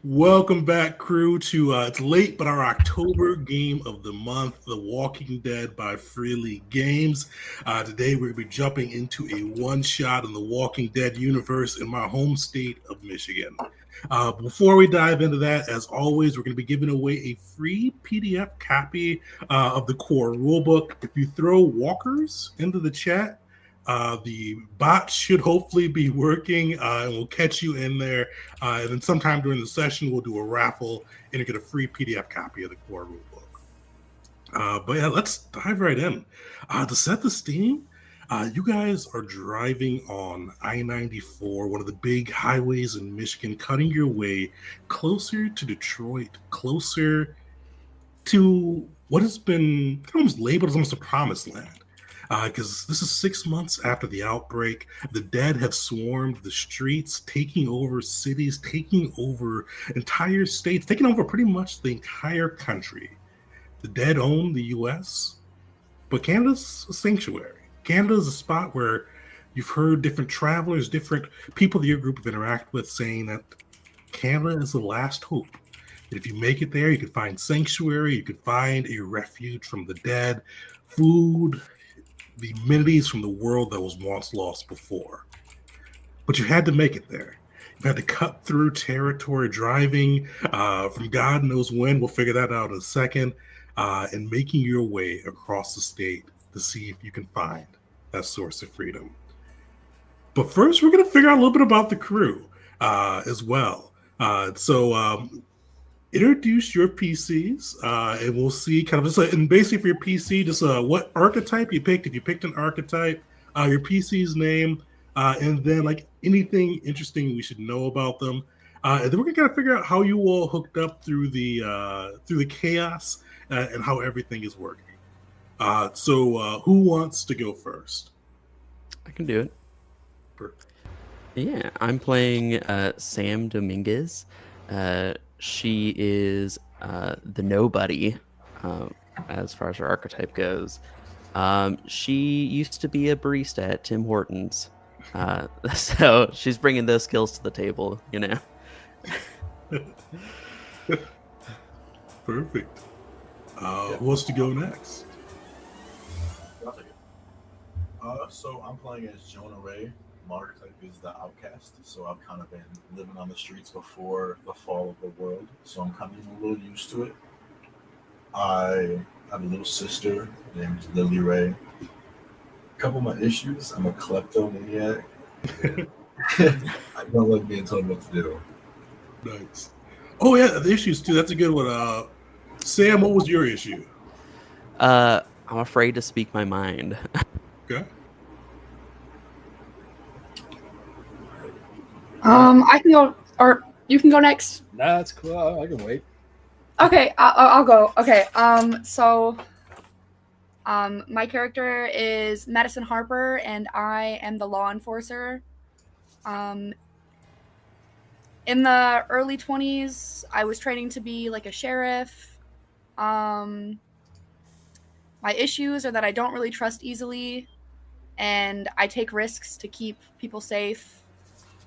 Welcome back, crew, to it's late, but our October game of the month, The Walking Dead by Free League Games. Today, we're going to be jumping into a one-shot in the Walking Dead universe in my home state of Michigan. Before we dive into that, as always, we're going to be giving away a free PDF copy of the core rulebook. If you throw walkers into the chat, the bot should hopefully be working, and we'll catch you in there. And then sometime during the session, we'll do a raffle and you get a free PDF copy of the core rulebook. But yeah, let's dive right in. To set the scene, you guys are driving on I-94, one of the big highways in Michigan, cutting your way closer to Detroit, closer to what has been almost labeled as almost a promised land. Because this is 6 months after the outbreak. The dead have swarmed the streets, taking over cities, taking over entire states, taking over pretty much the entire country. The dead own the U.S., but Canada's a sanctuary. Canada's a spot where you've heard different travelers, different people that your group have interacted with saying that Canada is the last hope. If you make it there, you can find sanctuary, you can find a refuge from the dead, food, the amenities from the world that was once lost before. But you had to make it there. You had to cut through territory, driving from God knows when, we'll figure that out in a second, and making your way across the state to see if you can find that source of freedom. But first, we're going to figure out a little bit about the crew as well. Introduce your PCs, and we'll see kind of just and basically for your PC, just what archetype you picked. If you picked an archetype, your PC's name, and then like anything interesting we should know about them. And then we're gonna kind of figure out how you all hooked up through the chaos and how everything is working. So who wants to go first? I can do it. Perfect. Yeah, I'm playing Sam Dominguez. She is the nobody as far as her archetype goes. She used to be a barista at Tim Hortons. So she's bringing those skills to the table, you know. Perfect. Who wants to go next? So I'm playing as Jonah Ray. My archetype is the outcast, so I've kind of been living on the streets before the fall of the world, so I'm kind of a little used to it. I have a little sister named Lily Ray. A couple of my issues: I'm a kleptomaniac. I don't like being told what to do. Nice. Oh yeah, the issues too. That's a good one. Sam, what was your issue? I'm afraid to speak my mind. Okay. I can go, or you can go next. That's cool. I can wait. Okay, I'll go. Okay, my character is Madison Harper, and I am the law enforcer. In the early 20s, I was training to be like a sheriff. My issues are that I don't really trust easily, and I take risks to keep people safe.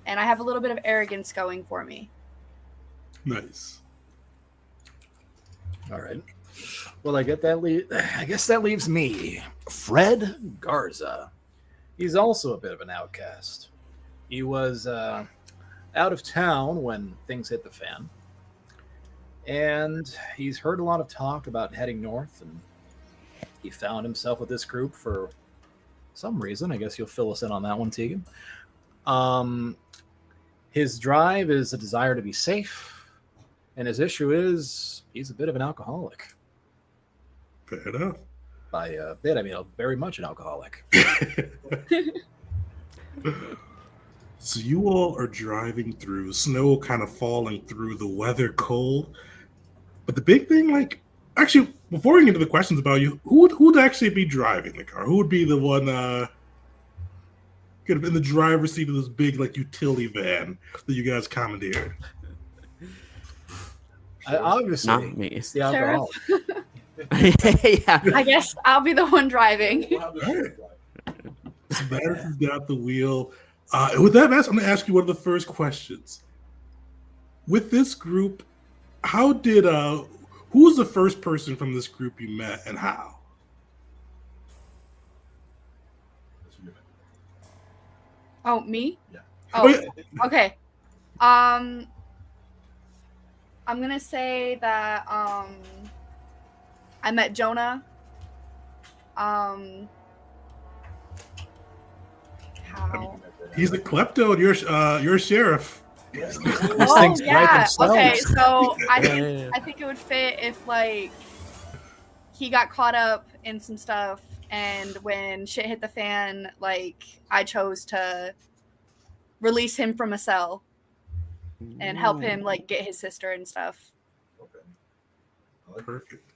And I have a little bit of arrogance going for me. Nice. All right. Well, I guess that leaves me, Fred Garza. He's also a bit of an outcast. He was out of town when things hit the fan. And he's heard a lot of talk about heading north, and he found himself with this group for some reason. I guess you'll fill us in on that one, Tegan. His drive is a desire to be safe, and his issue is he's a bit of an alcoholic. Fair enough. By a bit, I mean very much an alcoholic. So you all are driving through snow, kind of falling through the weather cold. But the big thing, like, actually, before we get into the questions about you, who'd actually be driving the car? Who would be the one? Could have been the driver's seat of this big like utility van that you guys commandeered. Obviously, Not me. it's the alcohol. Yeah. I guess I'll be the one driving. So Madison's got the wheel. With that, I'm going to ask you one of the first questions. with this group, how did who was the first person from this group you met, and how? That's what you meant. Oh, me? Yeah. Oh, Oh, yeah. okay. I'm gonna say that I met Jonah. How? He's a klepto, and you're a sheriff. These Oh things write yeah. themselves. Okay, so I Yeah, think yeah, yeah. I think it would fit if like he got caught up in some stuff, and when shit hit the fan, like I chose to release him from a cell and help him like get his sister and stuff. Okay. I like it. Perfect.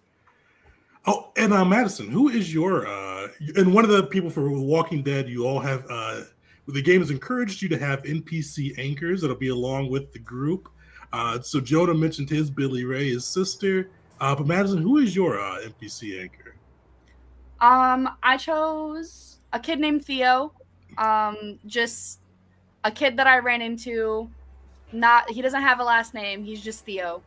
Oh, and Madison, who is your and one of the people for Walking Dead, you all have the game has encouraged you to have NPC anchors that'll be along with the group. So Jonah mentioned his Billy Ray, his sister. But Madison, who is your NPC anchor? I chose a kid named Theo. Just a kid that I ran into. He doesn't have a last name. He's just Theo.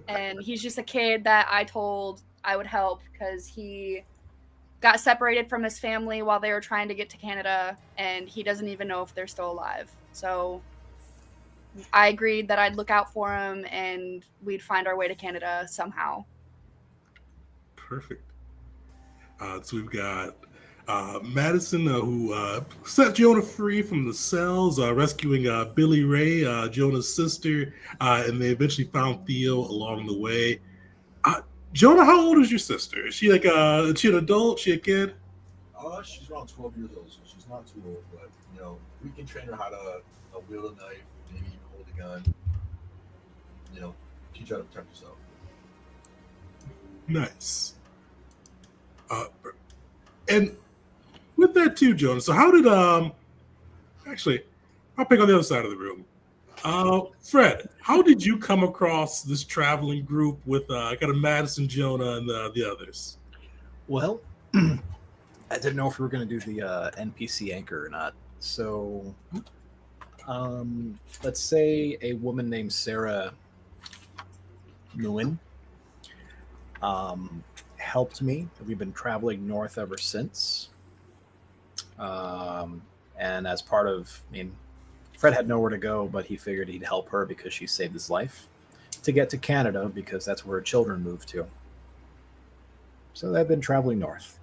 And he's just a kid that I told I would help because he got separated from his family while they were trying to get to Canada, and he doesn't even know if they're still alive. So I agreed that I'd look out for him and we'd find our way to Canada somehow. Perfect. So we've got Madison, who set Jonah free from the cells, rescuing Billy Ray, Jonah's sister, and they eventually found Theo along the way. Jonah, how old is your sister? Is she like is she an adult? Is she a kid? She's around 12 years old, so she's not too old. But we can train her how to wield a knife, maybe even hold a gun. Teach her how to protect herself. Nice. And with that too, Jonah. So how did actually, I'll pick on the other side of the room. Fred, how did you come across this traveling group with kind of Madison, Jonah, and the others? Well, I didn't know if we were going to do the NPC anchor or not. So, let's say a woman named Sarah Nguyen helped me. We've been traveling north ever since. And as part of, Fred had nowhere to go, but he figured he'd help her because she saved his life to get to Canada because that's where her children moved to. So they've been traveling north.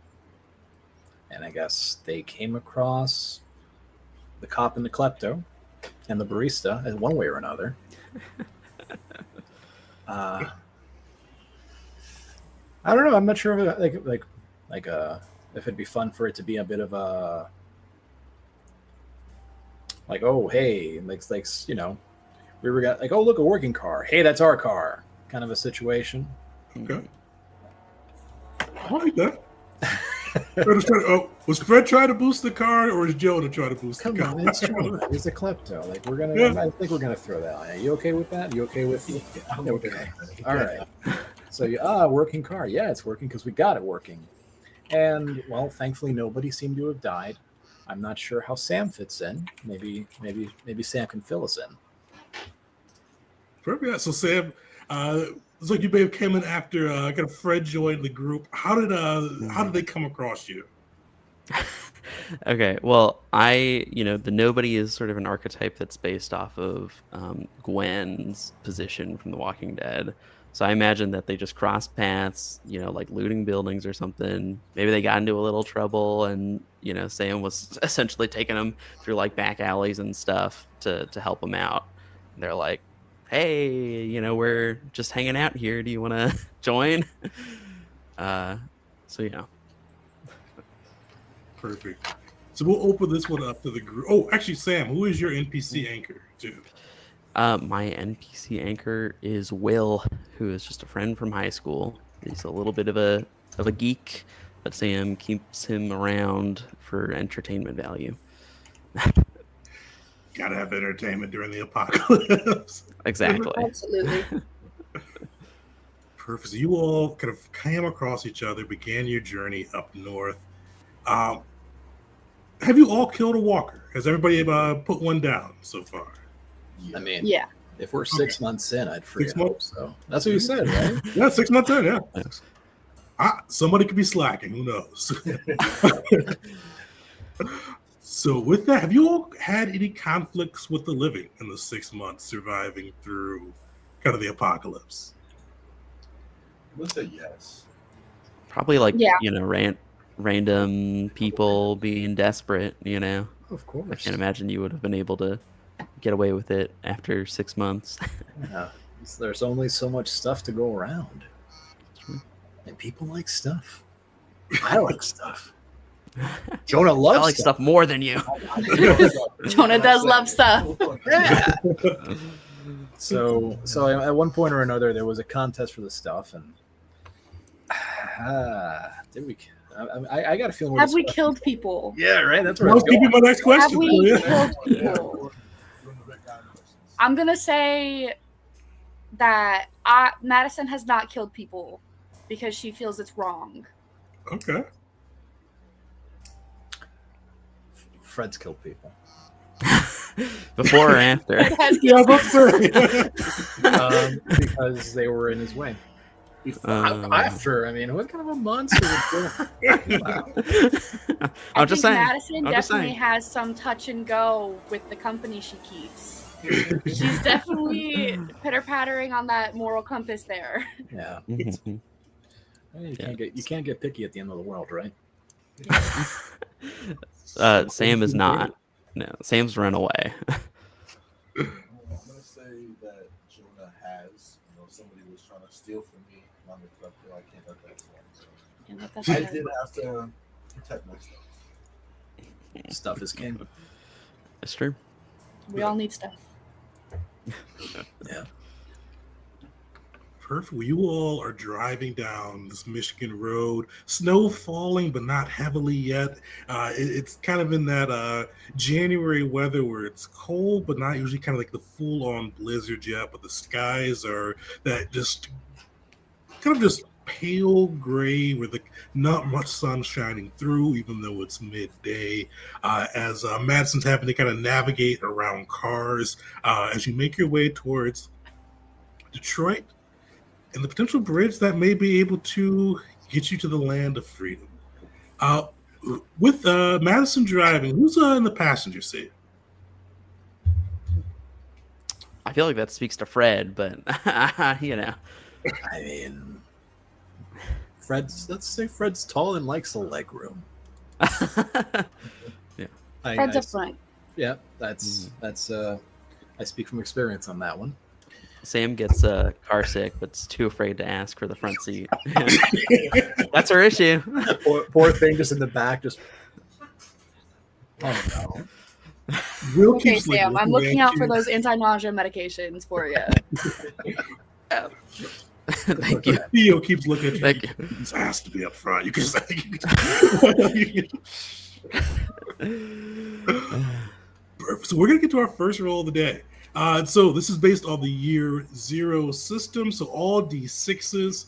And I guess they came across the cop and the klepto and the barista in one way or another. I don't know. I'm not sure if if it'd be fun for it to be a bit of a oh hey, we were got oh look, a working car. Hey, that's our car. Kind of a situation. Okay. I like that. Was Fred trying to boost the car, or is Jonah trying to boost the car? Come on, it's Jonah. He's a klepto. I think we're gonna throw that on you. You okay with that? You okay with? I'm okay. All right. So working car. Yeah, it's working because we got it working. And well, thankfully nobody seemed to have died. I'm not sure how Sam fits in. Maybe Sam can fill us in. Perfect. So Sam, it's like you may have came in after kind of Fred joined the group. How did they come across you? Okay, well, the nobody is sort of an archetype that's based off of Gwen's position from The Walking Dead. So I imagine that they just crossed paths, like looting buildings or something. Maybe they got into a little trouble, and Sam was essentially taking them through like back alleys and stuff to help them out. And they're like, "Hey, we're just hanging out here. Do you want to join?" So. Perfect. So we'll open this one up to the group. Oh, actually, Sam, who is your NPC anchor too? My NPC anchor is Will, who is just a friend from high school. He's a little bit of a geek, but Sam keeps him around for entertainment value. Gotta have entertainment during the apocalypse. Exactly. Absolutely. Perfect. So you all kind of came across each other, began your journey up north. Have you all killed a walker? Has everybody put one down so far? Yeah. I mean, Yeah. If we're 6 months in, I'd free 6 hope. months? So that's what you said, right? Yeah, 6 months in, yeah. Thanks. Somebody could be slacking. Who knows? So with that, have you all had any conflicts with the living in the 6 months surviving through kind of the apocalypse? Let's say yes. Probably like, Yeah. random people being desperate, Of I course. can't imagine you would have been able to get away with it after 6 months. Yeah. There's only so much stuff to go around. True. And people like stuff. I like stuff. Jonah loves I like stuff more than you. Jonah does love stuff. Yeah. So at one point or another, there was a contest for the stuff, and did we? I got a feeling. Have we killed people? Yeah, right. That's where That I was was going to going. be my next question. Have we Yeah. killed people? I'm gonna say that Madison has not killed people because she feels it's wrong. Okay. Fred's killed people. Before or after? Yeah, I was about to say. Because they were in his way. After, I mean, what kind of a monster would do? Wow. I'm just saying. Madison I'm just definitely saying. has some touch and go with the company she keeps. She's definitely pitter-pattering on that moral compass there. Yeah. Mhm. You can't get picky at the end of the world, right? Sam is not. No, Sam's run away. I'm gonna say that Jonah has. Somebody was trying to steal from me. I can't let that stand. So Yeah, that's I good. did have to protect my stuff. Stuff is king. That's true. We all need stuff. Yeah. Perfect. Well, you all are driving down this Michigan road. Snow falling, but not heavily yet. It's kind of in that January weather where it's cold, but not usually kind of like the full-on blizzard yet. But the skies are that just kind of just pale gray with not much sun shining through, even though it's midday. As Madison's having to kind of navigate around cars as you make your way towards Detroit. And the potential bridge that may be able to get you to the land of freedom. With Madison driving, who's in the passenger seat? I feel like that speaks to Fred, but I mean, let's say Fred's tall and likes the leg room. Yeah. Fred's up front. Yeah, that's I speak from experience on that one. Sam gets car sick, but's too afraid to ask for the front seat. That's her issue. Poor thing, just in the back, just. Oh no. Will Okay, keeps, Sam, I'm looking at out for you. those anti-nausea medications for you. Thank you. Theo keeps looking at you. Thank you. This has to be up front. You can say. Perfect. So we're gonna get to our first roll of the day. So this is based on the year 0 system. So all D6s.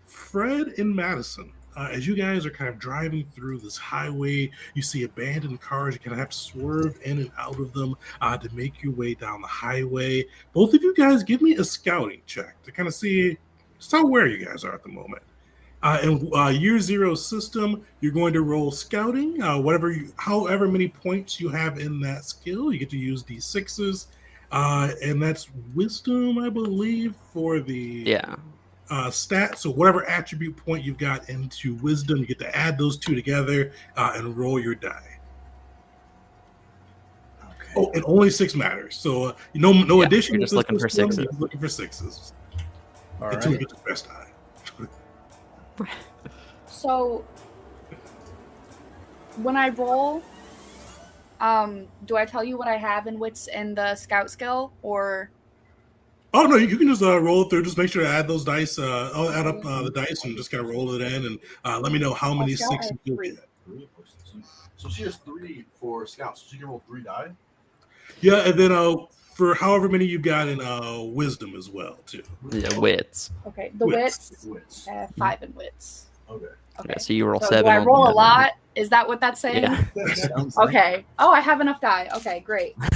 Fred and Madison, as you guys are kind of driving through this highway, you see abandoned cars. You kind of have to swerve in and out of them to make your way down the highway. Both of you guys, give me a scouting check to kind of see just how aware you guys are at the moment. In year 0 system, you're going to roll scouting. However many points you have in that skill, you get to use D6s, and that's wisdom, I believe, for the stat. So whatever attribute point you've got into wisdom, you get to add those two together and roll your die. Okay. Oh, and only 6 matters. So no addition. You're just to looking for system, 6s. you're looking for 6s All until you right. get the best die. So, when I roll, do I tell you what I have in wits and the scout skill, or? Oh no, you can just roll it through. Just make sure to add those dice. I'll add up the dice and just kind of roll it in, and let me know how many Scout, I 6s have you 3. get. 3 or 6. So she has 3 for scouts. So she can roll 3 die. Yeah, and then for however many you've got in wisdom as well too. Yeah, wits. Okay, the Wits. wits. I have 5 in wits. Okay. Okay. Yeah, so you roll So 7. do I roll a altogether. lot? Is that what that's saying? Yeah. Sounds like- Okay. Oh, I have enough die. Okay, great. All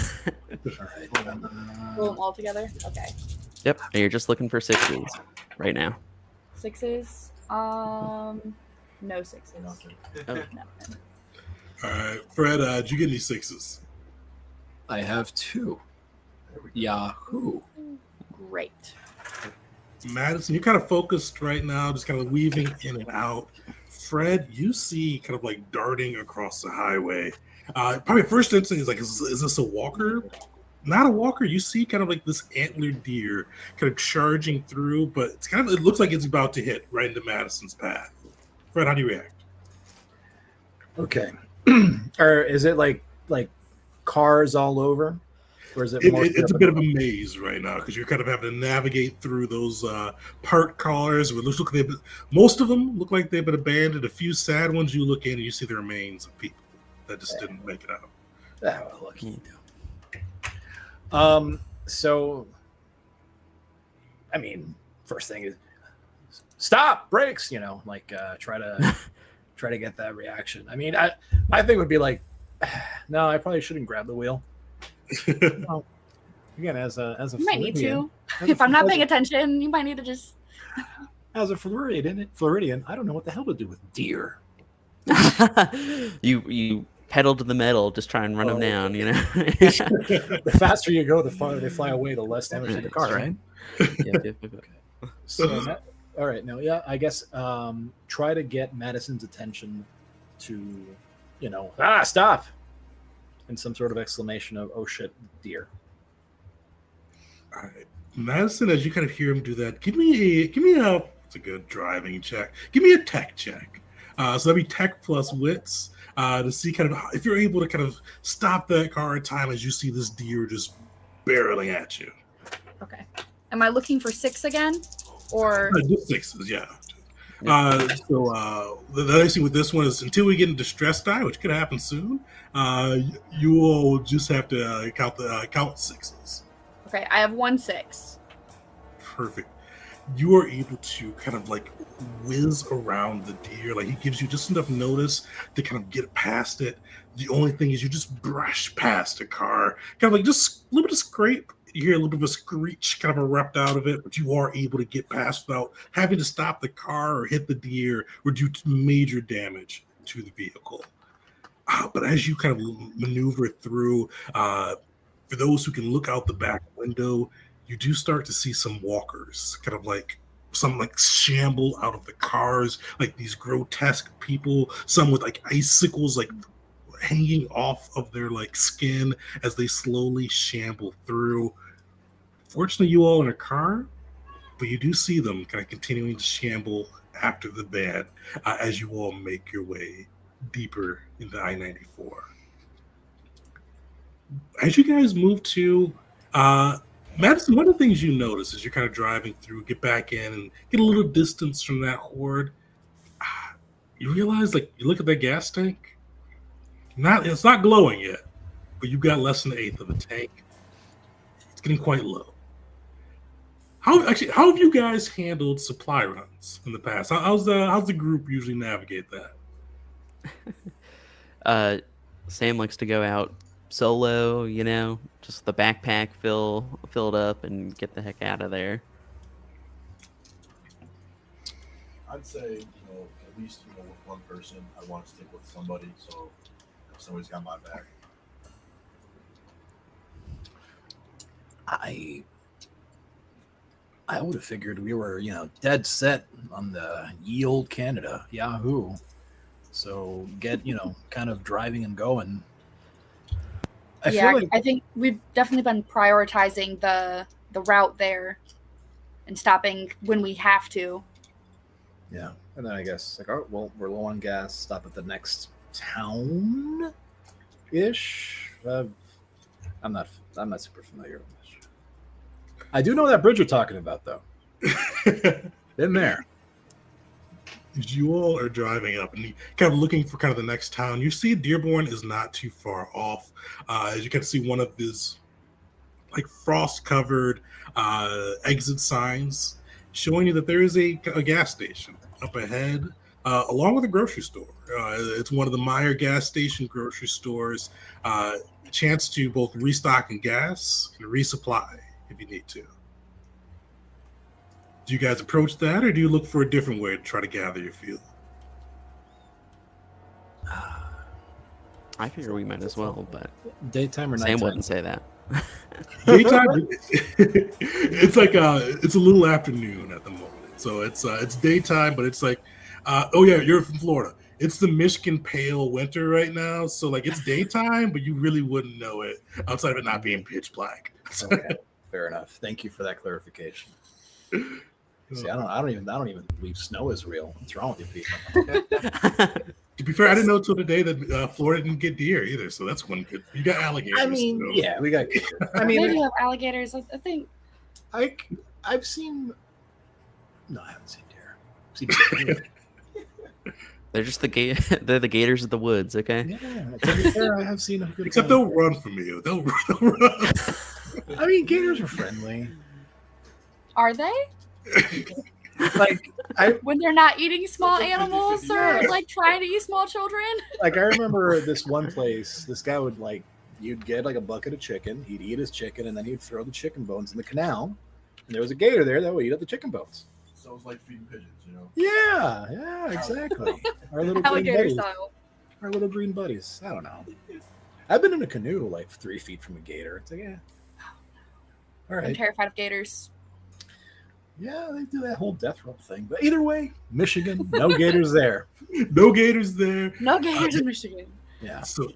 right. Roll them all together. Okay. Yep. And you're just looking for 6s right now. 6s. No 6s. Nothing. Oh. No. All right, Fred, did you get any 6s? I have 2. Yahoo! Great. Madison, you're kind of focused right now, just kind of weaving in and out. Fred, you see kind of like darting across the highway. Probably first instinct is like, is this a walker? Not a walker. You see kind of like this antlered deer kind of charging through, but it's kind of, it looks like it's about to hit right into Madison's path. Fred, how do you react? Okay. Or is it like cars all over? Or is it more It's a bit of a maze right now because you're kind of having to navigate through those parked cars. Most of them look like they've been abandoned. A few sad ones you look in and you see the remains of people that just didn't make it out. Oh, well, What can you do? So I mean, first thing is stop, brakes, try to get that reaction. I mean, my thing would be like, no, I probably shouldn't grab the wheel. Well, again, as a You might need Floridian, to. If I'm not paying attention, you might need to just. as a Floridian, I don't know what the hell to do with deer. you pedal to the metal, just try and run them down, you know? The faster you go, the farther they fly away, the less damage to the car, right? Yep. So, all right, now, yeah, I guess try to get Madison's attention to, stop, and some sort of exclamation of, oh shit, deer. All right. Madison, as you kind of hear him do that, give me a it's a good driving check. Give me a tech check. So that'd be tech plus wits to see kind of if you're able to kind of stop that car in time as you see this deer just barreling at you. Okay. Am I looking for 6 again? Or. Just 6s, yeah. So the nice thing with this one is until we get into stress die, which could happen soon, you will just have to count 6s. Okay, I have 1 6. Perfect. You are able to kind of like whiz around the deer. Like he gives you just enough notice to kind of get past it. The only thing is you just brush past a car, kind of like just a little bit of scrape. You hear a little bit of a screech kind of erupt out of it, but you are able to get past without having to stop the car or hit the deer or do major damage to the vehicle. But as you kind of maneuver through, for those who can look out the back window, you do start to see some walkers, kind of like some like shamble out of the cars, like these grotesque people, some with like icicles like hanging off of their like skin as they slowly shamble through. Fortunately, you all in a car, but you do see them kind of continuing to shamble after the van as you all make your way deeper into I-94. As you guys move to Madison, one of the things you notice as you're kind of driving through, get back in and get a little distance from that horde, you realize, like, you look at that gas tank, it's not glowing yet, but you've got less than an eighth of a tank. It's getting quite low. How have you guys handled supply runs in the past? How's the group usually navigate that? Sam likes to go out solo, just the backpack filled up and get the heck out of there. I'd say, at least, with one person, I want to stick with somebody, so somebody's got my back. I would have figured we were, dead set on the ye old Canada, Yahoo. So get, kind of driving and going. I think we've definitely been prioritizing the route there and stopping when we have to. Yeah, and then I guess like, oh, well, we're low on gas. Stop at the next town, ish. I'm not super familiar with this. I do know that bridge you're talking about, though. Been there. As you all are driving up and kind of looking for kind of the next town, you see Dearborn is not too far off. As you can see, one of these like frost-covered exit signs showing you that there is a gas station up ahead. along with a grocery store. It's one of the Meyer gas station grocery stores. A chance to both restock and gas and resupply if you need to. Do you guys approach that, or do you look for a different way to try to gather your fuel? I figure we might as well, but Daytime or Sam nighttime? wouldn't say that. Daytime, it's like it's a little afternoon at the moment, so it's daytime, but it's like, oh yeah, you're from Florida. It's the Michigan pale winter right now, so like it's daytime, but you really wouldn't know it outside of it not being pitch black. Okay, fair enough. Thank you for that clarification. See, I don't even believe snow is real. What's wrong with you people? Okay. To be fair, I didn't know until today that Florida didn't get deer either, so that's one good. You got alligators. I mean, so. yeah, we got. I Maybe mean, you have alligators. I think. I've seen. No, I haven't seen deer. I've seen deer. They're just they're the gators of the woods, okay? Yeah, to be fair, I have seen a good. Except time. they'll run from you. They'll run. I mean, gators are friendly. Are they? Like when they're not eating small animals or like trying to eat small children? I remember this one place. This guy would you'd get like a bucket of chicken. He'd eat his chicken, and then he'd throw the chicken bones in the canal. And there was a gator there that would eat up the chicken bones. So it's like feeding pigeons, you know? Yeah, exactly. Our little green Alligator buddies. style. Our little green buddies. I don't know. I've been in a canoe like 3 feet from a gator. It's like, yeah. All I'm right. terrified of gators. Yeah, they do that whole death roll thing. But either way, Michigan, no gators there. No gators there. No gators in Michigan. Yeah. So,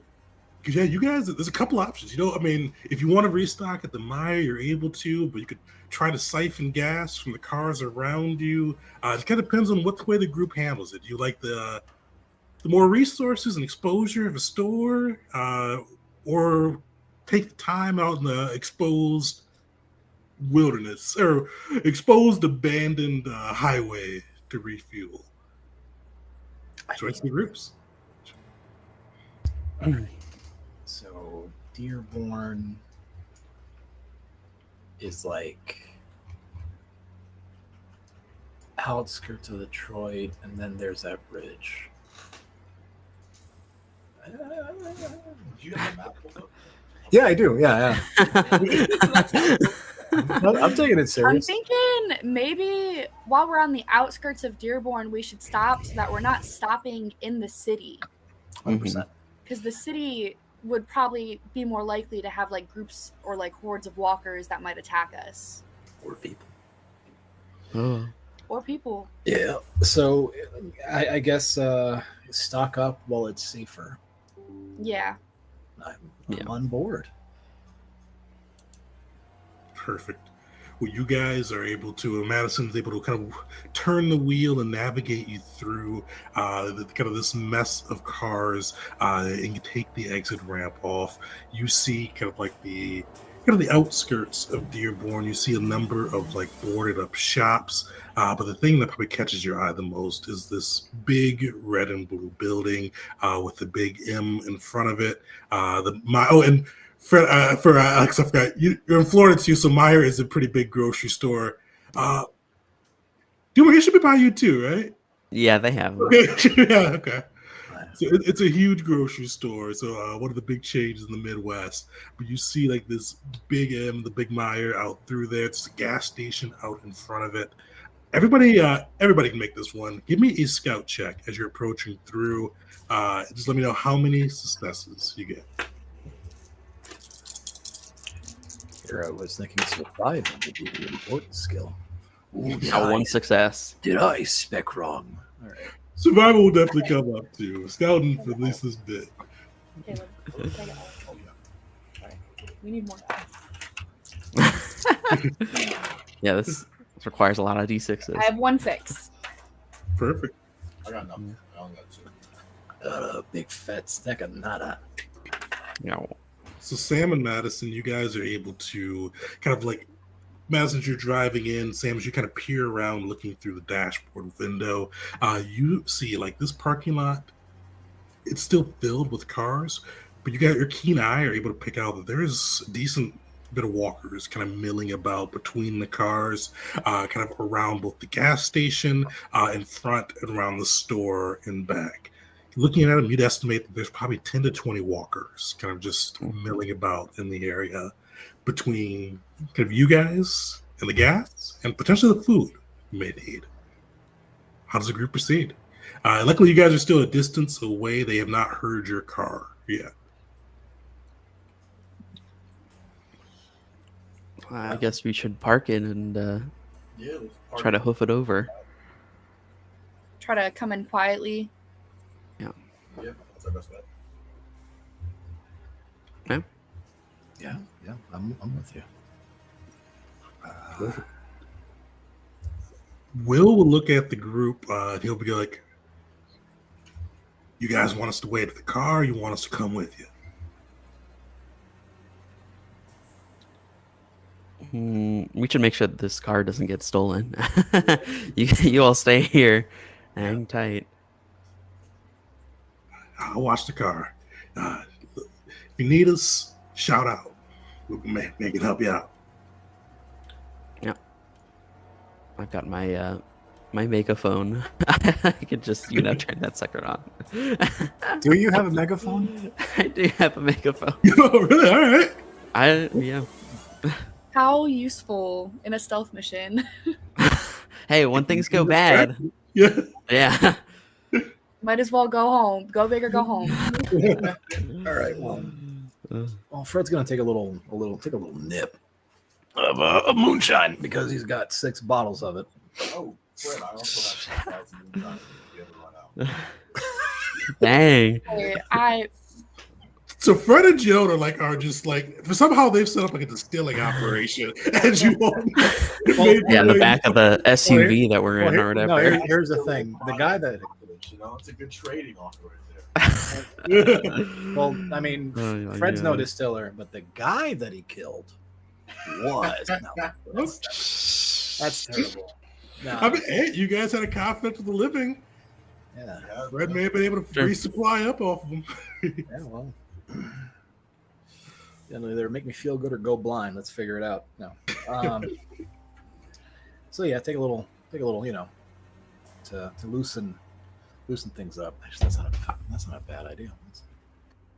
because yeah, you guys, there's a couple options. You know, I mean, if you want to restock at the Meyer, you're able to, but you could try to siphon gas from the cars around you. It kind of depends on what way the group handles it. Do you like the more resources and exposure of a store, or take the time out in the exposed wilderness or exposed abandoned highway to refuel? Choice the groups. So Dearborn is like outskirts of Detroit, and then there's that bridge. Do you have a map pulled up? Yeah, I do. Yeah. I'm taking it I'm serious. thinking maybe while we're on the outskirts of Dearborn, we should stop so that we're not stopping in the city. 100%. Because the city would probably be more likely to have like groups or like hordes of walkers that might attack us. Or people. Oh. Or people. Yeah. So I guess stock up while it's safer. Yeah. I'm on board. Perfect. Well, you guys are able to, Madison's able to kind of turn the wheel and navigate you through kind of this mess of cars, and you take the exit ramp off. You see kind of like the outskirts of Dearborn. You see a number of like boarded up shops, but the thing that probably catches your eye the most is this big red and blue building with the big M in front of it. And for Alex, I forgot, you're in Florida too, so Meyer is a pretty big grocery store. Dude, it should be by you too, right? Yeah, they have. Yeah, okay. So it's a huge grocery store. So one of the big chains in the Midwest. But you see like this big M, the big Meyer out through there. It's a gas station out in front of it. Everybody can make this one. Give me a scout check as you're approaching through. Just let me know how many successes you get. Here I was thinking survival would be the important skill. Ooh, Got one success. Did I spec wrong? All right. Survival will definitely come up too. Scouting for at least this bit. Caleb, take it all. Sorry. We need more. Yeah, this requires a lot of D6s. I have 1 6. Perfect. I got nothing. I only got 2. A big fat stack of nada. No. So Sam and Madison, you guys are able to kind of like, Madison, as you're driving in, Sam, as you kind of peer around looking through the dashboard window, you see like this parking lot, it's still filled with cars, but you got your keen eye are able to pick out that there is a decent bit of walkers kind of milling about between the cars, kind of around both the gas station in front and around the store and back. Looking at them, you'd estimate that there's probably 10 to 20 walkers kind of just milling about in the area between kind of you guys and the gas and potentially the food you may need. How does the group proceed? Luckily, you guys are still a distance away. They have not heard your car yet. I guess we should park it and Yeah, let's park try to it. hoof it over. Try to come in quietly. Yeah, that's our best bet. Yeah, I'm with you. Will look at the group. He'll be like, "You guys want us to wait at the car? Or you want us to come with you?" We should make sure that this car doesn't get stolen. You all stay here. Hang tight. I'll watch the car. If you need us, shout out. We can make it help you out. I've got my my megaphone. I could just turn that sucker on. Do you have a megaphone? I do have a megaphone. Oh, really? All right. Yeah. How useful in a stealth mission. Hey, when things go bad, Yeah. yeah. Might as well go home. Go big or go home. All right. Well, Fred's gonna take a little nip of moonshine because he's got 6 bottles of it. Oh, Fred, I also have 5,000 moonshine if you ever run out. Dang. I So Fred and Joan are just like, for somehow they've set up like a distilling operation as you all. Yeah, in the back of the SUV that we're in or whatever. No, here's the thing. The guy that it's a good trading offer right there. well, I mean, Oh, Fred's no yeah. distiller, but the guy that he killed was. No, that's terrible. No, I mean, hey, you guys had a conflict with the living. yeah, Yeah, Fred may have been able to Sure. resupply up off of them. yeah, well. Either make me feel good or go blind. Let's figure it out. No. So yeah, take a little, to loosen things up. Actually, that's not a bad idea.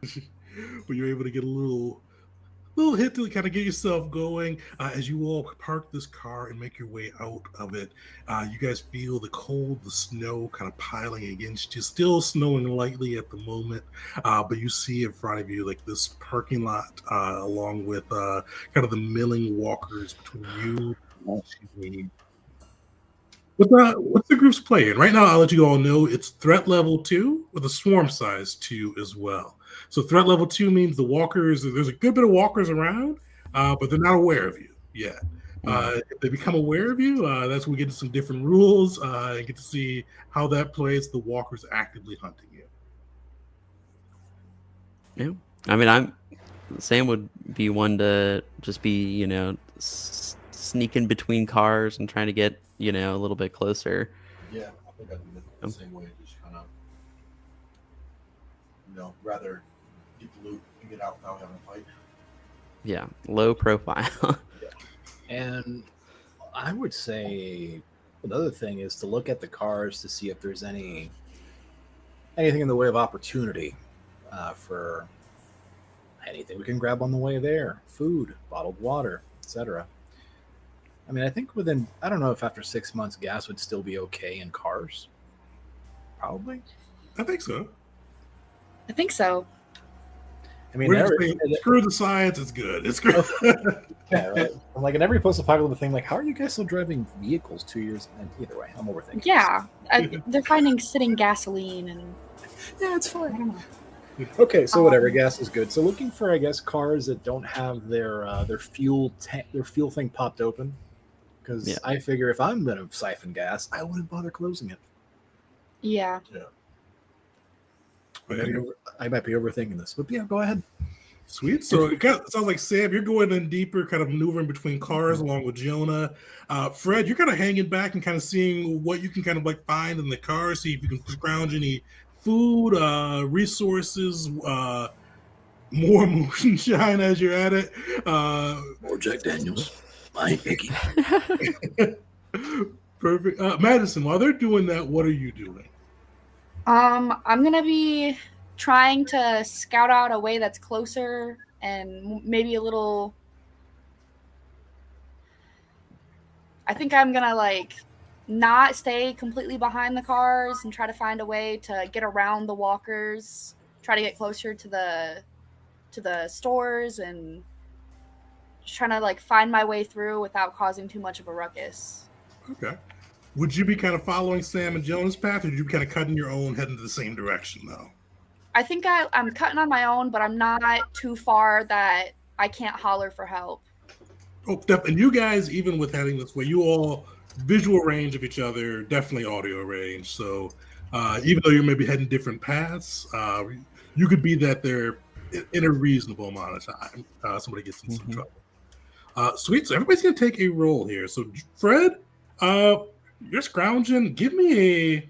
But you're able to get a little hit to kind of get yourself going as you all park this car and make your way out of it. You guys feel the cold, the snow kind of piling against you. Still snowing lightly at the moment, but you see in front of you like this parking lot along with kind of the milling walkers between you. What's the group's playing? Right now, I'll let you all know it's threat level 2 with a swarm size 2 as well. So threat level 2 means the walkers, there's a good bit of walkers around, but they're not aware of you yet. If they become aware of you, that's when we get into some different rules and get to see how that plays the walkers actively hunting you. Yeah. I mean, Sam would be one to just be, sneaking between cars and trying to get, a little bit closer. Yeah, I think I'd do the same way. Just kind of, rather get the loot and get out without having a fight. Yeah, low profile. And I would say another thing is to look at the cars to see if there's anything in the way of opportunity for anything we can grab on the way there. Food, bottled water, etc. I mean, I think I don't know if after 6 months gas would still be okay in cars. Probably. I think so. I think so. I mean, We're just saying, screw the science, it's good. It's great. yeah, right. I'm like in every post-apocalyptic thing, like, how are you guys still driving vehicles 2 years? And either way, I'm overthinking. Yeah. They're finding sitting gasoline and Yeah, it's I fine. don't know. Okay, so whatever, gas is good. So looking for, I guess, cars that don't have their fuel thing popped open, because Yeah. I figure if I'm gonna siphon gas, I wouldn't bother closing it. Yeah. I might be overthinking this, but yeah, go ahead. Sweet. So it sounds like, Sam, you're going in deeper, kind of maneuvering between cars along with Jonah. Fred, you're kind of hanging back and kind of seeing what you can kind of like find in the car, see if you can scrounge any food, resources, more moonshine as you're at it. Or Jack Daniels. I ain't picky. Perfect. Madison, while they're doing that, what are you doing? I'm gonna be trying to scout out a way that's closer and maybe a little. I think I'm gonna not stay completely behind the cars and try to find a way to get around the walkers. Try to get closer to the stores and just trying to find my way through without causing too much of a ruckus. Okay. Would you be kind of following Sam and Jonah's path, or would you be kind of cutting your own, heading to the same direction, though? I think I'm cutting on my own, but I'm not too far that I can't holler for help. Oh, and you guys, even with heading this way, you all visual range of each other, definitely audio range. So even though you're maybe heading different paths, you could be that there in a reasonable amount of time. Somebody gets in some trouble. Sweet. So everybody's going to take a roll here. So Fred, you're scrounging. Give me a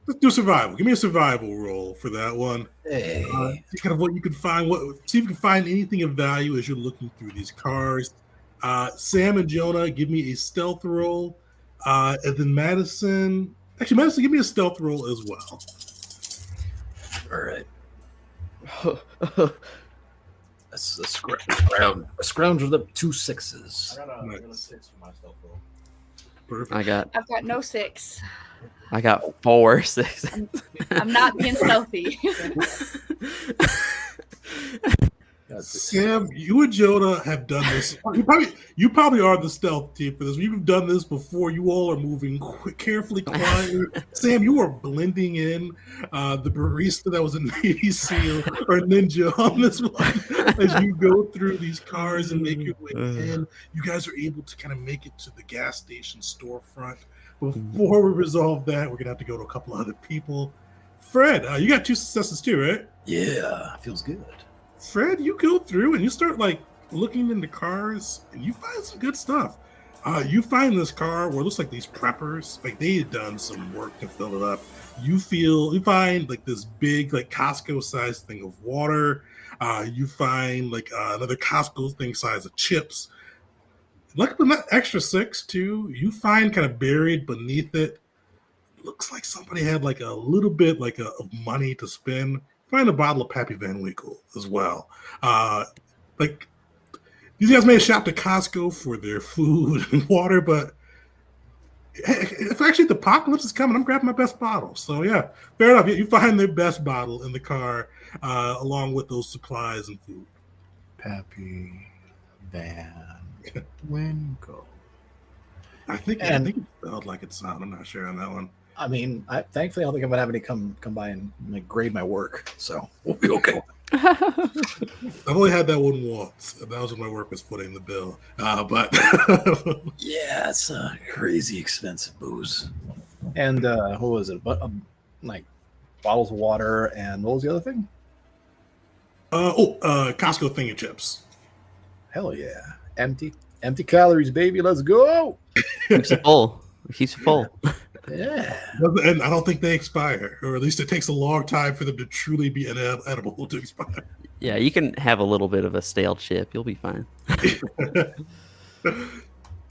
let's do survival. Give me a survival roll for that one. Hey. See kind of what you can find. See if you can find anything of value as you're looking through these cars. Sam and Jonah, give me a stealth roll, and then Madison. Actually, Madison, give me a stealth roll as well. All right. That's a scrounge with the 2 6s. I got Nice. a 6 for my stealth roll. Perfect. I've got no 6. I got 4 6s. I'm not being stealthy. Sam, you and Jonah have done this. You probably are the stealth team for this. You've done this before. You all are moving carefully, quietly. Sam, you are blending in the barista that was a Navy SEAL or ninja on this one. As you go through these cars and make your way in, you guys are able to kind of make it to the gas station storefront. Before we resolve that, we're gonna have to go to a couple other people. Fred, you got 2 successes too, right? Yeah, feels good. Fred, you go through and you start looking into cars and you find some good stuff. You find this car where it looks like these preppers, they had done some work to fill it up. You find this big Costco sized thing of water. You find another Costco thing size of chips. Luckily, but not extra 6 too. You find kind of buried beneath it. Looks like somebody had a little bit of money to spend. Find a bottle of Pappy Van Winkle as well. These guys may have shopped at Costco for their food and water, but if actually the apocalypse is coming, I'm grabbing my best bottle. So yeah, fair enough. You find their best bottle in the car along with those supplies and food. Pappy Van Winkle. I think it spelled like it sounded. I'm not sure on that one. I mean, thankfully, I don't think I'm gonna have any come by and grade my work, so we'll be okay. I've only had that one once. That was when my work was footing the bill. But yeah, it's crazy expensive booze. And what was it? But bottles of water, and what was the other thing? Costco thing of chips. Hell yeah, empty calories, baby. Let's go. Keeps it full. Keeps it full. Yeah. And I don't think they expire, or at least it takes a long time for them to truly be edible to expire. Yeah, you can have a little bit of a stale chip. You'll be fine.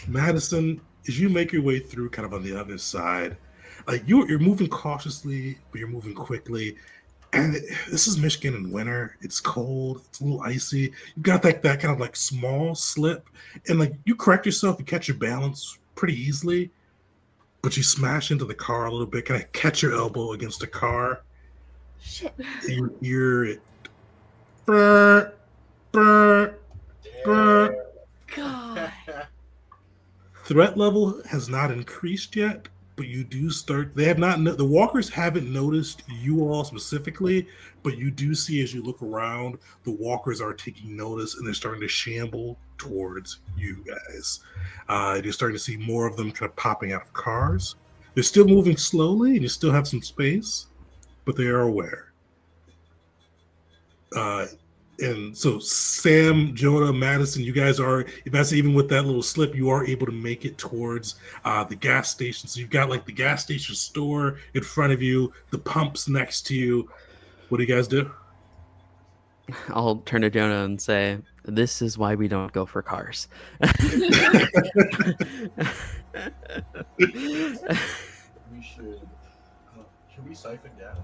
Madison, as you make your way through kind of on the other side, you're moving cautiously, but you're moving quickly. And this is Michigan in winter. It's cold. It's a little icy. You've got that kind of small slip. And you correct yourself. You catch your balance pretty easily. But you smash into the car a little bit, kind of catch your elbow against the car. Shit. And you hear it. Brr, brr, brr. God. Threat level has not increased yet, but you do start. They have not. The walkers haven't noticed you all specifically, but you do see as you look around, the walkers are taking notice and they're starting to shamble towards you guys. You're starting to see more of them kind of popping out of cars. They're still moving slowly, and you still have some space, but they are aware. And so Sam, Jonah, Madison, you guys are, if that's even with that little slip, you are able to make it towards the gas station. So you've got the gas station store in front of you, the pumps next to you. What do you guys do? I'll turn to Jonah and say, "This is why we don't go for cars." We should. Should we siphon gas?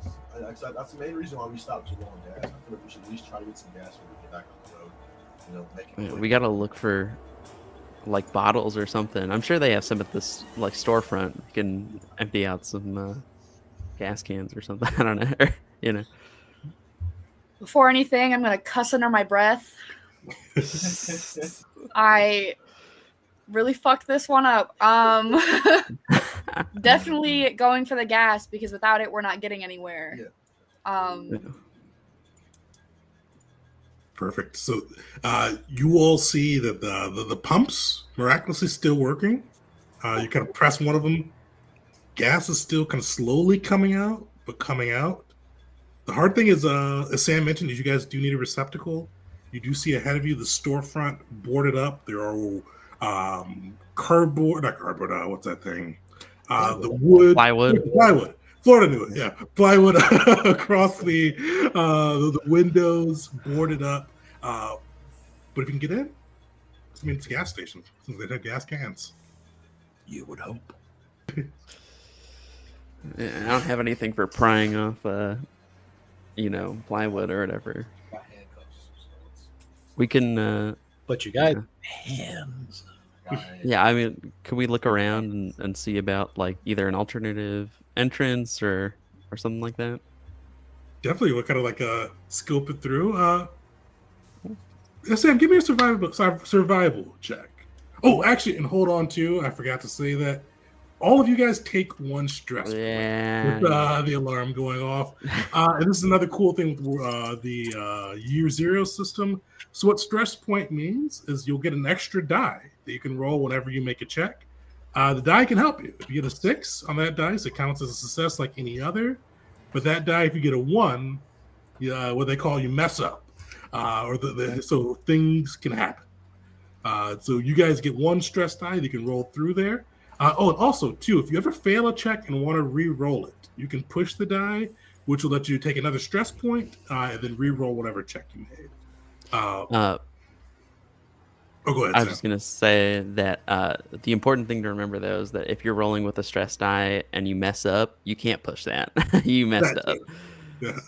That's the main reason why we stopped too long on gas. I feel like we should at least try to get some gas when we get back on the road. You know, make it quick. We gotta look for like bottles or something. I'm sure they have some at this like storefront. You can empty out some gas cans or something. I don't know. You know. Before anything, I'm gonna cuss under my breath. I really fucked this one up. Definitely going for the gas because without it, we're not getting anywhere. Yeah. Perfect. So you all see that the pumps miraculously still working. You kind of press one of them. Gas is still kind of slowly coming out, but coming out. The hard thing is, as Sam mentioned, is you guys do need a receptacle. You do see ahead of you the storefront boarded up. There are cardboard, not cardboard, what's that thing? The wood. Plywood. Florida knew it, yeah. Plywood across the windows, boarded up. But if you can get in, I mean, it's a gas station. Since they have gas cans. You would hope. I don't have anything for prying off, plywood or whatever. Got handcuffs, so We can. But you got hands. Yeah, I mean, can we look around and see about like either an alternative entrance or something like that? Definitely, we'll kind of like scope it through. Sam, give me a survival check. Oh, actually, and hold on too. I forgot to say that all of you guys take one stress point with the alarm going off. And this is another cool thing with the year zero system. So what stress point means is you'll get an extra die that you can roll whenever you make a check. The die can help you. If you get a 6 on that dice, it counts as a success like any other. But that die, if you get a 1, what they call you mess up. So things can happen. So you guys get one stress die that you can roll through there. And also, too, if you ever fail a check and want to re-roll it, you can push the die, which will let you take another stress point and then re-roll whatever check you made. Go ahead, I was Sam. just going to say that the important thing to remember, though, is that if you're rolling with a stress die and you mess up, you can't push that. You messed up. Yeah.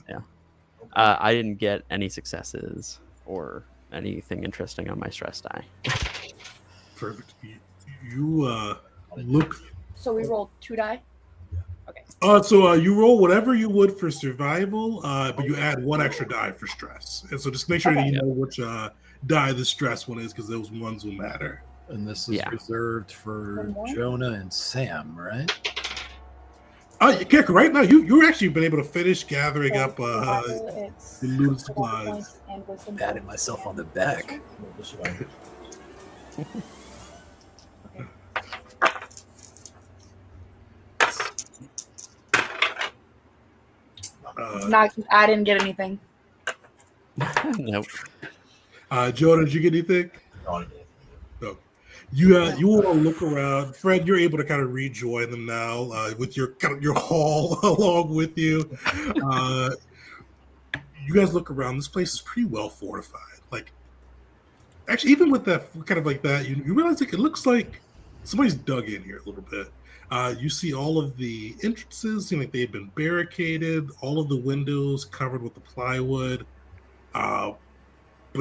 I didn't get any successes or anything interesting on my stress die. Perfect. You look. So we rolled 2 die? Okay. So you roll whatever you would for survival, but you add 1 extra die for stress. And so just make sure that you know which die the stress one is, because those ones will matter. And this is reserved for Jonah and Sam, right? Kick, right now you've actually been able to finish gathering up the looted supplies. Patting myself on the back. I didn't get anything. Nope. Jonah, did you get anything? No. You want to look around. Fred, you're able to kind of rejoin them now with your haul along with you. You guys look around. This place is pretty well fortified. Like, actually, even with that kind of like that, you realize like it looks like somebody's dug in here a little bit. You see all of the entrances seem like they've been barricaded. All of the windows covered with the plywood. But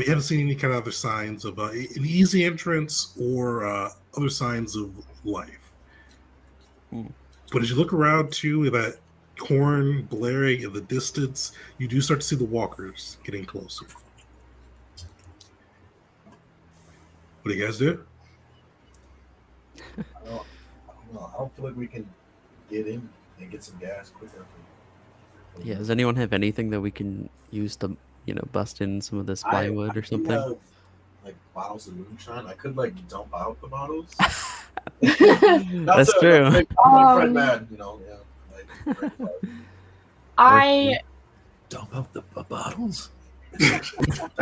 you haven't seen any kind of other signs of an easy entrance or other signs of life. But as you look around too, with that horn blaring in the distance, you do start to see the walkers getting closer. What do you guys do? I don't feel like we can get in and get some gas quicker. Yeah, does anyone have anything that we can use to, bust in some of this plywood or something? Have, like bottles of moonshine. I could like dump out the bottles. That's true. Make Fred mad, I dump out the bottles.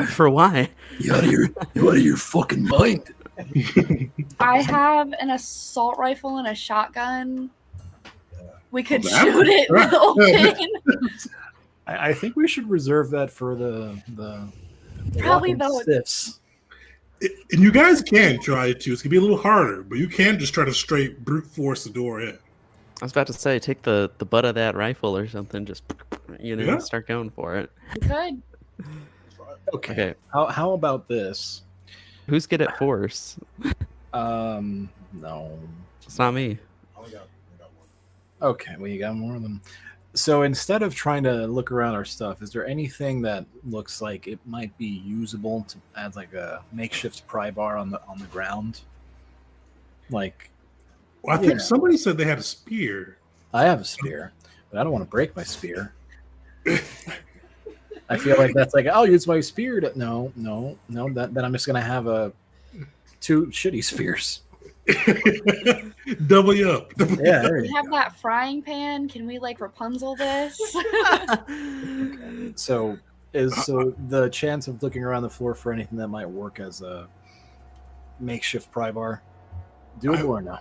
For why? You out of your fucking mind. I have an assault rifle and a shotgun. We could shoot it open. I think we should reserve that for the Probably walking though. stiffs. And you guys can try it too. It's gonna be a little harder, but you can just try to straight brute force the door in. I was about to say, take the butt of that rifle or something, just Yeah. start going for it. We could. Okay. Okay. How about this? Who's good at force? No. It's not me. I only got one. Okay, well, you got more of them. So instead of trying to look around our stuff, is there anything that looks like it might be usable to add like a makeshift pry bar on the ground? Like, Well, I think Yeah. somebody said they had a spear. I have a spear, but I don't want to break my spear. I feel like that's like, I'll use my spear to no. Then I'm just gonna have two shitty spears. Double you up. Yeah, there We you have go. that frying pan. Can we like Rapunzel this? So the chance of looking around the floor for anything that might work as a makeshift pry bar, doable or no?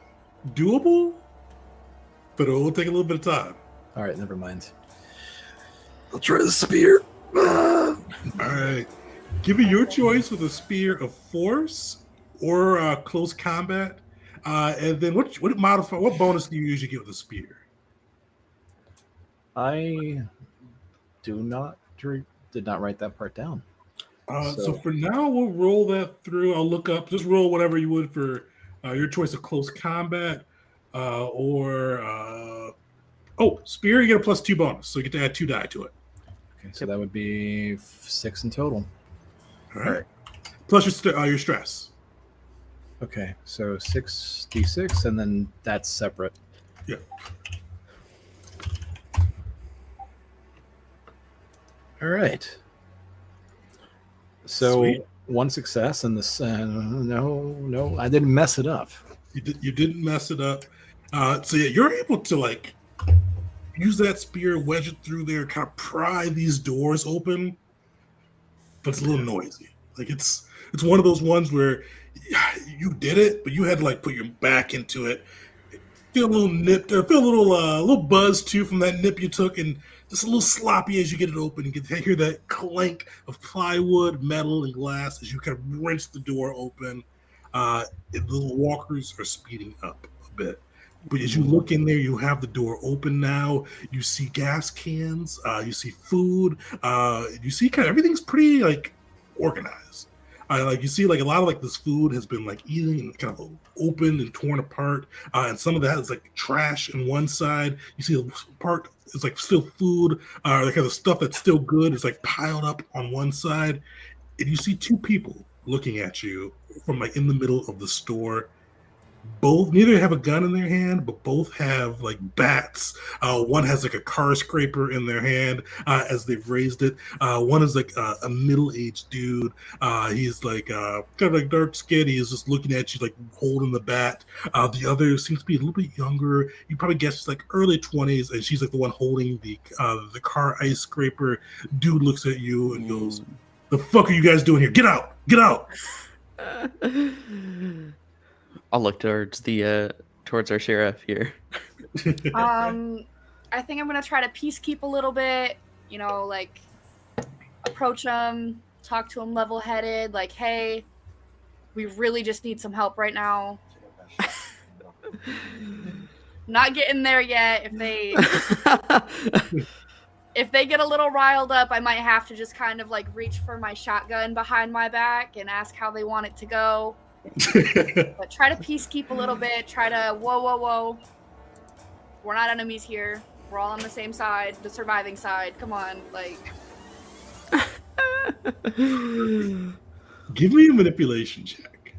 Doable, but it will take a little bit of time. All right, never mind. I'll try the spear. All right. Give me your choice with a spear of force or close combat. And then what bonus do you usually get with a spear? I did not write that part down. So for now, we'll roll that through. I'll look up. Just roll whatever you would for your choice of close combat spear. You get a +2 bonus, so you get to add 2 die to it. Okay, so that would be 6 in total. All right. Plus your stress. Okay, so 6d6, and then that's separate. Yeah. All right. So Sweet. 1 success, and this no, I didn't mess it up. You didn't mess it up. So yeah, you're able to like use that spear, wedge it through there, kind of pry these doors open, but it's a little noisy. Like it's one of those ones where you did it, but you had to like put your back into it. Feel a little nipped, or feel a little buzz too from that nip you took, and just a little sloppy as you get it open. You get to hear that clank of plywood, metal, and glass as you kind of wrench the door open. The walkers are speeding up a bit. But as you look in there, you have the door open now. You see gas cans. You see food. You see kind of everything's pretty like organized. Like you see, like a lot of like this food has been like eaten and kind of opened and torn apart, and some of that is like trash on one side. You see the part is like still food, like the stuff that's still good is like piled up on one side, and you see 2 people looking at you from like in the middle of the store. Neither have a gun in their hand, but both have like bats. One has like a car scraper in their hand as they've raised it. One is like a middle-aged dude. He's like kind of like dark skin. He is just looking at you like holding the bat. The other seems to be a little bit younger. You probably guess she's like early 20s, and she's like the one holding the car ice scraper. Dude looks at you and goes, "The fuck are you guys doing here? Get out! Get out!" I'll look towards our sheriff here. I think I'm gonna try to peacekeep a little bit. Like approach him, talk to him level-headed. Like, hey, we really just need some help right now. Not getting there yet. If they get a little riled up, I might have to just kind of like reach for my shotgun behind my back and ask how they want it to go. But try to peacekeep a little bit. Try to whoa. We're not enemies here. We're all on the same side, the surviving side. Come on, like. Give me a manipulation check.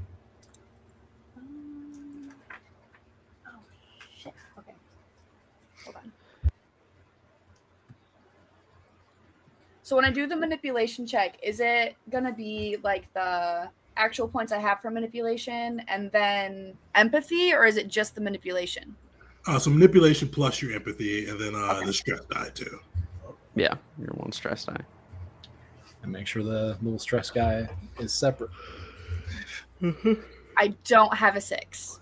Oh shit. Okay. Hold on. So when I do the manipulation check, is it gonna be like the actual points I have for manipulation and then empathy, or is it just the manipulation? So manipulation plus your empathy, and then the stress die too. Yeah, you're 1 stress die. And make sure the little stress guy is separate. I don't have a 6.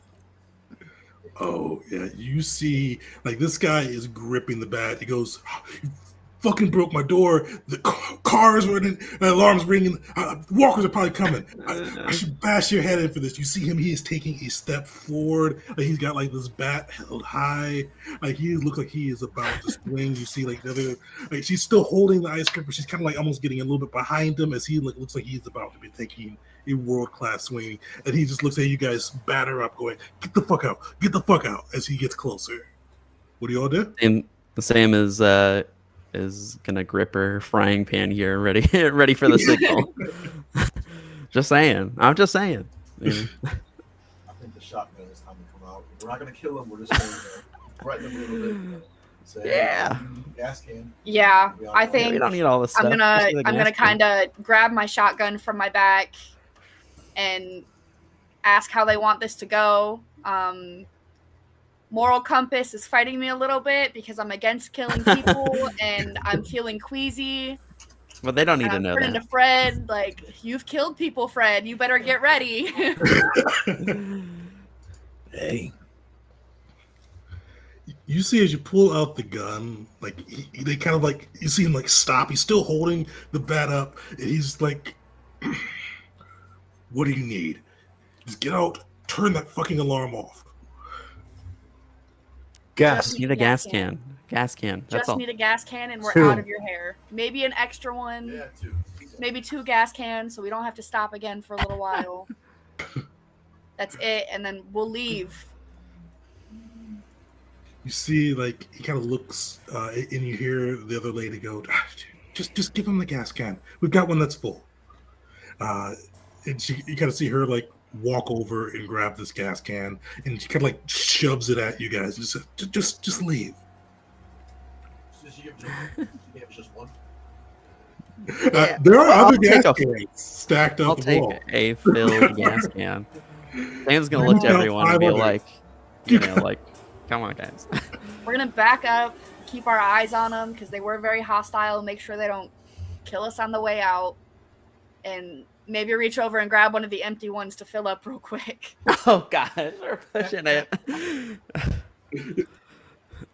Oh yeah, you see, like this guy is gripping the bat. He goes, fucking broke my door. The cars running, alarms ringing. Walkers are probably coming. I should bash your head in for this. You see him, he is taking a step forward. Like he's got like this bat held high. Like he looks like he is about to swing. You see like the other, like she's still holding the ice cream, but she's kind of like almost getting a little bit behind him as he looks like he's about to be taking a world-class swing. And he just looks at you guys batter up going, get the fuck out as he gets closer. What do y'all do? And Sam is gonna grip her frying pan here, ready for the signal. Just saying. I'm just saying. I think the shotgun is time to come out. We're not gonna kill him. We're just gonna threaten him a little bit. Say, Yeah. Gas can. Yeah, I We think don't need all this stuff. I'm Just need the gonna gas can. kind of grab my shotgun from my back and ask how they want this to go. Moral compass is fighting me a little bit because I'm against killing people and I'm feeling queasy. But they don't need And to I'm know turning that. to Fred, like, you've killed people, Fred. You better get ready. Hey, You see as you pull out the gun, like they kind of like you see him like stop. He's still holding the bat up, and he's like, "What do you need? Just get out. Turn that fucking alarm off." gas. Just need a gas can. Gas can. That's Just all. need a gas can and we're Two. out of your hair. Maybe an extra one. Yeah, too. Maybe 2 gas cans so we don't have to stop again for a little while. That's it, and then we'll leave. You see, like he kind of looks, and you hear the other lady go, "Just give him the gas can. We've got one that's full." And you kind of see her like walk over and grab this gas can, and she kind of like shoves it at you guys. And just leave. She gave us just one. Yeah. There are I'll other take gas a- cans stacked I'll up the take wall. a filled gas can. Sam's gonna look to About everyone and be 500. like, like, come on, guys. We're gonna back up, keep our eyes on them because they were very hostile. Make sure they don't kill us on the way out, and maybe reach over and grab one of the empty ones to fill up real quick. Oh gosh, we're pushing it.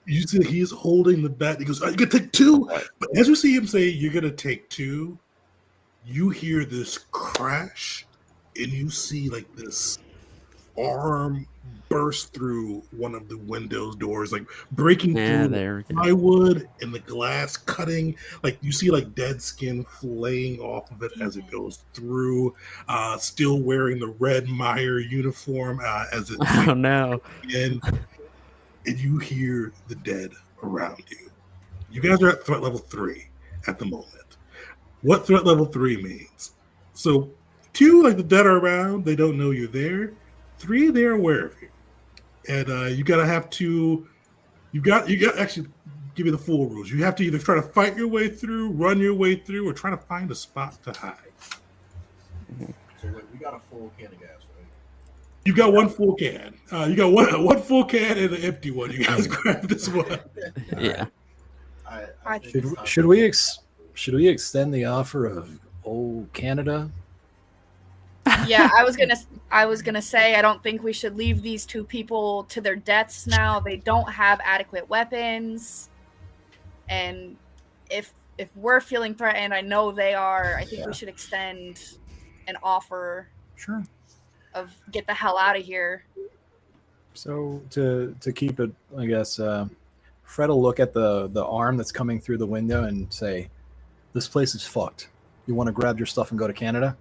You see he's holding the bat. He goes, "Are you gonna take 2?" But as you see him say, "You're gonna take 2," you hear this crash, and you see like this arm burst through one of the windows doors, like breaking Yeah, through there we the go. plywood and the glass, cutting. Like you see like dead skin flaying off of it as it goes through. Still wearing the red Meyer uniform as it Oh no. in, and you hear the dead around you. You guys are at threat level 3 at the moment. What threat level 3 means? So 2, like the dead are around, they don't know you're there. 3, they're aware of you. And you gotta have to you got actually give you the full rules. You have to either try to fight your way through, run your way through, or try to find a spot to hide. So wait, we got a full can of gas, right? You got one full can. You got one full can and an empty one. You guys grab this one. Yeah. I think Should it's time should to- we should we extend the offer of old Canada? Yeah, I was gonna say I don't think we should leave these 2 people to their deaths now. They don't have adequate weapons, and if we're feeling threatened, I know they are. I think we should extend an offer Sure. of get the hell out of here. So to keep it, I guess Fred will look at the arm that's coming through the window and say, "This place is fucked. You want to grab your stuff and go to Canada?"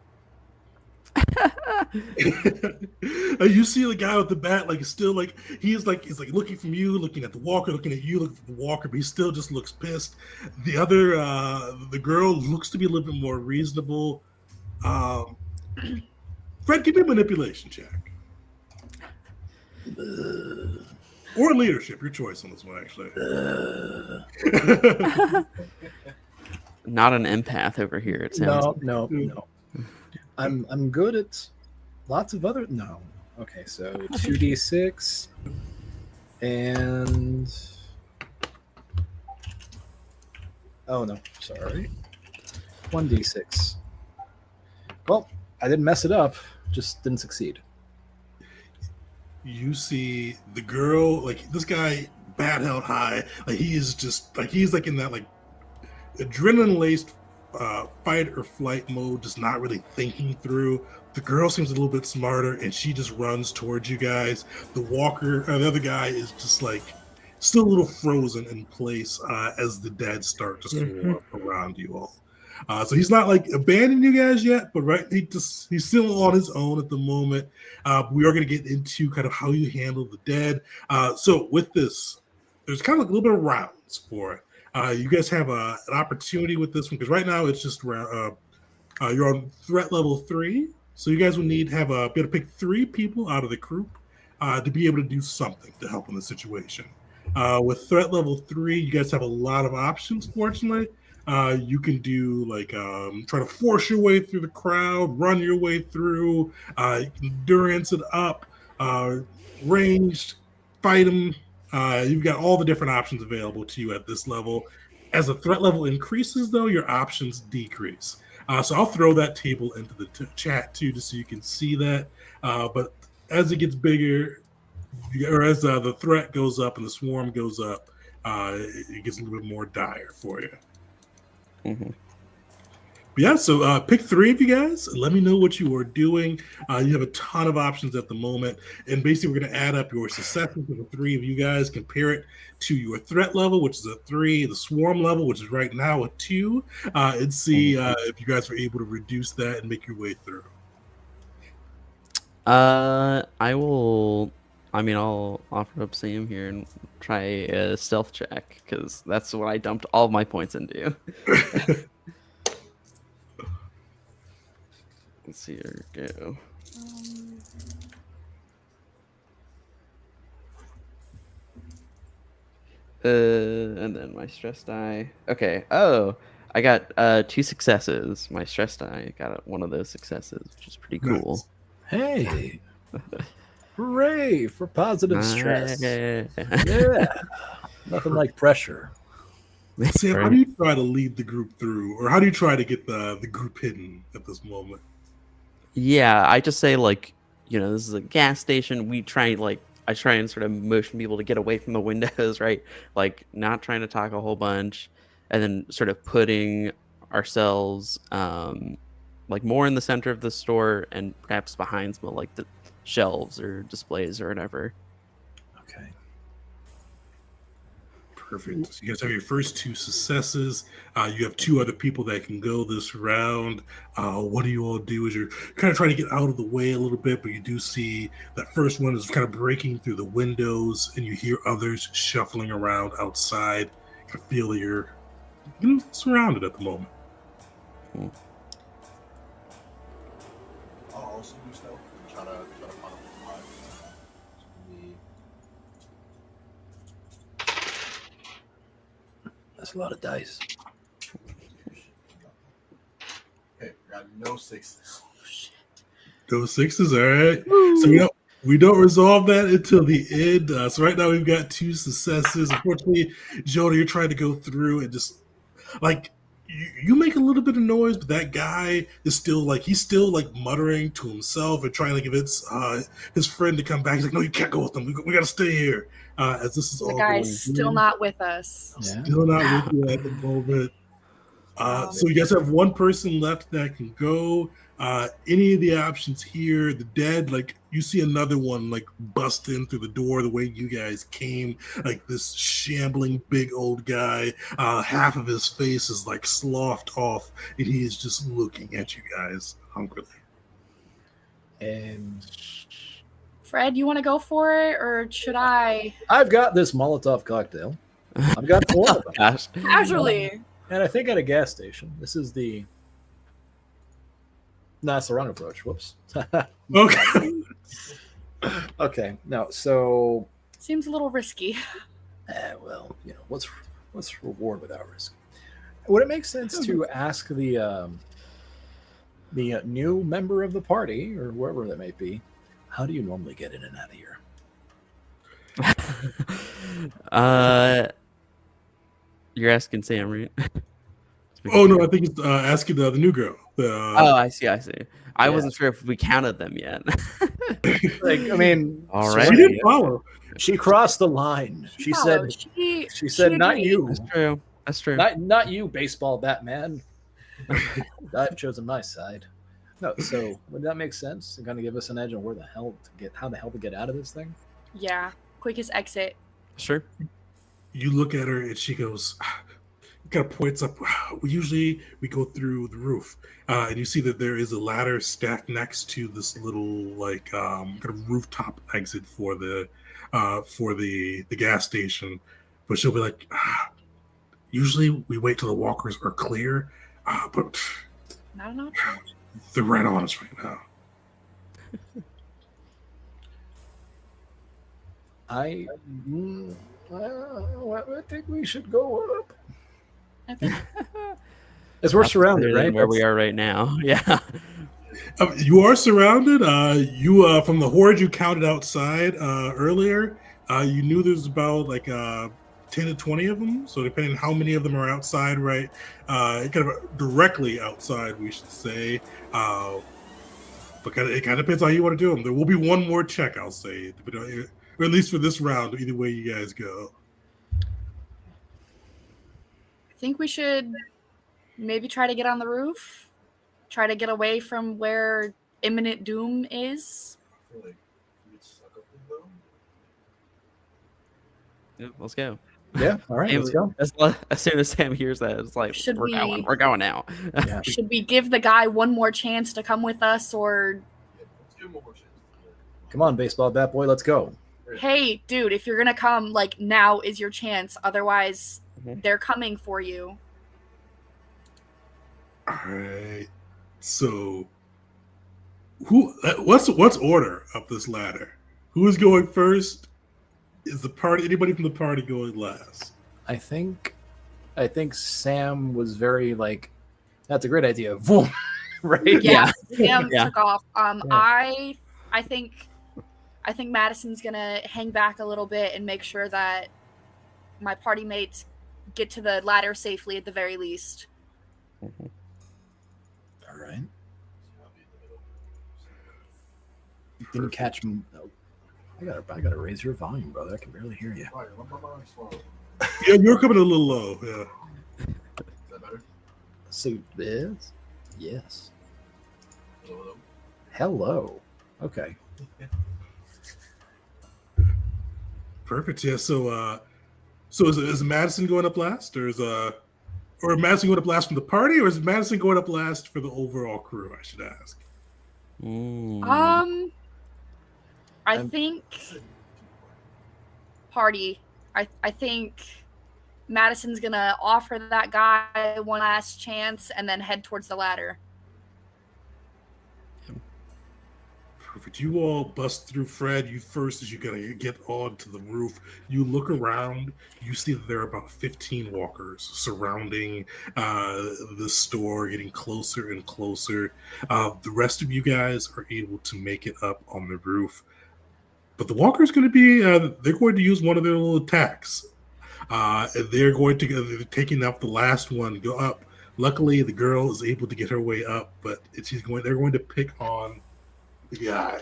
You see the guy with the bat, like still like he's like looking from you, looking at the walker, looking at you, looking at the walker, but he still just looks pissed. The other the girl looks to be a little bit more reasonable. Fred, give me a manipulation check. Or leadership, your choice on this one actually. Not an empath over here, it sounds. No. I'm good at lots of other. No. Okay, so 2d6 and oh no, sorry, 1d6. Well, I didn't mess it up, just didn't succeed. You see the girl, like this guy, bat held high, like he is just like he's like in that like adrenaline-laced fight or flight mode, just not really thinking through. The girl seems a little bit smarter, and she just runs towards you guys. The walker, the other guy, is just like still a little frozen in place as the dead start to swarm around you all. So he's not like abandoning you guys yet, but he's still on his own at the moment. We are going to get into kind of how you handle the dead. So with this, there's kind of like a little bit of rounds for it. You guys have an opportunity with this one because right now it's just you're on threat level 3, so you guys will need to be able to pick 3 people out of the group to be able to do something to help in the situation. With threat level 3, you guys have a lot of options. Fortunately, you can do like try to force your way through the crowd, run your way through, endurance it up, ranged, fight them. You've got all the different options available to you at this level. As the threat level increases, though, your options decrease. So I'll throw that table into the chat too, just so you can see that. But as it gets bigger, or as the threat goes up and the swarm goes up, it gets a little bit more dire for you. Mm-hmm. Yeah, so pick 3 of you guys. Let me know what you are doing. You have a ton of options at the moment. And basically, we're going to add up your successes of the 3 of you guys, compare it to your threat level, which is a 3, the swarm level, which is right now a 2, and see if you guys are able to reduce that and make your way through. I'll offer up Sam here and try a stealth check because that's what I dumped all of my points into. Let's see, here we go. And then my stress die. Okay. Oh, I got 2 successes. My stress die got one of those successes, which is pretty cool. Nice. Hey. Hooray for positive stress. Yeah. Nothing like pressure. Sam, how do you try to lead the group through, or how do you try to get the group hidden at this moment? Yeah, I just say like, this is a gas station. I try and sort of motion people to get away from the windows, right? Like not trying to talk a whole bunch, and then sort of putting ourselves like more in the center of the store and perhaps behind some of like the shelves or displays or whatever. Okay. Perfect. So you guys have your first 2 successes. You have 2 other people that can go this round. What do you all do? Is you're kind of trying to get out of the way a little bit, but you do see that first one is kind of breaking through the windows, and you hear others shuffling around outside. You can feel that you're surrounded at the moment. I'll also do stealth and try to find a way That's a lot of dice. Okay, got no 6s. Those 6s, all right. So we don't resolve that until the end. So right now we've got 2 successes. Unfortunately, Jonah, you're trying to go through and just like you make a little bit of noise, but that guy is still like muttering to himself and trying to convince his friend to come back. He's like, "No, you can't go with them. We got to stay here." As this is The all guy's going still through. not with us. Still not with you at the moment. So you guys have 1 person left that can go. Any of the options here, the dead, like you see another one like bust in through the door the way you guys came, like this shambling big old guy. Half of his face is like sloughed off, and he is just looking at you guys hungrily. And Fred, you want to go for it, or should I? I've got this Molotov cocktail. I've got 4 of them. Gosh. Casually. And I think at a gas station. This is the... No, that's the wrong approach. Whoops. Okay. Okay. No, so... Seems a little risky. Well, what's reward without risk? Would it make sense to ask the new member of the party, or whoever that may be, how do you normally get in and out of here? You're asking Sam, right? Oh no, I think it's asking the new girl. I see. I wasn't sure if we counted them yet. All right. She didn't follow. She crossed the line. She said, agreed. "Not you." That's true. That's true. Not you, baseball Batman. I've chosen my side. No, so would that make sense? And kind of give us an edge on how the hell to get out of this thing? Yeah, quickest exit. Sure. You look at her and she goes, kind of points up. Usually we go through the roof, and you see that there is a ladder stacked next to this little kind of rooftop exit for the gas station. But she'll be like, usually we wait till the walkers are clear, but Not an option. they're right on us right now. I think we should go up. I think As we're surrounded, right? Where we are right now. Yeah. You are surrounded. You from the horde you counted outside earlier. You knew there's about 10 to 20 of them. So depending on how many of them are outside, right? Kind of directly outside, we should say. But it kind of depends how you want to do them. There will be one more check, I'll say, or at least for this round. Either way you guys go. I think we should maybe try to get on the roof. Try to get away from where imminent doom is. I feel like we get stuck up in them. Let's go. Yeah, all right, let's go. As soon as Sam hears that, it's like, Should we're we- going. We're going now. Yeah. Should we give the guy one more chance to come with us, or Yeah, let's give him one more chance. Come on, baseball bat boy, let's go. hey, dude, if you're gonna come, now is your chance. Otherwise, Mhm. they're coming for you. All right. So, what's order up this ladder? Who is going first? Is anybody from the party going last? I think Sam was very that's a great idea. Vroom. Right? Yeah, Sam Yeah. took off. Yeah. I think Madison's gonna hang back a little bit and make sure that my party mates get to the ladder safely at the very least. All right. I'll be in the middle. Didn't catch me. Oh, I gotta raise your volume, brother. I can barely hear you. All right, let my mind's fall. Yeah, you're coming a little low. Yeah. Is that better? So this? Yes. Hello, Hello. Okay. Perfect. Yeah. So is Madison going up last, or is Madison going up last from the party, or is Madison going up last for the overall crew? I should ask. Mm. I I'm- think party. I think Madison's gonna offer that guy one last chance and then head towards the ladder. Perfect. You all bust through. Fred, you first as you gotta get onto the roof. You look around. You see that there are about 15 walkers surrounding the store, getting closer and closer. The rest of you guys are able to make it up on the roof. But the walker's going to be, they're going to use one of their little attacks. And they're taking up the last one, go up. Luckily, the girl is able to get her way up, but they're going to pick on the guy.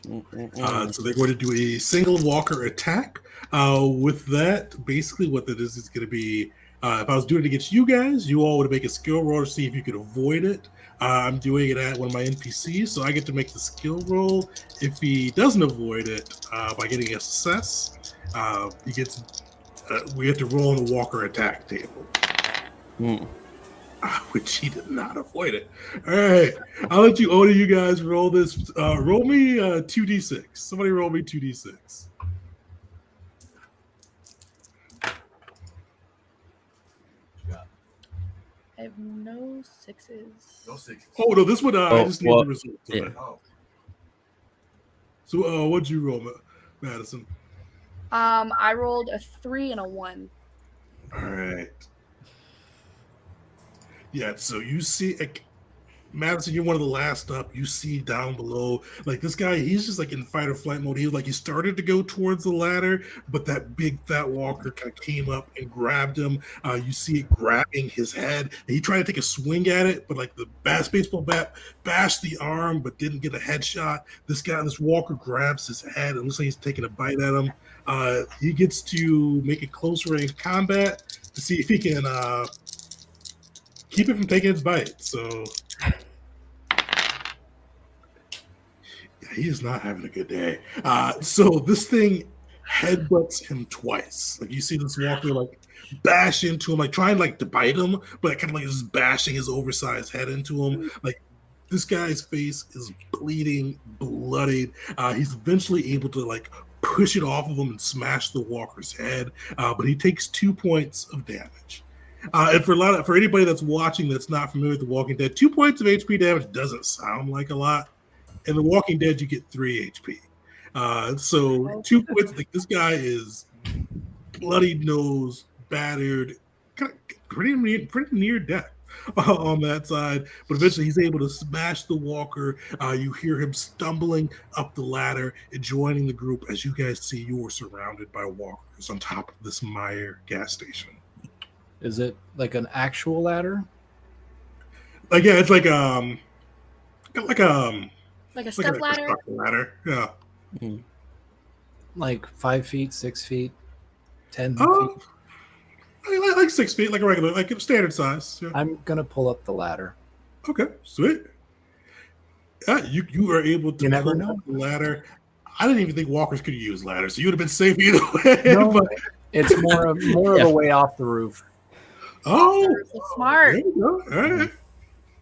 So they're going to do a single walker attack. With that, basically what that is going to be, if I was doing it against you guys, you all would make a skill roll to see if you could avoid it. I'm doing it at one of my NPCs, so I get to make the skill roll. If he doesn't avoid it by getting a success, he gets. We have to roll on the walker attack table, which he did not avoid it. All right, I'll let you guys roll this. Roll me 2d6. Somebody roll me 2d6. I have no sixes. No sixes. Oh no, this one I just need well, the results of yeah. it. Oh, So what'd you roll, Madison? I rolled a 3 and a 1. All right. Yeah, so you see, Madison, you're one of the last up. You see down below, this guy, he's just in fight or flight mode. He started to go towards the ladder, but that big fat walker kind of came up and grabbed him. You see it grabbing his head. And he tried to take a swing at it, but the baseball bat bashed the arm, but didn't get a headshot. This walker grabs his head and looks like he's taking a bite at him. He gets to make a close range combat to to see if he can keep it from taking its bite. So yeah, he is not having a good day. So this thing headbutts him twice. Like you see this walker like bash into him, like trying like to bite him, but kind of like just bashing his oversized head into him. Like this guy's face is bleeding, bloodied. He's eventually able to like push it off of him and smash the walker's head, but he takes 2 points of damage. And for anybody that's watching that's not familiar with The Walking Dead, 2 points of HP damage doesn't sound like a lot. In The Walking Dead, you get 3 HP. So 2 points. Like this guy is bloodied nose, battered, kind of pretty near death on that side. But eventually, he's able to smash the walker. You hear him stumbling up the ladder and joining the group as you guys see you are surrounded by walkers on top of this Meyer gas station. Is it like an actual ladder? Like yeah, it's like a step ladder. Ladder, yeah. Mhm. Like 5 feet, 6 feet, 10 feet? Like 6 feet, like a regular, like a standard size. Yeah. I'm gonna pull up the ladder. Okay, sweet. Yeah, you are able to You never pull know. up the ladder. I didn't even think walkers could use ladders, so you would have been safe either way. No, but, it's more of a way off the roof. Smart. There you go. All right.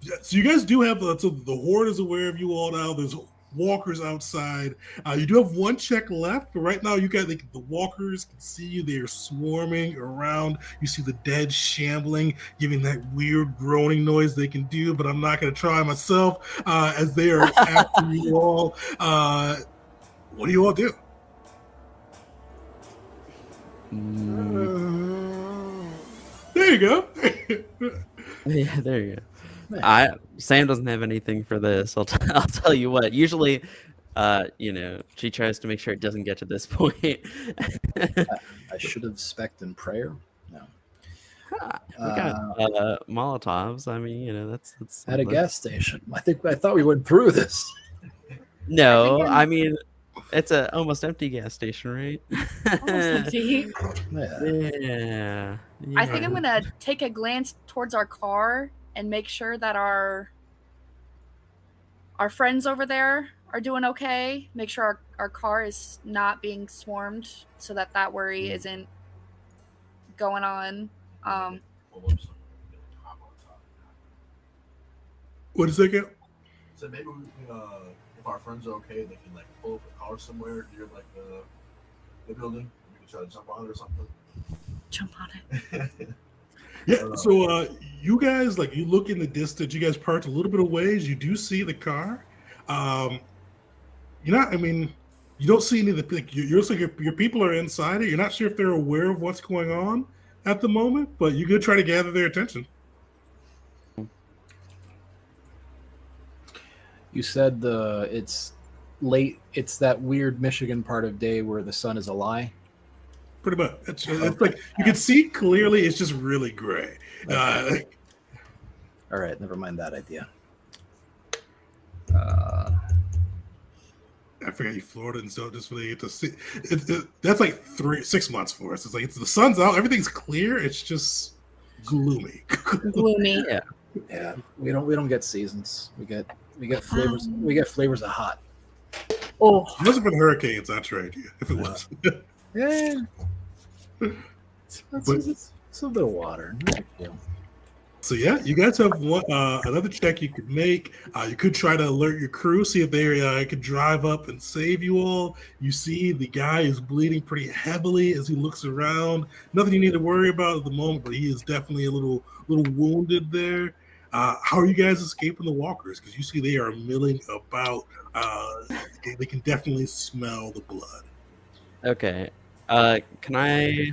Yeah, so you guys do have so the horde is aware of you all now. There's walkers outside. You do have 1 check left, but right now you got the walkers can see you. They are swarming around. You see the dead shambling, giving that weird groaning noise they can do. But I'm not going to try myself as they are after you all. What do you all do? There you go. Yeah, there you go. Sam doesn't have anything for this. I'll tell you what. Usually, she tries to make sure it doesn't get to this point. I should have spec'd in prayer. No. We got Molotovs. I mean, that's At a gas station. I thought we went through this. No, I mean it's a almost empty gas station, right? Yeah. I think I'm gonna take a glance towards our car and make sure that our friends over there are doing okay. Make sure our car is not being swarmed, so that worry isn't going on. What is it? So maybe we can, if our friends are okay, they can like pull up a car somewhere near like the building. We can try to jump on it or something. Jump on it. Yeah. So you guys you look in the distance. You guys parked a little bit of ways. You do see the car. You don't see any of the your people are inside it. You're not sure if they're aware of what's going on at the moment, but you could try to gather their attention. You said it's late. It's that weird Michigan part of day where the sun is a lie. Pretty much. It's like you can see clearly. It's just really gray. Okay. All right, never mind that idea. I forgot you Florida and so just really get to see. That's like 6 months for us. It's like the sun's out, everything's clear. It's just gloomy. Gloomy. Yeah. We don't get seasons. We get flavors. We get flavors of hot. Oh, It wasn't for the hurricanes. I trade you if it was. Yeah. It's a bit of water. So yeah, you guys have another check you could make. You could try to alert your crew, see if they could drive up and save you all. You see the guy is bleeding pretty heavily as he looks around. Nothing you need to worry about at the moment, but he is definitely a little wounded there. How are you guys escaping the walkers? Because you see they are milling about. They can definitely smell the blood. Okay. Can I?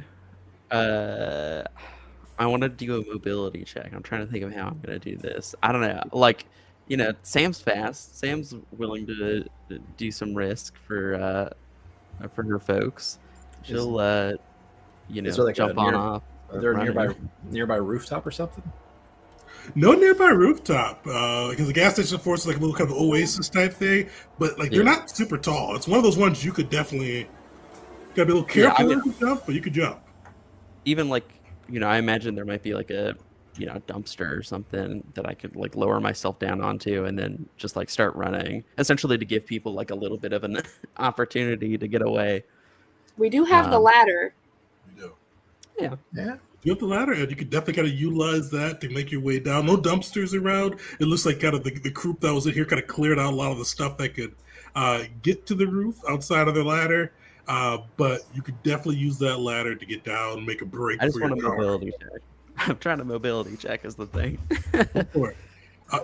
I want to do a mobility check. I'm trying to think of how I'm going to do this. I don't know. Sam's fast. Sam's willing to do some risk for her folks. She'll, jump on off. Is there a nearby rooftop or something? No nearby rooftop, because the gas station force is like a little kind of oasis type thing, but they're not super tall. It's one of those ones you could definitely gotta be a little careful to jump, but you could jump. Even I imagine there might be like a dumpster or something that I could like lower myself down onto and then just like start running, essentially to give people like a little bit of an opportunity to get away. We do have the ladder. We do. Yeah. You have the ladder, and you could definitely kind of utilize that to make your way down. No dumpsters around. It looks like kind of the group that was in here kind of cleared out a lot of the stuff that could get to the roof outside of the ladder. But you could definitely use that ladder to get down, make a break I just for want a your power. mobility check. I'm trying to mobility check is the thing.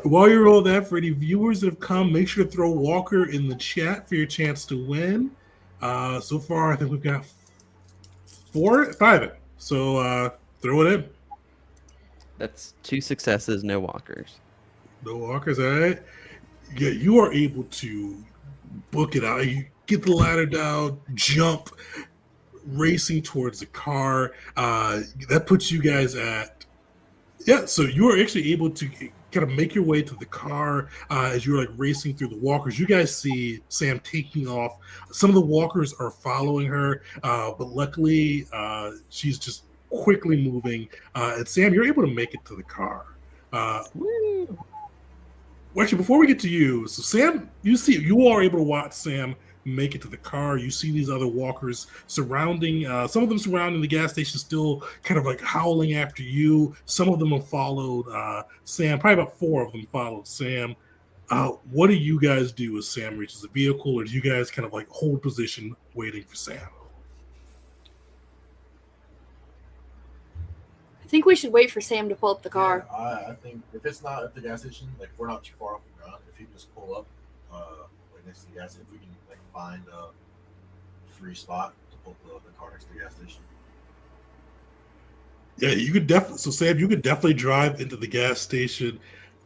While you roll that, for any viewers that have come, make sure to throw Walker in the chat for your chance to win. So far, I think we've got 5. So throw it in. That's 2 successes, no walkers. No walkers, all right? Yeah, you are able to book it out. You get the ladder down, jump, racing towards the car. That puts you guys at... Yeah, so you are actually able to kind of make your way to the car as you're like racing through the walkers. You guys see Sam taking off. Some of the walkers are following her, but luckily she's just quickly moving. And Sam, you're able to make it to the car. Woo! Well, actually, before we get to you, so Sam, you are able to watch Sam make it to the car. You see these other walkers surrounding, some of them surrounding the gas station, still kind of like howling after you. Some of them have followed Sam. Probably about 4 of them followed Sam. What do you guys do as Sam reaches the vehicle, or do you guys kind of like hold position waiting for Sam? I think we should wait for Sam to pull up the car. Yeah, I think if it's not at the gas station, like if we're not too far off the ground, if he can just pull up like next to the gas station, if we can like find a free spot to pull the car next to the gas station. Yeah, you could definitely. So Sam, you could definitely drive into the gas station.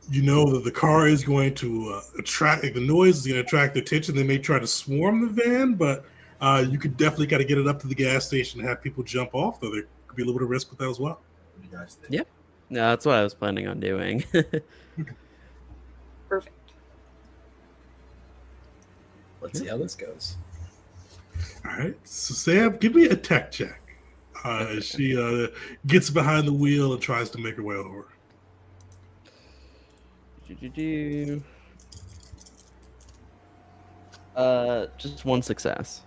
You know that the car is going to attract, like, the noise is going to attract attention. They may try to swarm the van, but you could definitely kind of get it up to the gas station and have people jump off. Though there could be a little bit of risk with that as well. What do you guys think? Yep. No, that's what I was planning on doing. Perfect. Let's see how this goes. All right, so Sam, give me a tech check. As she gets behind the wheel and tries to make her way over. Just 1 success.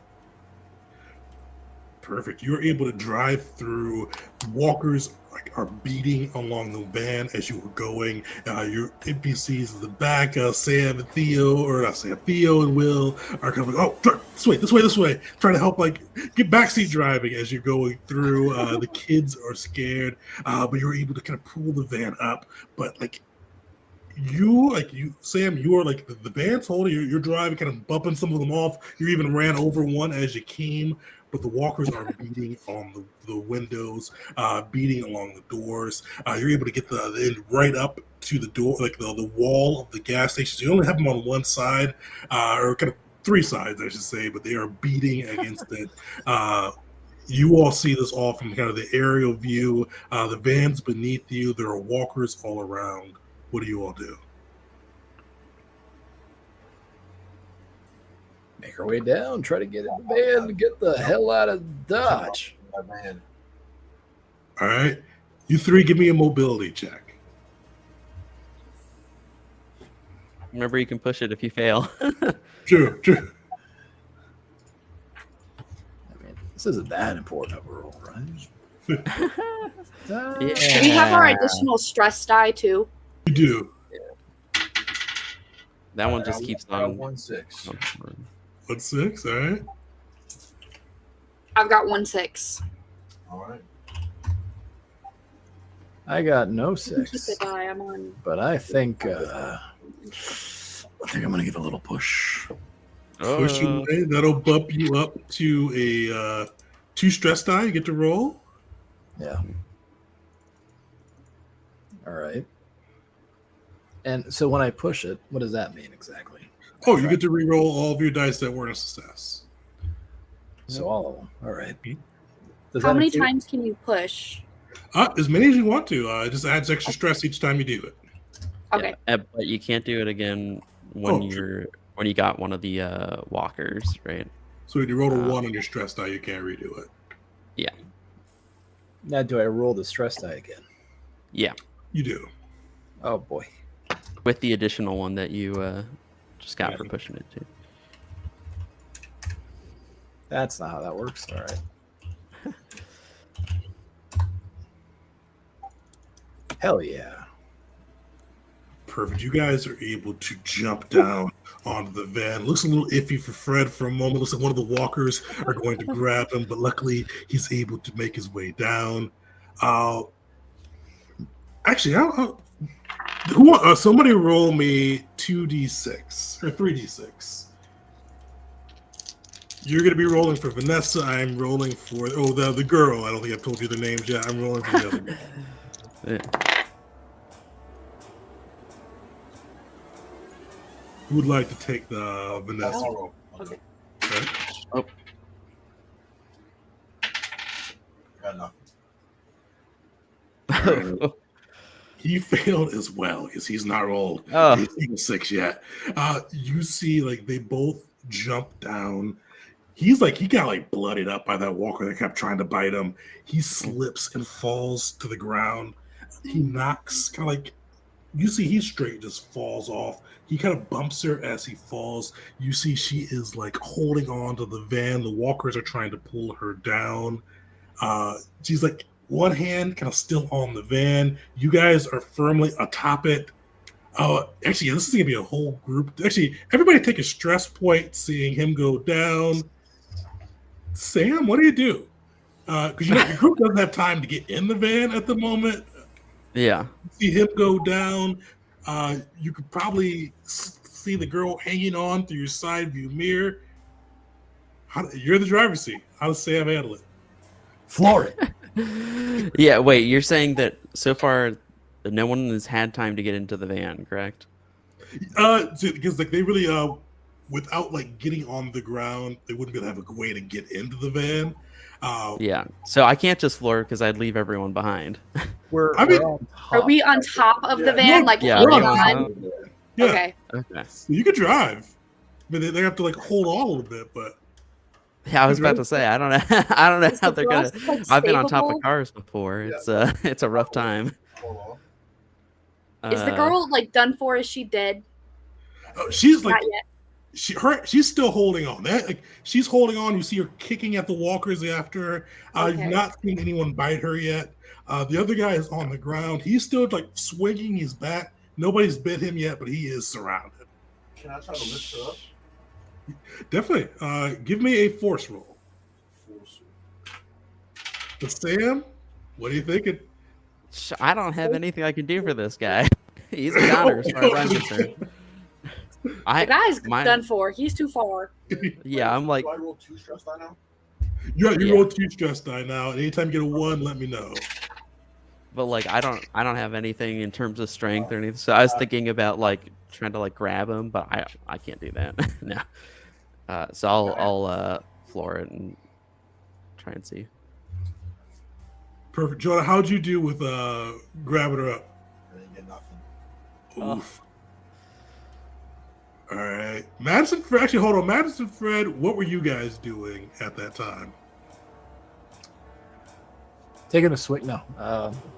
Perfect. You're able to drive through. Walkers are beating along the van as you were going. Your NPCs in the back, Sam and Theo, or not Sam, Theo and Will are kind of like, oh, this way, trying to help like get backseat driving as you're going through. The kids are scared, but you're able to kind of pull the van up. But like Sam, you are like the van's holding. You're driving, kind of bumping some of them off. You even ran over one as you came. But the walkers are beating on the windows, beating along the doors. You're able to get the end right up to the door, like the wall of the gas station. So you only have them on one side, or kind of 3 sides, I should say, but they are beating against it. You all see this all from kind of the aerial view. The van's beneath you. There are walkers all around. What do you all do? Make our way down, try to get in the van, and get the hell out of Dodge. Man. All right. You 3 give me a mobility check. Remember, you can push it if you fail. True. I mean, this isn't that important overall, right? Yeah. Do we have our additional stress die too? You do. That one just keeps on. 1-6. 1-6, all right. I've got 1-6. All right. I got no Keep 6, the die I'm on. but I think I'm gonna give a little push. Push away. That'll bump you up to a 2 stress die. You get to roll. Yeah. All right. And so when I push it, what does that mean exactly? Oh, you get to re-roll all of your dice that weren't a success. So all of them. All right. Does How that many include- times can you push? As many as you want to. It just adds extra stress each time you do it. Okay. Yeah, but you can't do it again when Oh, when you got one of the walkers, right? So when you roll a 1 on your stress die, you can't redo it. Yeah. Now, do I roll the stress die again? Yeah, You do. Oh boy. with the additional one that you just got for pushing it too. That's not how that works. All right. Hell yeah. Perfect. You guys are able to jump down onto the van. Looks a little iffy for Fred for a moment. Looks like one of the walkers are going to grab him, but luckily he's able to make his way down. Actually, somebody roll me 2d6 or 3d6. You're going to be rolling for Vanessa. I'm rolling for the girl. I don't think I've told you their names yet. I'm rolling for the other girl. Yeah. Who would like to take the Vanessa? I'll roll. Okay. Okay. Oh, Got nothing. He failed as well because he's not rolled Oh. a single 6 yet. You see, like they both jump down. He got like blooded up by that walker that kept trying to bite him. He slips and falls to the ground. He knocks kind of like, you see he straight just falls off. He kind of bumps her as he falls. You see she is like holding on to the van. The walkers are trying to pull her down. She's like one hand kind of still on the van. You guys are firmly atop it. Actually, this is gonna be a whole group. Actually, everybody take a stress point seeing him go down. Sam, what do you do? Because the group doesn't have time to get in the van at the moment. yeah. See him go down. You could probably see the girl hanging on through your side view mirror. You're the driver's seat. How does Sam handle it? Floor it. Yeah, wait, you're saying that so far no one has had time to get into the van, correct? Because like they really without like getting on the ground, they wouldn't be able to have a way to get into the van. Yeah. So I can't just floor because I'd leave everyone behind. We're I mean- on top. Are we on top of the van? No, Like, yeah, holding we're on on? Yeah, Okay. Okay. you could drive, but they have to like hold on a little bit. But Yeah, I was about to say I don't know. I don't know Is how the they're gonna. glass, like, I've been on top of stable? cars before. Yeah. It's a rough time. Hold on. Is the girl like done for? Is she dead? she's like Not yet. she's still holding on. She's holding on. You see her kicking at the walkers after her. Okay. You've not seen anyone bite her yet. The other guy is on the ground. He's still like swinging his bat. Nobody's bit him yet, but he is surrounded. Can I try to lift her up? Definitely. Give me a force roll. Force. But Sam, what are you thinking? I don't have anything I can do for this guy. He's a goner as far as I'm concerned. The guy's mine- done for. He's too far. Yeah, I'm like, Do I roll 2 stress die now? You Yeah. roll 2 stress die now, and anytime you get a 1, let me know. but like I don't have anything in terms of strength or anything. So I was thinking about like trying to like grab him, but I can't do that. No. So I'll floor it and try and see. Perfect. Jonah, how'd you do with grabbing her up? I didn't get nothing. Oof. All right. Madison, actually, hold on. Madison, Fred, what were you guys doing at that time? Taking a swig. No.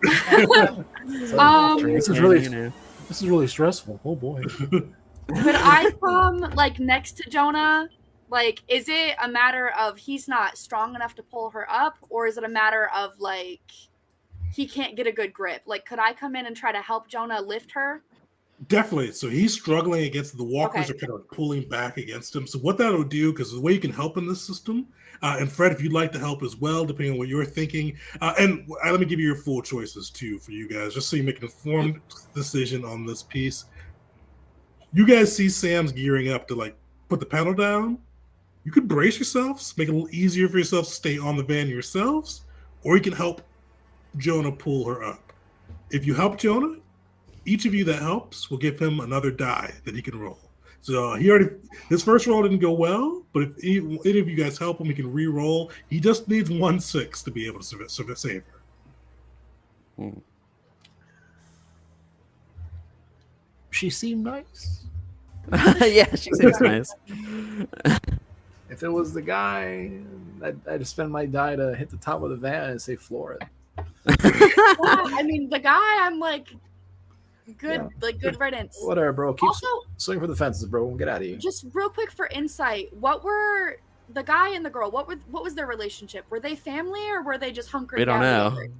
This is really- You know. This is really stressful. Oh boy. Could I come like next to Jonah? Like, is it a matter of he's not strong enough to pull her up, or is it a matter of like he can't get a good grip? Like, could I come in and try to help Jonah lift her? Definitely. So he's struggling against the walkers Okay. are kind of pulling back against him. So what that'll do, because the way you can help in this system, and Fred, if you'd like to help as well, depending on what you're thinking, and let me give you your full choices too for you guys, just so you make an informed decision on this piece. You guys see Sam's gearing up to like put the pedal down. You could brace yourselves, make it a little easier for yourselves to stay on the van yourselves, or you can help Jonah pull her up. If you help Jonah, each of you that helps will give him another die that he can roll. So his first roll didn't go well, but if any of you guys help him, he can re-roll. He just needs 1/6 to be able to save her. She seemed nice. Yeah, she seems nice. If it was the guy, I'd spend my die to hit the top of the van and say floor it. I mean, the guy, I'm like, good, Yeah. good riddance. Whatever, bro. Keep Also, swing for the fences, bro. We'll get out of here. just real quick for insight, what were the guy and the girl? What was their relationship? Were they family or were they just hunkering We don't down know. together?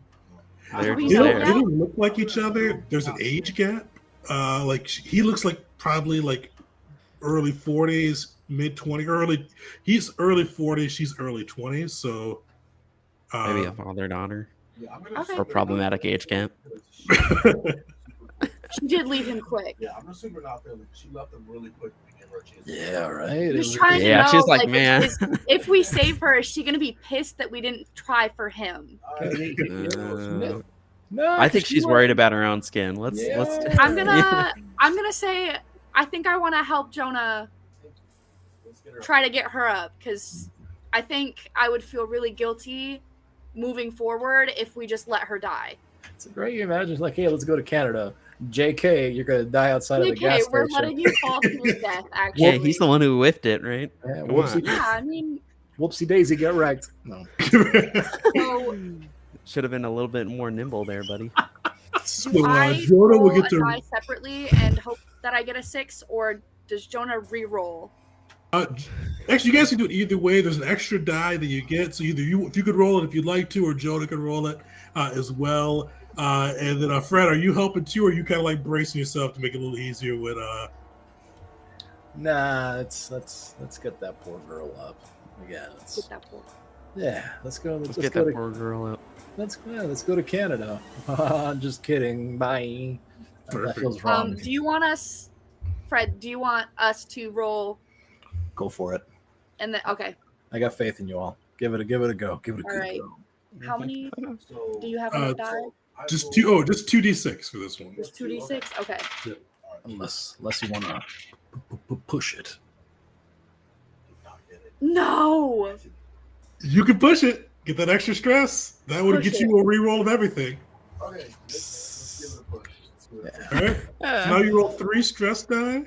They're We just know They there. that. don't look like each other. There's an age gap. Like he looks like probably like early 40s, mid 20s, early. He's early 40s. She's early 20s. So Maybe a father-daughter Yeah, I'm gonna Okay. or problematic age gap. She did leave him quick. Yeah, I'm assuming we're not feeling. She left him really quick when we gave her a chance. Yeah, right. Just trying Yeah, to know, she's like, man. if we save her, is she gonna be pissed that we didn't try for him? No, I think she's worried about her own skin. Let's. I'm gonna say I think I want to help Jonah try to get her up because I think I would feel really guilty moving forward if we just let her die. It's great. You imagine, like, hey, let's go to Canada. JK, you're gonna die outside of the gas Okay, we're station. letting you fall to your death. Actually, Yeah, he's the one who whiffed it, right? Yeah, Come whoopsie, on. Yeah, I mean, whoopsie daisy, get wrecked. No. so Should have been a little bit more nimble there, buddy. do I Jonah will roll get a to. die separately and hope that I get a 6, or does Jonah re-roll? Actually, you guys can do it either way. There's an extra die that you get, so either if you could roll it if you'd like to, or Jonah could roll it as well. And then, Fred, are you helping too, or are you kind of like bracing yourself to make it a little easier with? Nah, let's get that poor girl up. Yeah, Get that pool. let's go. Let's Let's get go that to poor girl out. let's go to Canada. Just kidding. Bye. That Perfect. feels wrong. Do you want us, Fred? Do you want us to roll? Go for it. And then okay, I got faith in you all. Give it a go. Give it a All good right. go. how many So do you have enough die? Just two. Oh, just 2d6 for this one. Just 2d6. Okay. Unless you wanna push it. No. You can push it. Get that extra stress. That would Push get it. you a reroll of everything. Okay, let's give it a push. Let's give it a push. All right. So now you roll 3 stress die.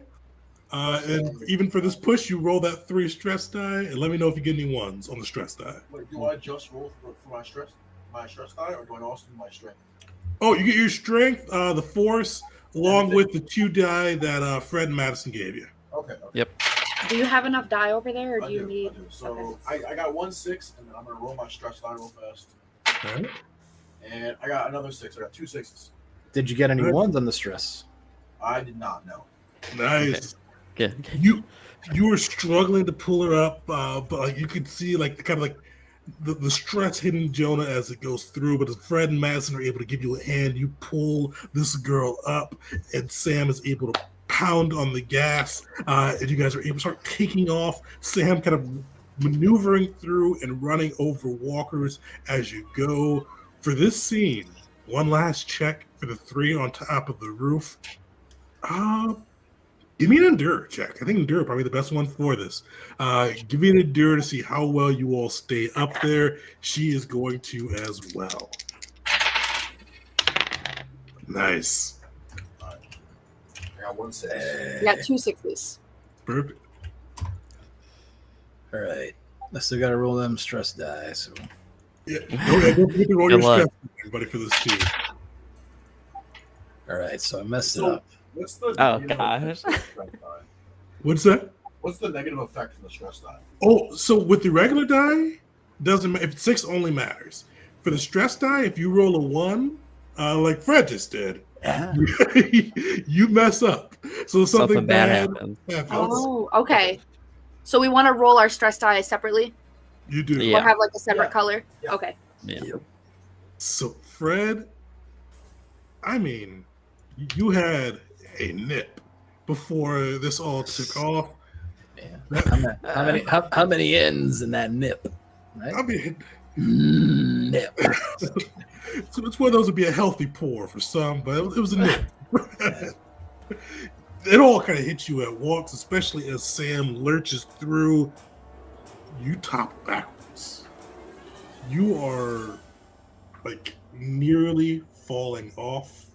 And even for this push, you roll that 3 stress die, and let me know if you get any ones on the stress die. Wait, do I just roll for my stress die, or do I also do my strength? Oh, you get your strength, the force, along with the 2 die that Fred and Madison gave you. Okay. Yep. Do you have enough die over there, or I do you do. need? I do. So I got 1 6, and then I'm gonna roll my stress die real fast. Okay. And I got another 6. I got 2 6s. Did you get any Good. ones on the stress? I did not know. Nice. Good. You were struggling to pull her up, but like you could see like kind of like the stress hitting Jonah as it goes through. But as Fred and Madison are able to give you a hand, you pull this girl up, and Sam is able to pound on the gas, and you guys are able to start taking off. Sam kind of maneuvering through and running over walkers as you go. For this scene, one last check for the 3 on top of the roof. Give me an endure check. I think endure probably the best one for this. Give me an endure to see how well you all stay up there. She is going to as well. Nice. I got 1 6. You got 2 6s. Perfect. All right. I still got to roll them stress die. So Yeah. Don't forget to roll Good your luck. stress, everybody, for this team. all right. So I messed it So- up. What's the Oh, negative gosh. effect of the stress die? What's that? What's the negative effect from the stress die? Oh, so with the regular die, doesn't matter. If 6 only matters. For the stress die, if you roll a 1, like Fred just did, you mess up. So something bad bad happens. happens. Oh, okay. So we want to roll our stress die separately, You do. Yeah. or have like a separate Yeah. color. Yeah. Okay. Yeah. So, Fred, I mean, you had a nip before this all took off. Yeah. How many ends in that nip? Right? I mean, Nip. so it's one of those would be a healthy pour for some, but it was a nip. It all kind of hits you at once, especially as Sam lurches through. You topple backwards. You are like nearly falling off.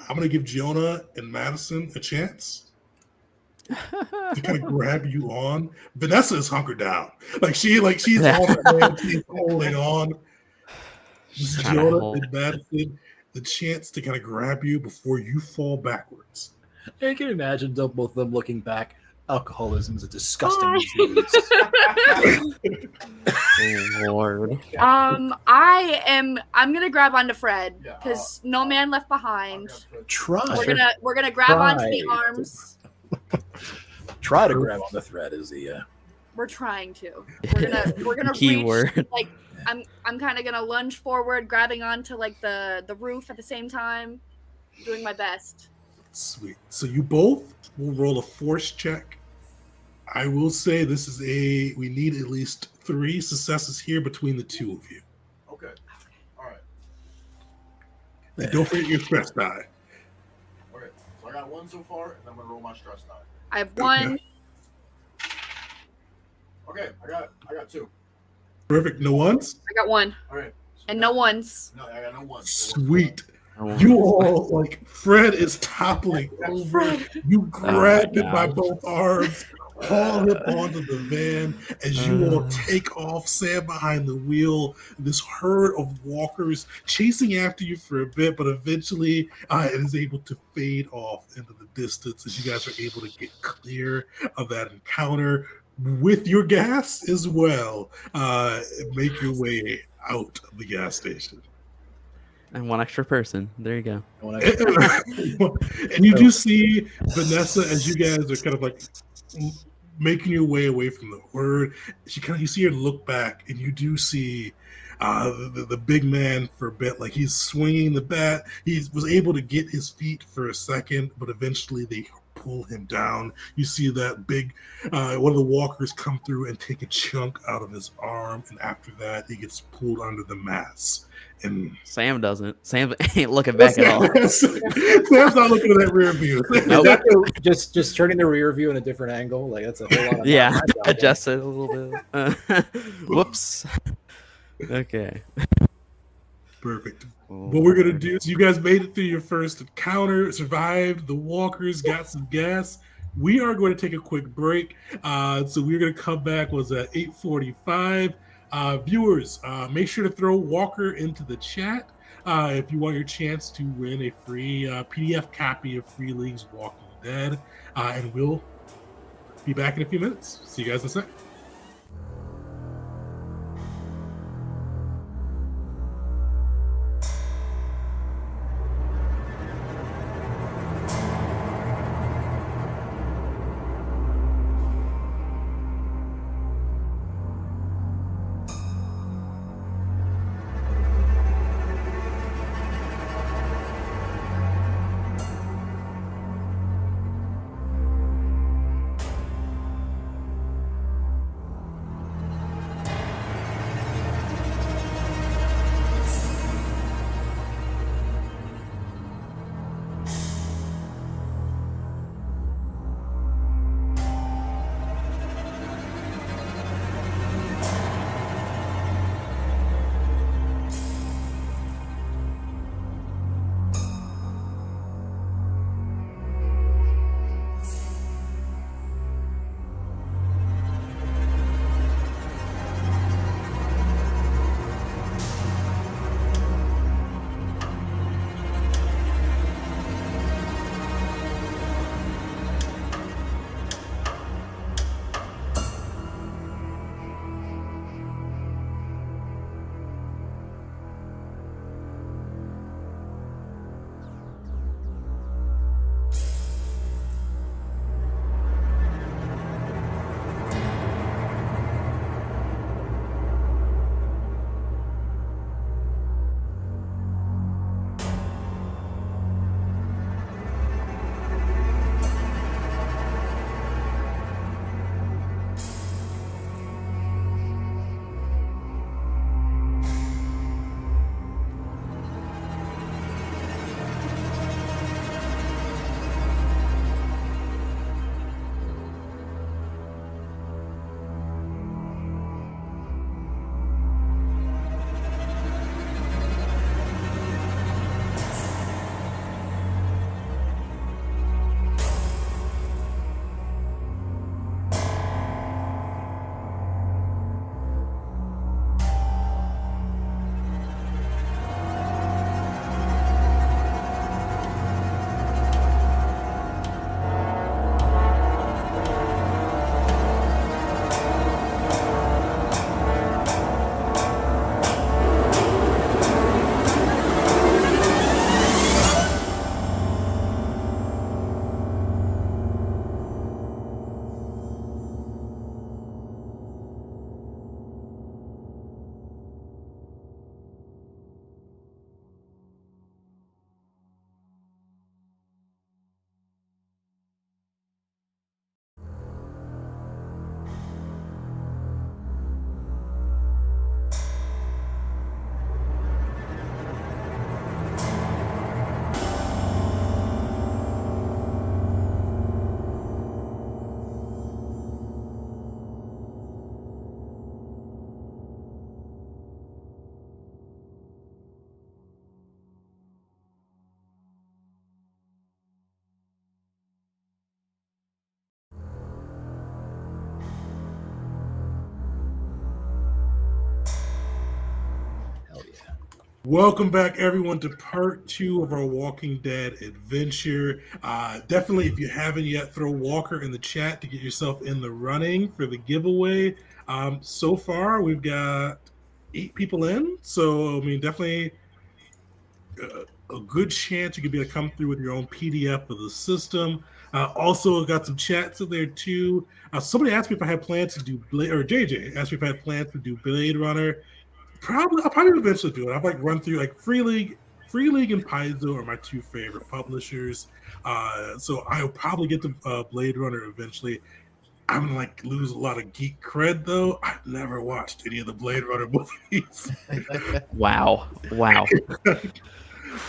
I'm gonna give Jonah and Madison a chance to kind of grab you on. Vanessa is hunkered down, she's on her hand, she's holding on. Just This is trying to Jonah hold. and Madison the chance to kind of grab you before you fall backwards. I can imagine both of them looking back. Alcoholism is a disgusting disease. Oh, Lord. I'm gonna grab onto Fred because no man left behind. Try. We're gonna grab onto the Try. arms. Try to grab on the thread is the We're trying to. We're gonna Keyword. reach. Like I'm kind of gonna lunge forward, grabbing onto like the roof at the same time, doing my best. Sweet. So you both will roll a force check. I will say this is we need at least 3 successes here between the 2 of you. Okay. All right. And don't forget your stress die. Okay. So I got 1 so far, and I'm gonna roll my stress die. I have 1. Okay. I got 2. Perfect. No ones? I got 1. All right. So And no ones. No, I got no ones. Sweet. Oh, You all, like, Fred is toppling over. You grab him by gosh. both arms, haul him onto the van as you all take off, Sam behind the wheel. This herd of walkers chasing after you for a bit, but eventually it is able to fade off into the distance as you guys are able to get clear of that encounter with your gas as well. Make your way out of the gas station. And 1 extra person. There you go. And you do see Vanessa as you guys are kind of like making your way away from the herd. You see her look back, and you do see the big man for a bit, like he's swinging the bat. He was able to get his feet for a second, but eventually they pull him down. You see that big one of the walkers come through and take a chunk out of his arm, and after that he gets pulled under the mass. And Sam doesn't. Sam ain't looking back at all. Sam's not looking at that rear view. Nope. just turning the rear view in a different angle. Like that's a whole lot of Yeah, adjust it a little bit. Whoops. Okay. Perfect. What we're gonna do is you guys made it through your first encounter, survived. The walkers got some gas. We are going to take a quick break. So we're going to come back. Was at 8:45. Viewers, make sure to throw Walker into the chat if you want your chance to win a free PDF copy of Free League's Walking Dead. And we'll be back in a few minutes. See you guys in a sec. Welcome back, everyone, to part 2 of our Walking Dead adventure. Definitely, if you haven't yet, throw Walker in the chat to get yourself in the running for the giveaway. So far, we've got 8 people in, so I mean, definitely a good chance you could be able to come through with your own PDF of the system. Also, got some chats in there too. Somebody asked me if I had plans to do Blade, or JJ asked me if I had plans to do Blade Runner. I'll probably eventually do it. I've run through Free League, and Paizo are my 2 favorite publishers. So I'll probably get to Blade Runner eventually. I'm gonna lose a lot of geek cred though. I've never watched any of the Blade Runner movies. Wow.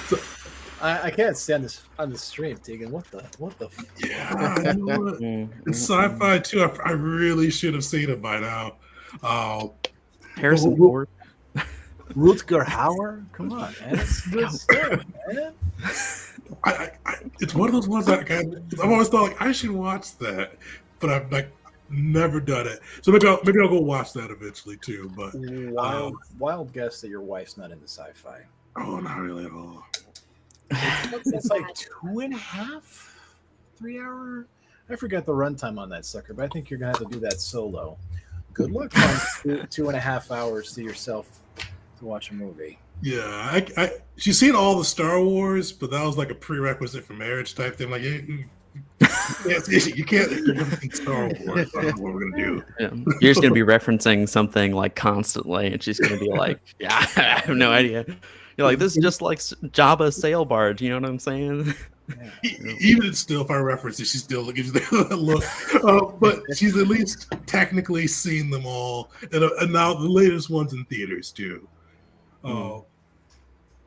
So, I can't stand this on the stream, Tegan. What the? yeah, you know what? It's sci-fi too. I really should have seen it by now. Harrison Ford. Rutger Hauer? Come on, man. It's good stuff, man. It's one of those ones that I've always thought I should watch that, but I've never done it. So maybe I'll go watch that eventually too. But Wild guess that your wife's not into sci-fi. Oh, not really at all. It's like 2.5, 3 hour. I forgot the runtime on that sucker, but I think you're gonna have to do that solo. Good luck on 2.5 hours to yourself to watch a movie. Yeah, she's seen all the Star Wars, but that was a prerequisite for marriage type thing. You can't Star Wars. I don't know what we're gonna do. Yeah. You're just gonna be referencing something constantly, and she's gonna be like, "Yeah, I have no idea." You're like, "This is just like Jabba's sail barge." You know what I'm saying? Even still, if I reference it, she still gives that look. But she's at least technically seen them all, and now the latest ones in theaters too.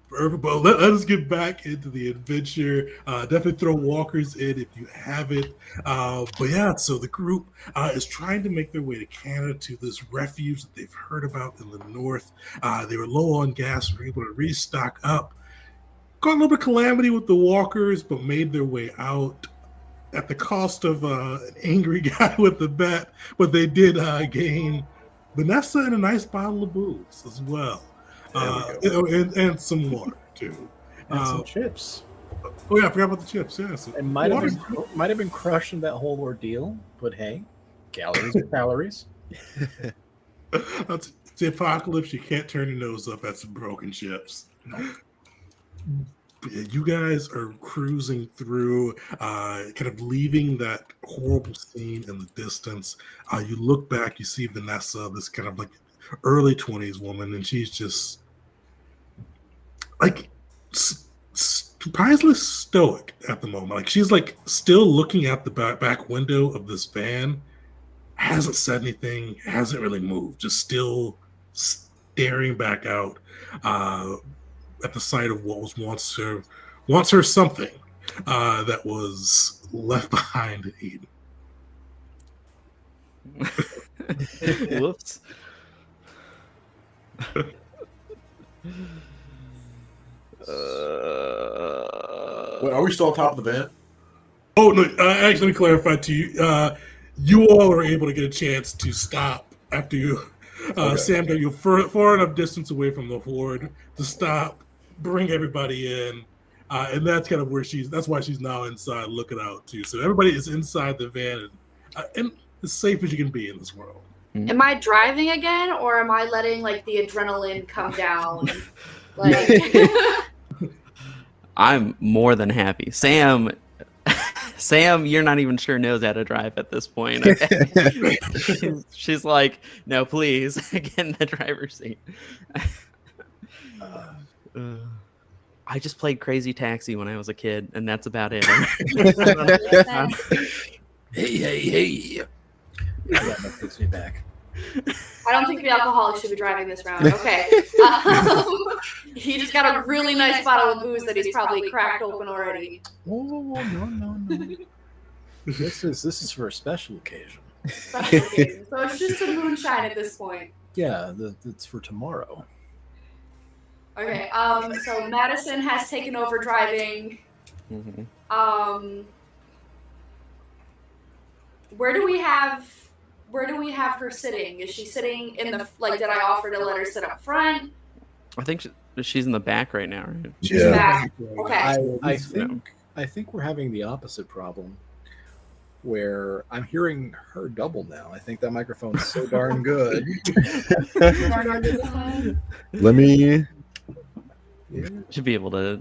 But let us get back into the adventure. Definitely throw walkers in if you haven't. But yeah, so the group is trying to make their way to Canada to this refuge that they've heard about in the north. They were low on gas, were able to restock up. Got a little bit of calamity with the walkers, but made their way out at the cost of an angry guy with the bat. But they did gain Vanessa and a nice bottle of booze as well. And some water too, and some chips. Oh yeah, I forgot about the chips. Yeah, so it might have been crushing that whole ordeal, but hey, calories are calories. It's the apocalypse. You can't turn your nose up at some broken chips. Yeah, you guys are cruising through, kind of leaving that horrible scene in the distance. You look back, you see Vanessa, this kind of early 20s woman, and she's just surprisingly stoic at the moment. She's still looking at the back window of this van, hasn't said anything, hasn't really moved, just still staring back out at the sight of what was once her something that was left behind in Eden. Whoops. Wait, are we still on top of the van? Oh no! Actually, let me clarify to you. You all are able to get a chance to stop after you, Sam, got you far enough distance away from the horde to stop, bring everybody in, and that's kind of where that's why she's now inside looking out too. So everybody is inside the van and as safe as you can be in this world. Am I driving again, or am I letting the adrenaline come down? I'm more than happy. Sam, you're not even sure knows how to drive at this point. She's like, no, please, get in the driver's seat. I just played Crazy Taxi when I was a kid, and that's about it. Hey. That takes me back. I don't think the alcoholic should be driving this round. Okay. He just got a really nice bottle of booze that he's probably cracked open already. Oh, no. This is for a special occasion. So it's just a moonshine at this point. Yeah, it's for tomorrow. Okay. So Madison has taken over driving. Mm-hmm. Where do we have her sitting? Is she sitting in the did I offer to let her sit up front? I think she's in the back right now, right? She's Yeah. Back. right Okay. now. I think we're having the opposite problem, where I'm hearing her double now. I think that microphone's so darn good. Let me. Should be able to,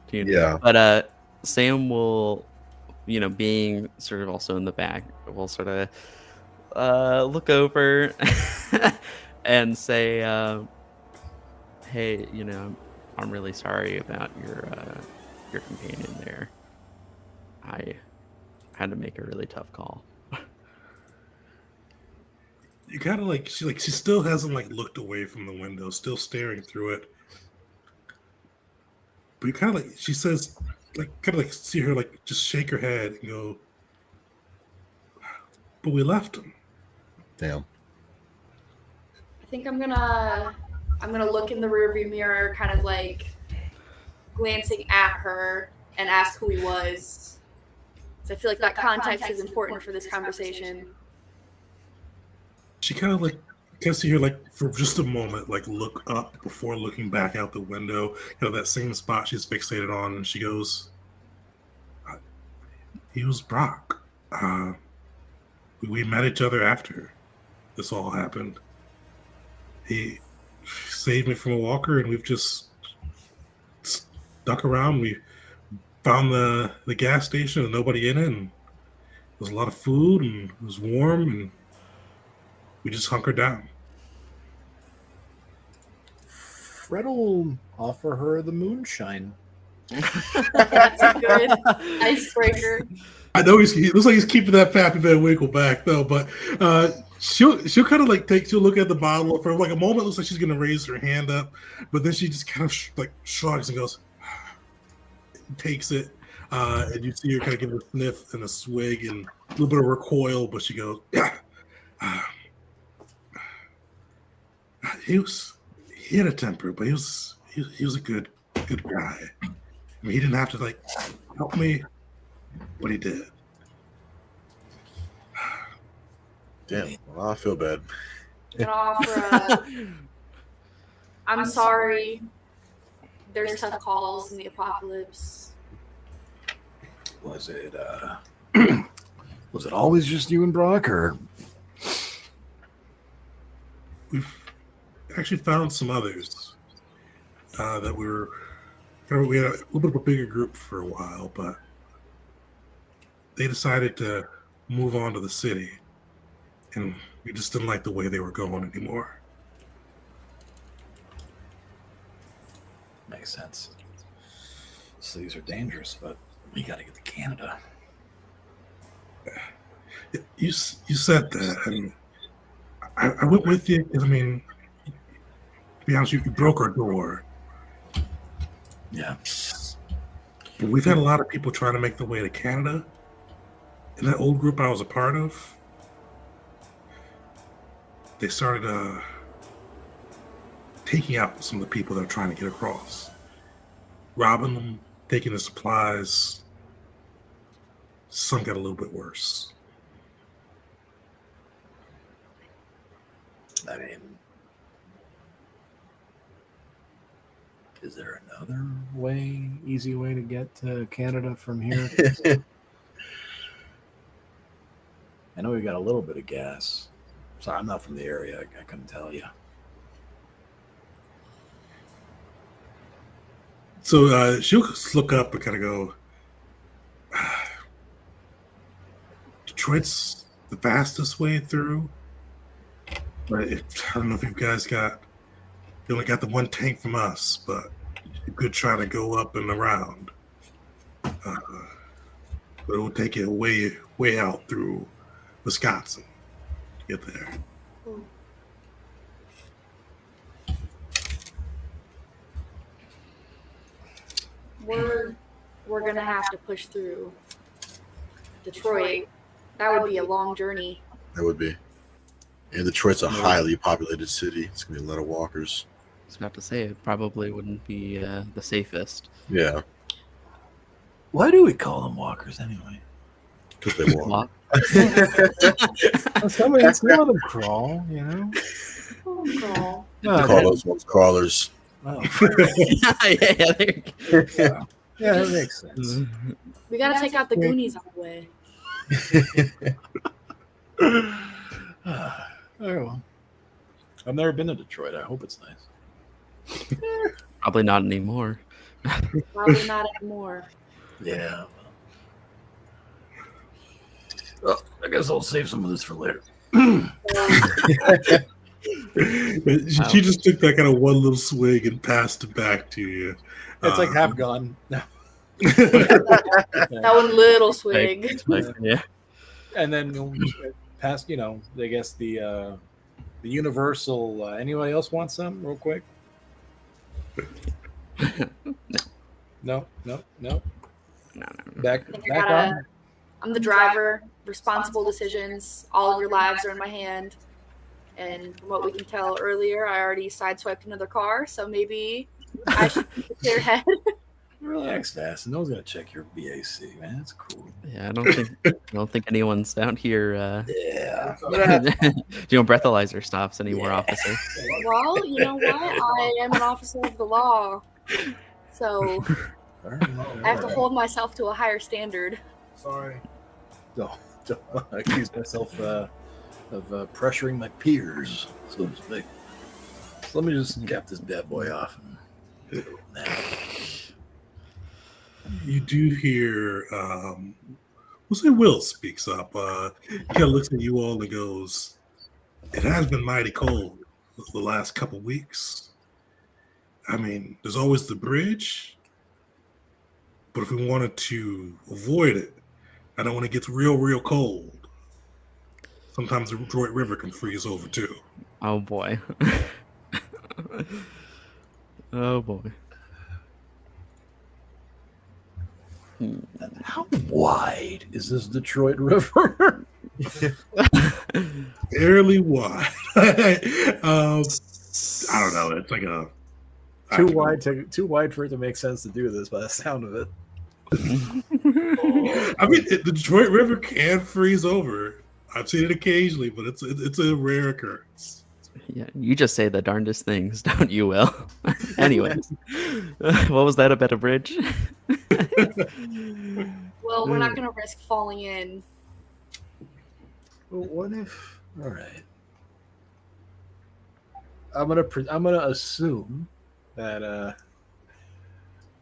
tune. Yeah. But Sam will, being sort of also in the back, will sort of look over and say, "Hey, I'm really sorry about your companion there. I had to make a really tough call." You kind of like she still hasn't like looked away from the window, still staring through it. But you kind of like she says, like kind of like see her like just shake her head and go, "But we left him." Damn. I think I'm gonna look in the rearview mirror, kind of like glancing at her, and ask who he was. So I feel like that context is important for this conversation. She kind of like can see her like for just a moment, like look up before looking back out the window, that same spot she's fixated on, and she goes, "He was Brock. We met each other after this all happened. He saved me from a walker, and we've just stuck around. We found the gas station with nobody in it, and there was a lot of food, and it was warm, and we just hunkered down." Fred'll offer her the moonshine. That's a good icebreaker. I know he looks like he's keeping that Pappy Van Winkle back though, but she'll kind of like she'll look at the bottle for like a moment. It looks like she's gonna raise her hand up, but then she just kind of like shrugs and goes, takes it, and you see her kind of give it a sniff and a swig and a little bit of recoil, but she goes, "Yeah, he had a temper, but he was a good guy. I mean, he didn't have to like help me, but he did." Damn. Well, I feel bad. Gonna offer I'm sorry. There's tough calls in the apocalypse. Was it was it always just you and Brock, or We've actually found some others that we had a little bit of a bigger group for a while, but they decided to move on to the city, and we just didn't like the way they were going anymore. makes sense? Cities are dangerous, but we got to get to Canada. You said that, and I went with you because, I mean, to be honest, you broke our door. Yeah. But we've had a lot of people trying to make their way to Canada. In that old group I was a part of, they started taking out some of the people that are trying to get across, robbing them, taking the supplies. Some got a little bit worse. I mean, is there another way, easy way to get to Canada from here? I know we got a little bit of gas. Sorry, I'm not from the area. I couldn't tell you. So she'll look up and kind of go, Detroit's the fastest way through. But I don't know if you guys you only got the one tank from us, but you could try to go up and around. But it will take you way out through Wisconsin to get there. We're gonna have to push through Detroit. That would be a long journey. That would be. And Detroit's a highly populated city. It's gonna be a lot of walkers. I was about to say it probably wouldn't be the safest. Yeah, Why do we call them walkers anyway? because they walk. Some of them crawl, you know? They call those ones crawlers. Oh, Yeah, there you go. yeah, that makes sense. We gotta take out the Goonies on the way. Very well. I've never been to Detroit. I hope it's nice. Probably not anymore. Probably not anymore. Yeah. Well, I guess I'll save some of this for later. She just took that kind of one little swig and passed it back to you. It's like half gone. No. That one little swig. Yeah. And then past, I guess the universal. Anybody else want some real quick? No. No. Back I on. I'm the driver. Responsible decisions. All of your lives are in my hand. And from what we can tell earlier, I already sideswiped another car, so maybe I should keep a clear head. Relax, fast. No one's gonna check your BAC, man. That's cool. Yeah, I don't think anyone's down here. Yeah. Breathalyzer stops anymore, officer. Well, you know what? I am an officer of the law, so I have to hold myself to a higher standard. Sorry. Don't accuse myself of pressuring my peers, so to speak. So let me just cap this bad boy off. You do hear, we'll say Will speaks up. He kind of looks at you all and goes, "It has been mighty cold the last couple weeks. I mean, there's always the bridge, but if we wanted to avoid it, I don't want to get real cold. Sometimes the Detroit River can freeze over too." Oh boy. Oh boy. How wide is this Detroit River? Fairly wide. I don't know. It's like a too wide for it to make sense to do this by the sound of it. I mean, the Detroit River can freeze over. I've seen it occasionally, but it's a rare occurrence. Yeah, you just say the darndest things, don't you, Will? Anyways, what was that about a bridge? Well, we're not going to risk falling in. Well, what if? All right. I'm gonna assume that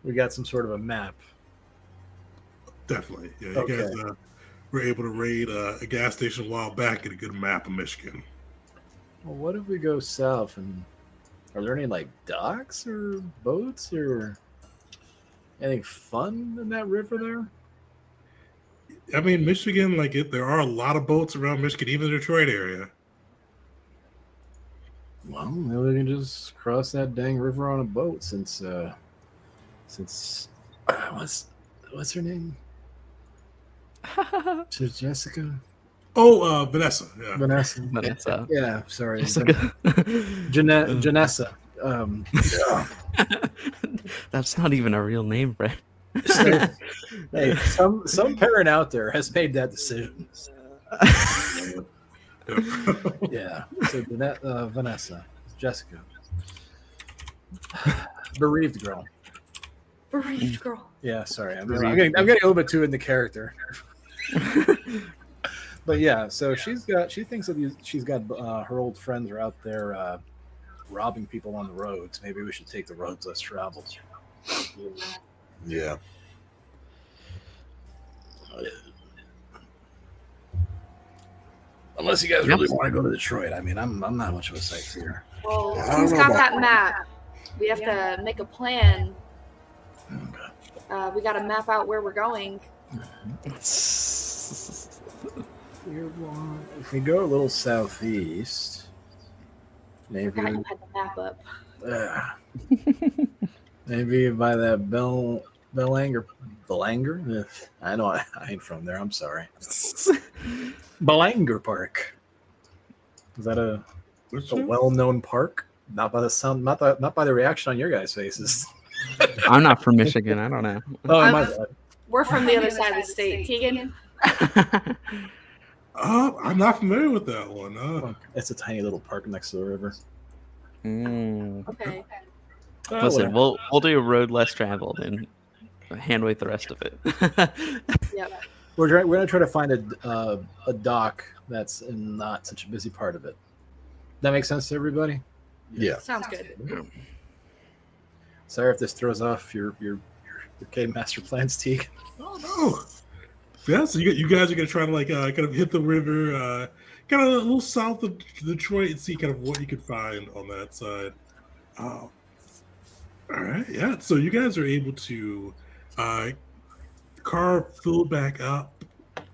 we got some sort of a map. Definitely. Yeah, you Okay. guys were able to raid a gas station a while back and get a good map of Michigan. Well, what if we go south and are there any like docks or boats or anything fun in that river there? I mean, Michigan, there are a lot of boats around Michigan, even the Detroit area. Well, maybe we can just cross that dang river on a boat since what's her name? Jessica? Oh, Vanessa. Yeah. Vanessa. Vanessa. Yeah, sorry. Jessica. Janessa. That's not even a real name, Brett. Hey, some parent out there has made that decision. Yeah. So Vanessa, Jessica, bereaved girl. Bereaved girl. Yeah, sorry, I'm getting a little bit too into character. But yeah, so she thinks that she's got her old friends are out there robbing people on the roads. Maybe we should take the roads less traveled. Yeah. Unless you guys really want to go to Detroit. I mean, I'm not much of a sightseer. Well, I don't who's know got about that map? We have to make a plan. We got to map out where we're going. If we go a little southeast, maybe Forgot you had the map up. maybe by that Belanger. I know I ain't from there. I'm sorry. Belanger Park. Is that a well-known park? Not by the sound. Not by the reaction on your guys' faces. I'm not from Michigan. I don't know. Oh, my bad. We're from the other side of the state. Keegan? I'm not familiar with that one. It's a tiny little park next to the river. Mm. Okay. Listen, we'll do a road less traveled and handweight the rest of it. Yep. We're gonna try to find a dock that's in not such a busy part of it. That makes sense to everybody. Yeah. Sounds good. Sorry if this throws off your game master plans, Teague. Oh no. Yeah, so you guys are gonna try to like kind of hit the river, kind of a little south of Detroit, and see kind of what you can find on that side. All right, yeah. So you guys are able to car fill back up,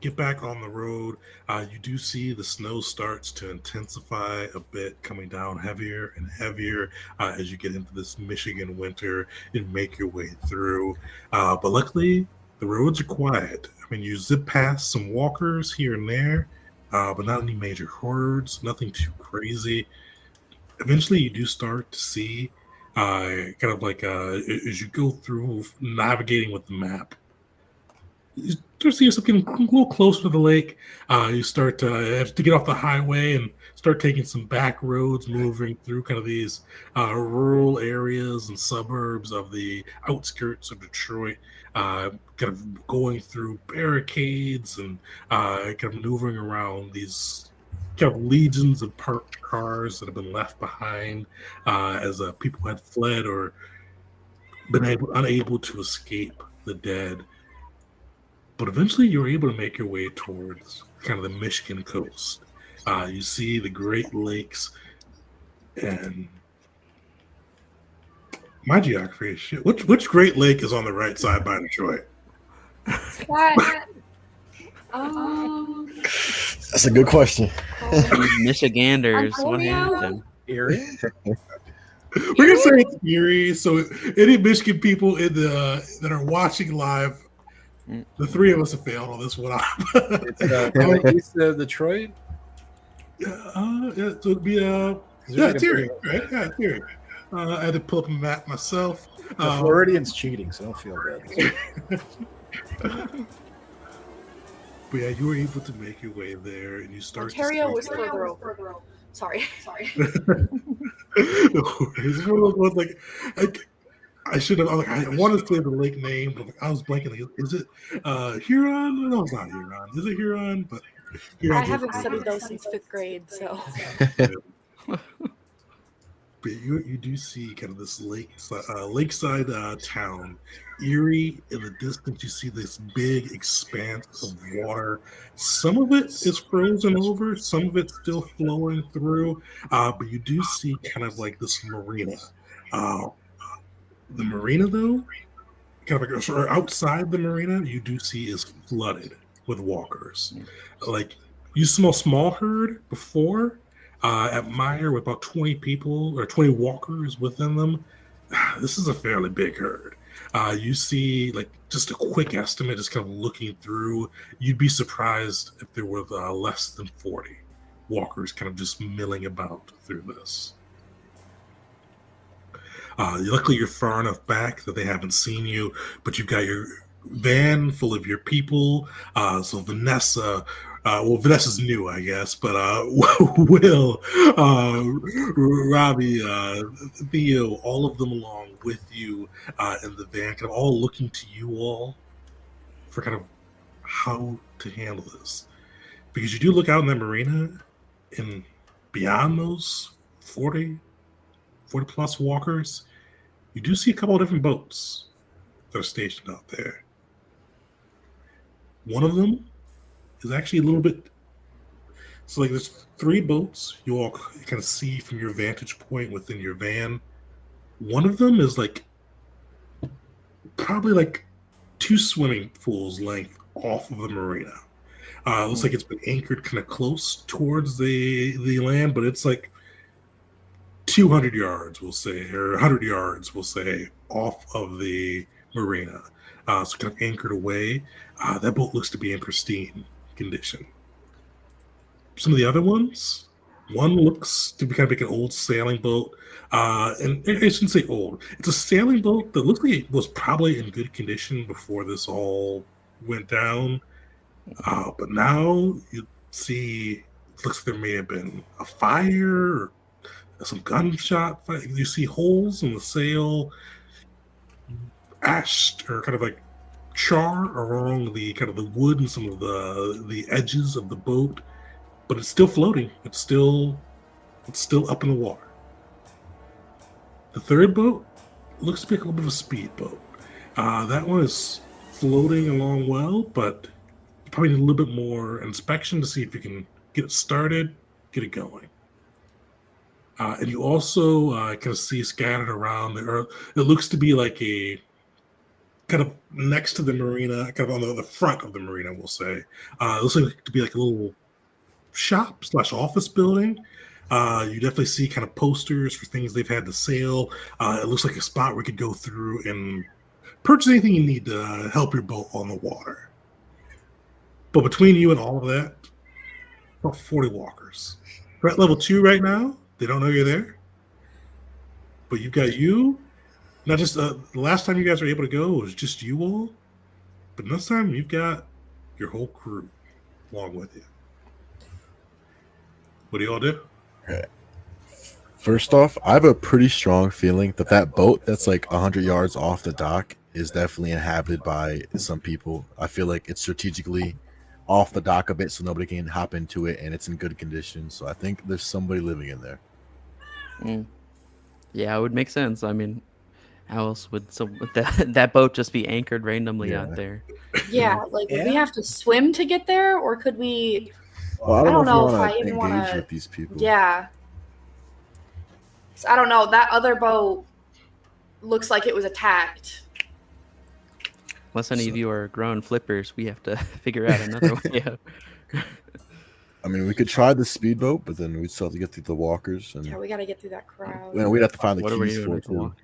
get back on the road. You do see the snow starts to intensify a bit, coming down heavier and heavier as you get into this Michigan winter and make your way through. But luckily, the roads are quiet. I mean, you zip past some walkers here and there, but not any major hordes, nothing too crazy. Eventually, you do start to see kind of like as you go through navigating with the map, you start seeing yourself getting a little closer to the lake. You start to get off the highway and start taking some back roads, moving through kind of these rural areas and suburbs of the outskirts of Detroit. Kind of going through barricades and kind of maneuvering around these kind of legions of parked cars that have been left behind as people had fled or been unable to escape the dead. But eventually you're able to make your way towards kind of the Michigan coast. You see the Great Lakes, and my geography is shit. Which Great Lake is on the right side by Detroit? That, That's a good question. Michiganders, what Ontario? happened? Erie? We're gonna say it's Erie. So any Michigan people in the that are watching live, the three of us have failed on this one. It's east of Detroit. Yeah, so it'd be it's Erie, right? Yeah, it's Erie. I had to pull up a map myself. The Floridian's cheating, so don't feel bad. But yeah, you were able to make your way there, and you start. Ontario was further over. Sorry. It's one of those ones like I should have. I wanted to say the lake name, but I was blanking. Like, is it Huron? No, it's not Huron. Is it Huron? But I haven't studied those since 5th grade, so. But you do see kind of this lakeside town, Erie. In the distance, you see this big expanse of water. Some of it is frozen over, some of it's still flowing through. But you do see kind of like this marina. The marina, though, kind of like or outside the marina, you do see is flooded with walkers. Like you smell small herd before. At Meyer, with about 20 people or 20 walkers within them, this is a fairly big herd. You see, like, just a quick estimate, just kind of looking through, you'd be surprised if there were less than 40 walkers kind of just milling about through this. Luckily, you're far enough back that they haven't seen you, but you've got your van full of your people. So Vanessa, Vanessa's new, I guess, but Will, Robbie, Theo, all of them along with you in the van, kind of all looking to you all for kind of how to handle this. Because you do look out in that marina, and beyond those 40 plus walkers, you do see a couple of different boats that are stationed out there. One of them is actually a little bit. So, like, there's 3 boats you all kind of see from your vantage point within your van. One of them is like probably like 2 swimming pools length off of the marina. It looks like it's been anchored kind of close towards the land, but it's like 200 yards, we'll say, or 100 yards, we'll say, off of the marina. So kind of anchored away. That boat looks to be in pristine condition. Some of the other ones, one looks to be kind of like an old sailing boat. And I shouldn't say old. It's a sailing boat that looks like it was probably in good condition before this all went down. But now you see, it looks like there may have been a fire or some gunshot. You see holes in the sail, ash or kind of like char along the kind of the wood and some of the edges of the boat, but it's still floating. It's still up in the water. The third boat looks to be a little bit of a speedboat. That one is floating along well, but you probably need a little bit more inspection to see if you can get it started, get it going. And you also can see scattered around the earth. It looks to be like a kind of next to the marina, kind of on the front of the marina, we'll say. It looks like to be like a little shop / office building. You definitely see kind of posters for things they've had to sell. It looks like a spot where you could go through and purchase anything you need to help your boat on the water. But between you and all of that, about 40 walkers. We're at level 2 right now. They don't know you're there. But you've got you. Not just the last time you guys were able to go, it was just you all. But this time you've got your whole crew along with you. What do you all do? Okay. First off, I have a pretty strong feeling that that boat that's like 100 yards off the dock is definitely inhabited by some people. I feel like it's strategically off the dock a bit so nobody can hop into it, and it's in good condition. So I think there's somebody living in there. Yeah, it would make sense. I mean, how else would that boat just be anchored randomly out there? Yeah, like would we have to swim to get there, or could we? Well, I don't know if if you I want even to want engage to. with these people. Yeah. So I don't know. That other boat looks like it was attacked. Unless any of you are grown flippers, we have to figure out another way out. I mean, we could try the speedboat, but then we'd still have to get through the walkers, and Yeah, we got to get through that crowd. we'd have to find the What are we keys doing for with it the too. walk?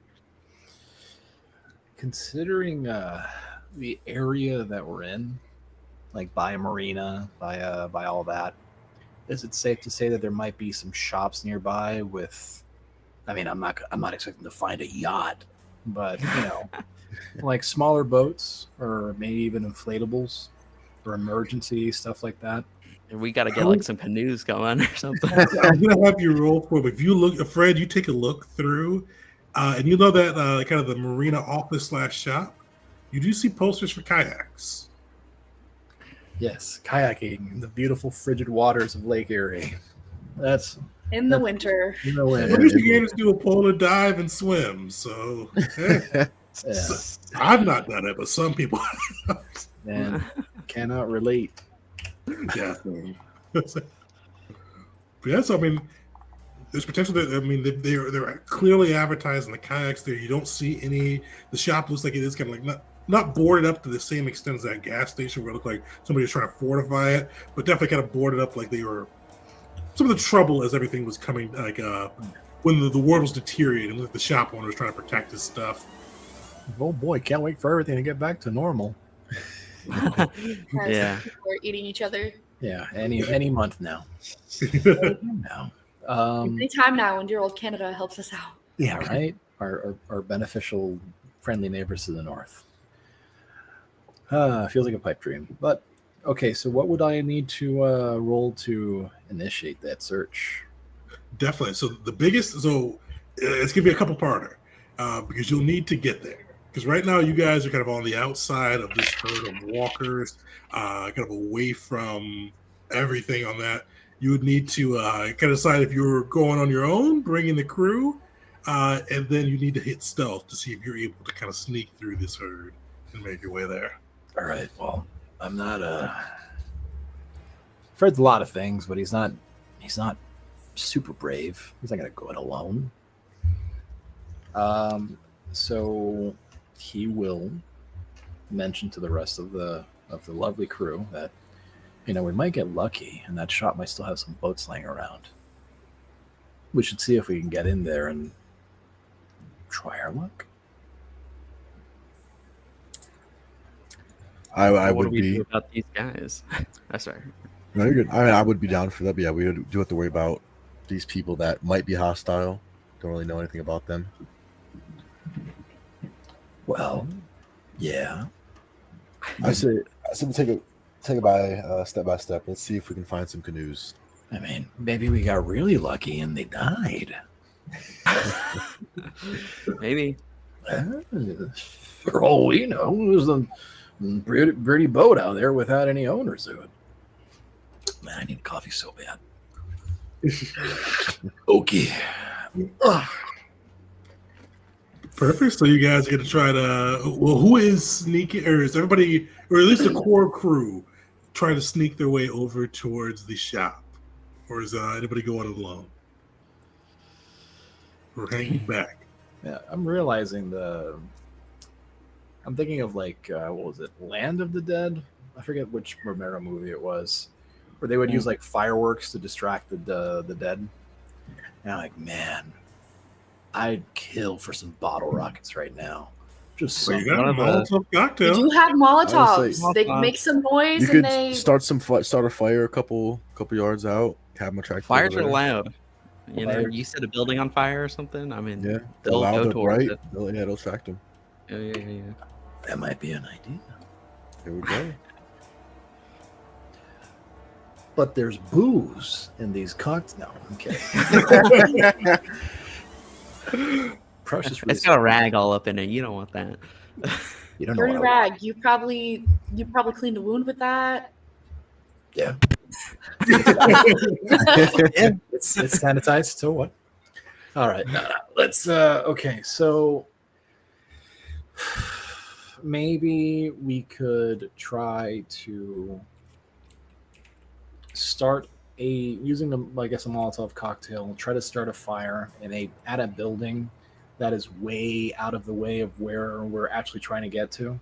Considering the area that we're in, like by a marina, by all that, is it safe to say that there might be some shops nearby with? I mean, I'm not expecting to find a yacht, but like smaller boats or maybe even inflatables or emergency stuff like that. We got to get like some canoes going or something. I'm gonna have you roll for it. If you look, Fred, you take a look through, and you know that kind of the marina office / shop. You do see posters for kayaks. Yes, kayaking in the beautiful frigid waters of Lake Erie. That's In the winter. in the What winter. if you gamers do a polar dive and swim? So Yeah. I've not done it, but some people. Man, cannot relate. Yeah. But yeah, so I mean, there's potential that they're clearly advertising the kayaks there. You don't see any. The shop looks like it is kind of like not boarded up to the same extent as that gas station where it looked like somebody was trying to fortify it, but definitely kind of boarded up like they were. Some of the trouble as everything was coming, like when the world was deteriorating, like the shop owner was trying to protect his stuff. Oh boy, can't wait for everything to get back to normal. Yeah. We're eating each other. Yeah, any month now. Now. Anytime now when dear old Canada helps us out. Yeah, right. Our beneficial, friendly neighbors to the north. Feels like a pipe dream. But okay, so what would I need to roll to initiate that search? Definitely. So the biggest, it's gonna be a couple parter because you'll need to get there. Because right now you guys are kind of on the outside of this herd of walkers, kind of away from everything on that. You would need to kind of decide if you're going on your own, bringing the crew, and then you need to hit stealth to see if you're able to kind of sneak through this herd and make your way there. All right. Well, I'm not Fred's a lot of things, but he's not super brave. He's not gonna go it alone. So he will mention to the rest of the lovely crew that we might get lucky and that shop might still have some boats laying around. We should see if we can get in there and try our luck. I What would do we be. do about these guys? I'm sorry. No, you're good. I mean, I would be down for that. But yeah, we do have to worry about these people that might be hostile. Don't really know anything about them. Well, yeah. I say we take it by step by step. Let's see if we can find some canoes. I mean, maybe we got really lucky and they died. Maybe. For all we know, there's a pretty boat out there without any owners to it. Man, I need coffee so bad. Okay. Perfect. So you guys get to try to. Well, who is sneaking, or is everybody, or at least the core crew, trying to sneak their way over towards the shop, or is anybody going alone, or hanging back? Yeah, I'm realizing I'm thinking of like what was it, Land of the Dead? I forget which Romero movie it was, where they would use like fireworks to distract the dead. And I'm like, man, I'd kill for some bottle rockets right now. Just So you something. got a Molotov cocktail. You do have Molotovs. Honestly, They make some noise You and could they. start a fire a couple yards out. Have them attract Fires over are there. loud. You know, Fires. you set a building on fire or something. I mean, Yeah, they'll loud, go they're towards bright. it. They'll attract them. Yeah. That might be an idea. Here we go. But there's booze in these cocktails. No, I'm kidding. Precious It's got a rag all up in it. You don't want that. You don't know Dirty what I want. rag. You probably cleaned a wound with that. Yeah. Yeah, it's sanitized. So what? All right. No. Let's okay, so maybe we could try to start using a, I guess, a Molotov cocktail, try to start a fire at a building that is way out of the way of where we're actually trying to get to.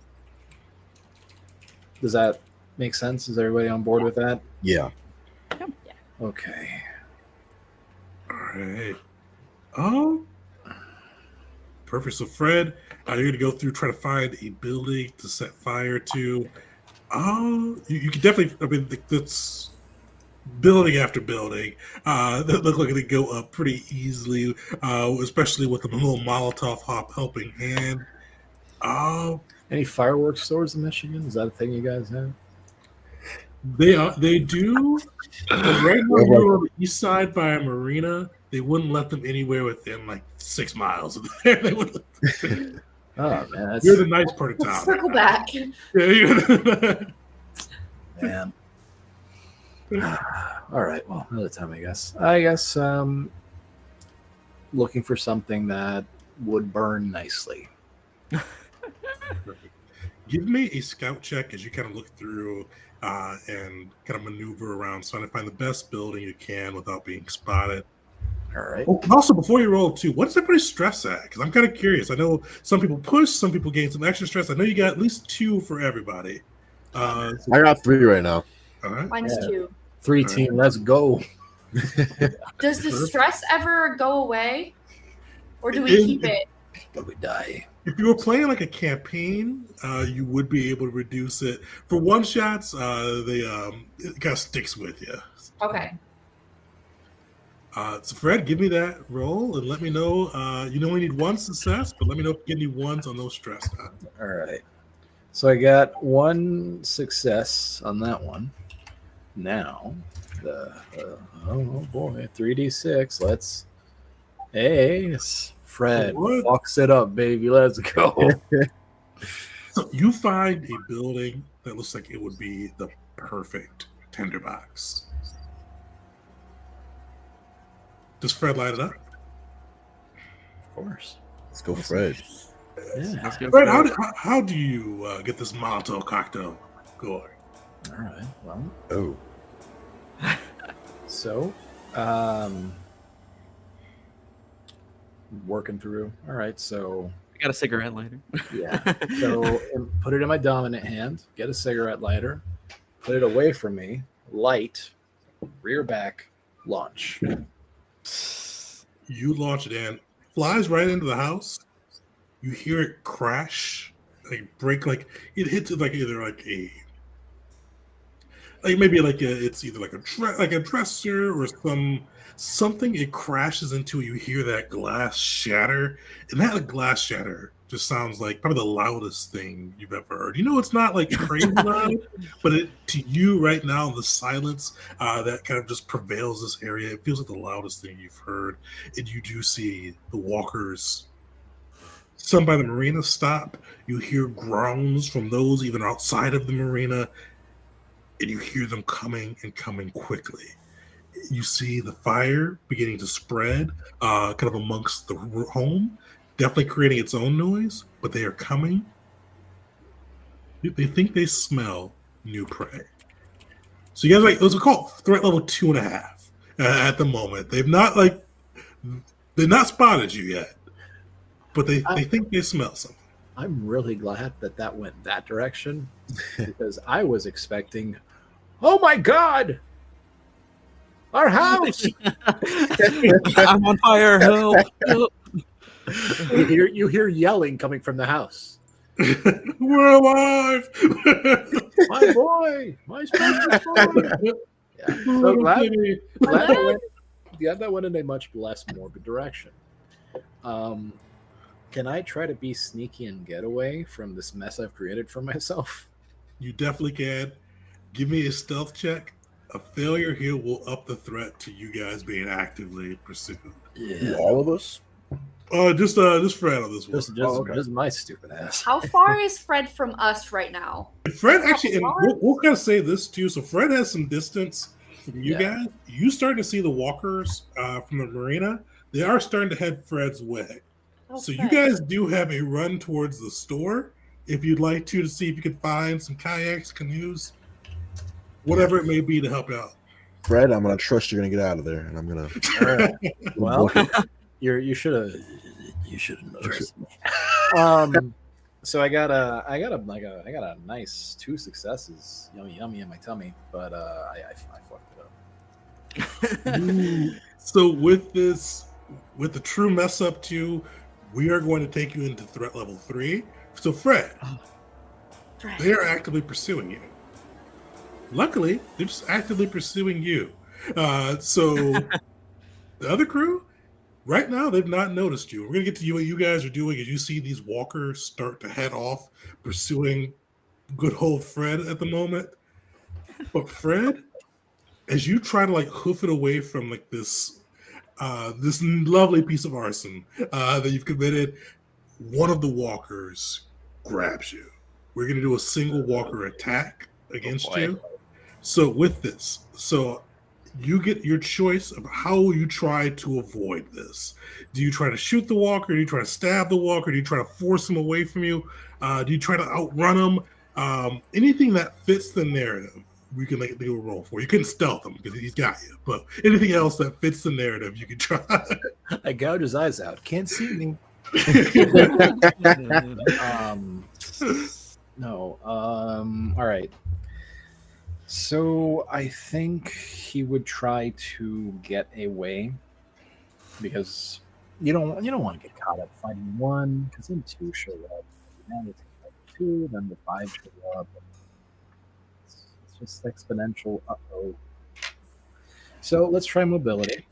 Does that make sense? Is everybody on board with that? Yeah. Okay. All right. Oh, perfect. So Fred, you're gonna go through, try to find a building to set fire to. Oh, you can definitely. I mean, that's building after building. That look like they go up pretty easily, especially with the little Molotov hop helping hand. Oh, Any fireworks stores in Michigan? Is that a thing you guys have? they do. But right now, you're on the east side by a marina. They wouldn't let them anywhere within like 6 miles of there. They would. Oh man, that's You're the nice part of town. Let's circle back. Yeah, you're man. All right, well, another time, I guess. Looking for something that would burn nicely. Give me a scout check as you kind of look through and kind of maneuver around, trying to find the best building you can without being spotted. All right. Oh, and also, before you roll too, what does everybody stress at? Because I'm kind of curious. I know some people push, some people gain some extra stress. I know you got at least 2 for everybody. I got 3 right now. All right. Mine's Yeah. 2. 3 team, let's go. Does the stress ever go away? Or do we It- keep it? But we die. If you were playing like a campaign, you would be able to reduce it. For one shots, it kind of sticks with you. Okay. So Fred, give me that roll and let me know. You only need 1 success, but let me know if you get any 1s on those stress. All right. So I got 1 success on that one. Now, oh boy, 3d6. Let's. Hey, Fred, What? fucks it up, baby. Let's go. So you find a building that looks like it would be the perfect tinderbox. Does Fred light it up? Of course. Let's go, Fred. Yeah. Let's go. Fred, how do you get this Molotov cocktail going? All right. Well, Oh. so, working through. All right. So, I got a cigarette lighter. yeah. So, put it in my dominant hand. Get a cigarette lighter. Put it away from me. Light. Rear back. Launch. You launch it in, flies right into the house. You hear it crash, like break, like it hits it like either like a, like maybe like it's either like a dresser or something. It crashes into. You hear that glass shatter, and that glass shatter just sounds like probably the loudest thing you've ever heard. You know, it's not like crazy loud, but to you right now, the silence that kind of just prevails this area, it feels like the loudest thing you've heard. And you do see the walkers. Some by the marina stop. You hear groans from those even outside of the marina, and you hear them coming and coming quickly. You see the fire beginning to spread kind of amongst the home, definitely creating its own noise, but they are coming. They think they smell new prey. So you guys like, let's call it threat level 2.5 at the moment. They've not spotted you yet, but they think they smell something. I'm really glad that went that direction because I was expecting, oh my God, our house! I'm on fire. Help. You hear yelling coming from the house. We're alive! My boy! My special boy! Yeah. So glad that went in a much less morbid direction. Can I try to be sneaky and get away from this mess I've created for myself? You definitely can. Give me a stealth check. A failure here will up the threat to you guys being actively pursued. Yeah. All of us? Just Fred on this one. Just my stupid ass. How far is Fred from us right now? Fred actually, and we'll kind of say this too. So Fred has some distance from you guys. You starting to see the walkers from the marina. They are starting to head Fred's way. So you guys do have a run towards the store if you'd like to see if you can find some kayaks, canoes, whatever it may be to help out. Fred, I'm gonna trust you're gonna get out of there, and I'm gonna. All right. Well, you should have noticed me. So I got a nice 2 successes, yummy in my tummy, but I fucked it up. So with the true mess up too, we are going to take you into threat level 3. So Fred, they are actively pursuing you. Luckily, they're just actively pursuing you. So the other crew, right now, they've not noticed you. We're going to get to what you guys are doing as you see these walkers start to head off, pursuing good old Fred at the moment. But Fred, as you try to like hoof it away from like this lovely piece of arson that you've committed, one of the walkers grabs you. We're going to do a single walker attack against you. So with this, you get your choice of how you try to avoid this. Do you try to shoot the walker? Do you try to stab the walker? Do you try to force him away from you? Do you try to outrun him? Anything that fits the narrative, we can do a roll for. You couldn't stealth him because he's got you, but anything else that fits the narrative, you can try. I gouge his eyes out. Can't see me. No. All right. So I think he would try to get away because you don't want to get caught up fighting 1 because then 2 show up. Then it's 2, then the 5 show up. It's just exponential. So let's try mobility.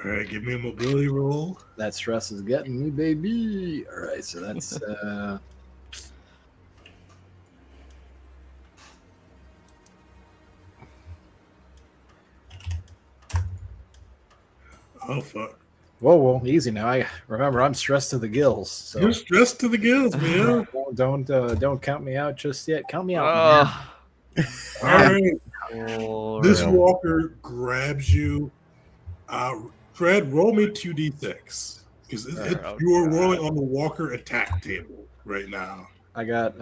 All right, give me a mobility roll. That stress is getting me, baby. All right, so that's Oh fuck! Whoa, easy now. I remember I'm stressed to the gills. So You're stressed to the gills, man. don't count me out just yet. Count me out. All right. This walker grabs you. Fred, roll me 2d6 because you are rolling on the walker attack table right now. I got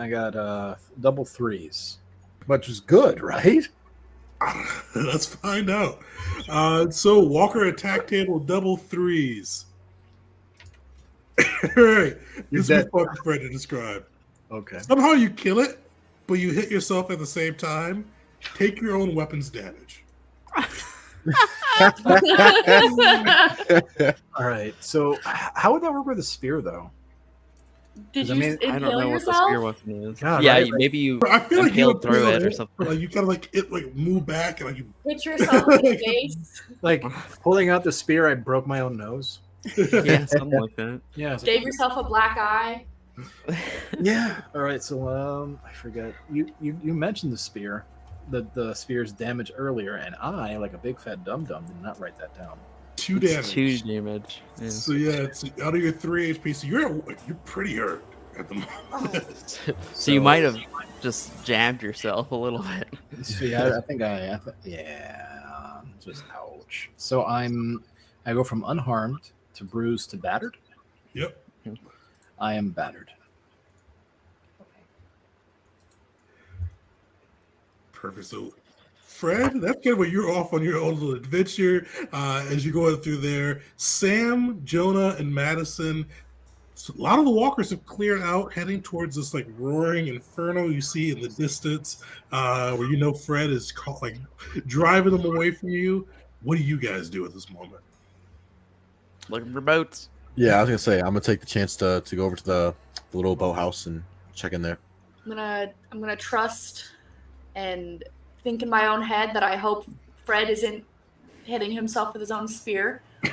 double 3s, which is good, right? Let's find out. So walker attack table double 3s. All right, this is fucking Fred to describe. Okay. Somehow you kill it, but you hit yourself at the same time. Take your own weapons damage. All right. So how would that work with a spear, though? Did you I don't know what the spear weapon is. God, yeah, right? maybe you I feel like you impaled through it or something. Like you kind of like move back and like you hit yourself in the face? Like pulling out the spear, I broke my own nose. Yeah, something like that. Yeah. it's- Gave yourself a black eye. Yeah. All right. So I forget. You mentioned the spear, the spear's damage earlier, and I, like a big fat dum dum, did not write that down. 2 It's damage. 2 damage. Yeah. So yeah, it's out of your 3 HP. So you're pretty hurt at the moment. So you might have just jabbed yourself a little bit. Yeah, just ouch. So I go from unharmed to bruised to battered. Yep. I am battered. Perfect. So, Fred, that's good. When you're off on your own little adventure, as you're going through there, Sam, Jonah, and Madison. So a lot of the walkers have cleared out, heading towards this like roaring inferno you see in the distance, where you know Fred is like driving them away from you. What do you guys do at this moment? Looking for boats. Yeah, I was gonna say I'm gonna take the chance to go over to the little boathouse and check in there. I'm gonna trust and think in my own head that I hope Fred isn't hitting himself with his own spear. He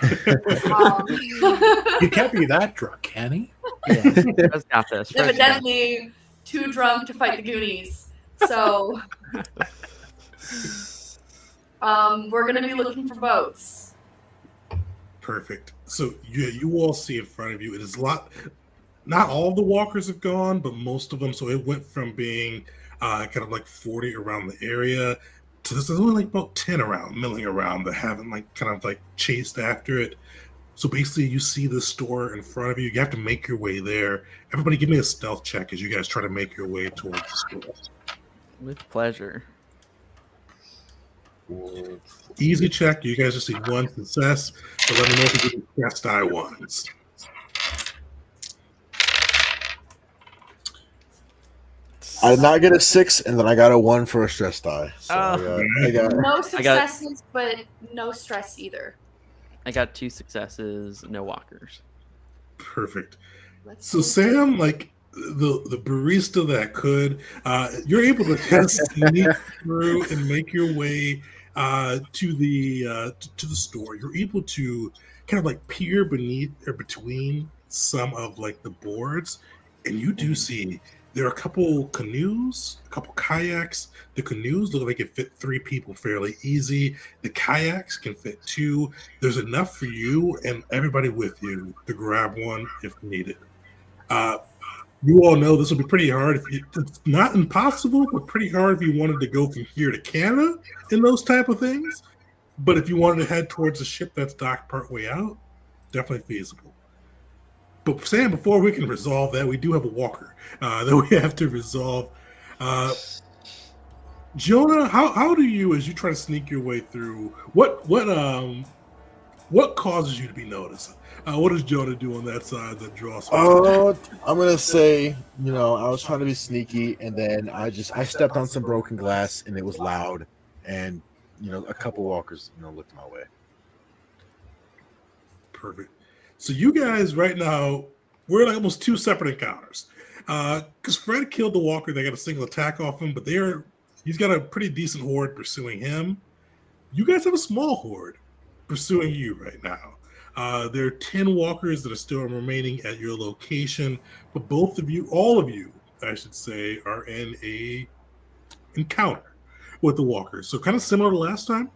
can't be that drunk, can he? Yeah, Fred's got this. Fred's got it. Evidently too drunk to fight the Goonies. So we're gonna be looking for boats. Perfect. So you all see in front of you, it is a lot. Not all of the walkers have gone, but most of them. So it went from being kind of like 40 around the area to there's only like about 10 around, milling around that haven't like kind of like chased after it. So basically, you see the store in front of you. You have to make your way there. Everybody, give me a stealth check as you guys try to make your way towards the store. With pleasure. Easy check. You guys just need 1 success. So let me know if you get the best die ones. I did not get a 6, and then I got a 1 for a stress die. So Oh. I got No successes, but no stress either. I got 2 successes, no walkers. Perfect. Let's So see. Sam, like the barista that could, you're able to kind of sneak through and make your way to the store. You're able to kind of like peer beneath or between some of like the boards, and you do see there are a couple canoes, a couple kayaks. The canoes look like it fit 3 people fairly easy. The kayaks can fit 2. There's enough for you and everybody with you to grab one if needed. You all know this will be pretty hard. It's not impossible, but pretty hard if you wanted to go from here to Canada in those type of things. But if you wanted to head towards a ship that's docked partway out, definitely feasible. But Sam, before we can resolve that, we do have a walker that we have to resolve. Jonah, how do you, as you try to sneak your way through, what causes you to be noticed? What does Jonah do on that side that draws? I'm gonna say, I was trying to be sneaky, and then I stepped on some broken glass, and it was loud, and a couple walkers, looked my way. Perfect. So you guys right now, we're like almost 2 separate encounters. Because Fred killed the walker, they got a single attack off him, but he's got a pretty decent horde pursuing him. You guys have a small horde pursuing you right now. There are 10 walkers that are still remaining at your location, but all of you, I should say, are in a encounter with the walkers. So kind of similar to last time.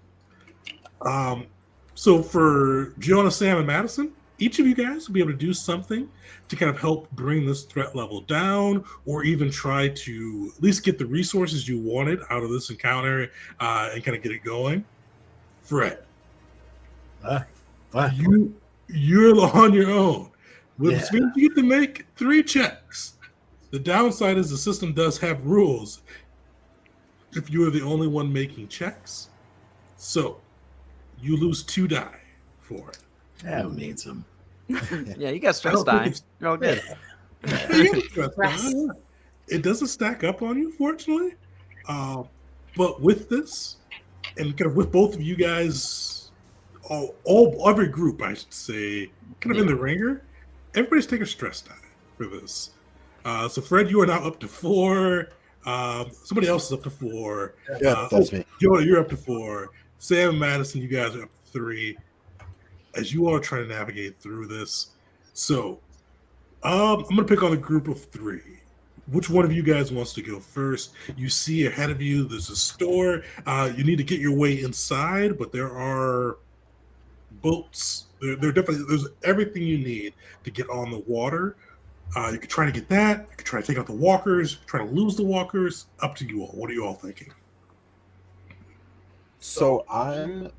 So for Jonah, Sam, and Madison, each of you guys will be able to do something to kind of help bring this threat level down, or even try to at least get the resources you wanted out of this encounter and kind of get it going. Fred, you're on your own, which means you get to make 3 checks. The downside is the system does have rules if you are the only one making checks. So you lose 2 die for it. Yeah, who needs them? Yeah, you got stress die. You're all good. It doesn't stack up on you, fortunately. But with this, and kind of with both of you guys, every group, I should say, kind of in the ringer, everybody's taking stress die for this. So Fred, you are now up to 4. Somebody else is up to 4. Yeah, that's me. Jonah, you're up to 4. Sam and Madison, you guys are up to 3. as you all are trying to navigate through this. So, I'm gonna pick on a group of 3. Which one of you guys wants to go first? You see ahead of you, there's a store. You need to get your way inside, but there are boats. There definitely there's everything you need to get on the water. You could try to get that. You could try to take out the walkers. Try to lose the walkers. Up to you all. What are you all thinking? So I'm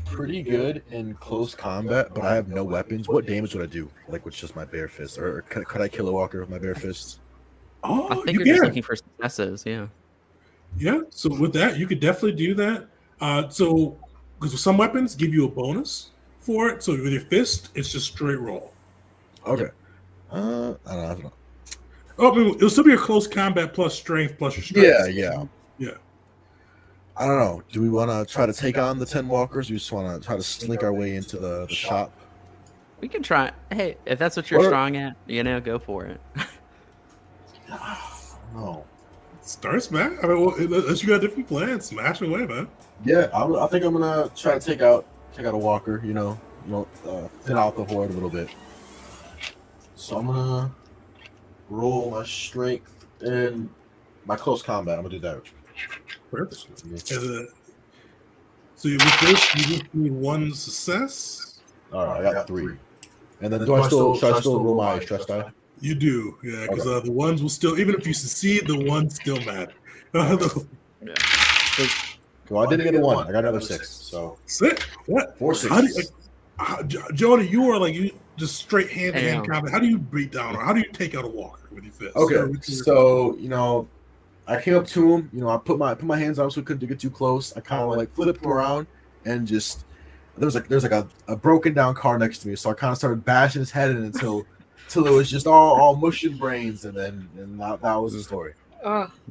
pretty good in close combat, but I have no weapons. What damage would I do? Like with just my bare fist, or could I kill a walker with my bare fists? Oh, I think you you're just can. looking for successes. Yeah. Yeah. So with that, you could definitely do that. So because with some weapons give you a bonus for it. So with your fist, it's just straight roll. Okay. Yep. I don't know. Oh, I mean, it'll still be a close combat plus strength plus your strength. Yeah. Yeah. I don't know. Do we want to try to take on the 10 walkers? Or we just want to try to slink our way into the shop? We can try. Hey, if that's what you're strong at, go for it. No. Start smash. I mean, well, unless you got different plans, smash away, man. Yeah, I think I'm gonna try to take out a walker. Thin out the horde a little bit. So I'm gonna roll my strength and my close combat. I'm gonna do that. Perfect. So with this, you just need 1 success. All right, I got 3. And then should I still roll my stress die? You do, yeah, because Okay. the ones will still, even if you succeed, the ones still matter. Yeah. Well, I didn't get a 1. I got another 6. So Sick. What? 4 How do you, sixes. Jonah, you are like you just straight hand-to-hand Damn. combat. How do you beat down, or how do you take out a walker with your fist? Okay, so I came up to him. I put my hands on him so he couldn't get too close. I kind of like flipped him around and just there's like a broken down car next to me, so I kind of started bashing his head in until it was just all mush and brains, and that was the story.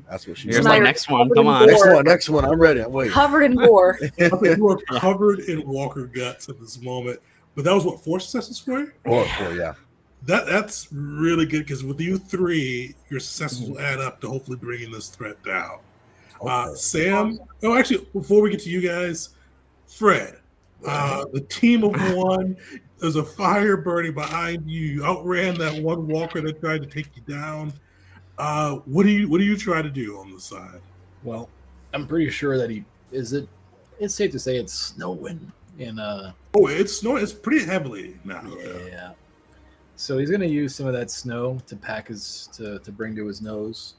That's what she Here's said. my Now next you're one. covered Come in on. gore. Next one. I'm ready. I'm waiting. Covered in gore. Okay, you are covered in walker guts at this moment. But that was what, 4 successes for you? Four, yeah. That's really good because with you 3, your successes will add up to hopefully bringing this threat down. Okay. Sam. Oh, actually, before we get to you guys, Fred. The team of 1. There's a fire burning behind you. You outran that one walker that tried to take you down. What do you try to do on the side? Well, I'm pretty sure that it's safe to say it's snowing in Oh, it's snowing. It's pretty heavily now. yeah. So he's gonna use some of that snow to pack to bring to his nose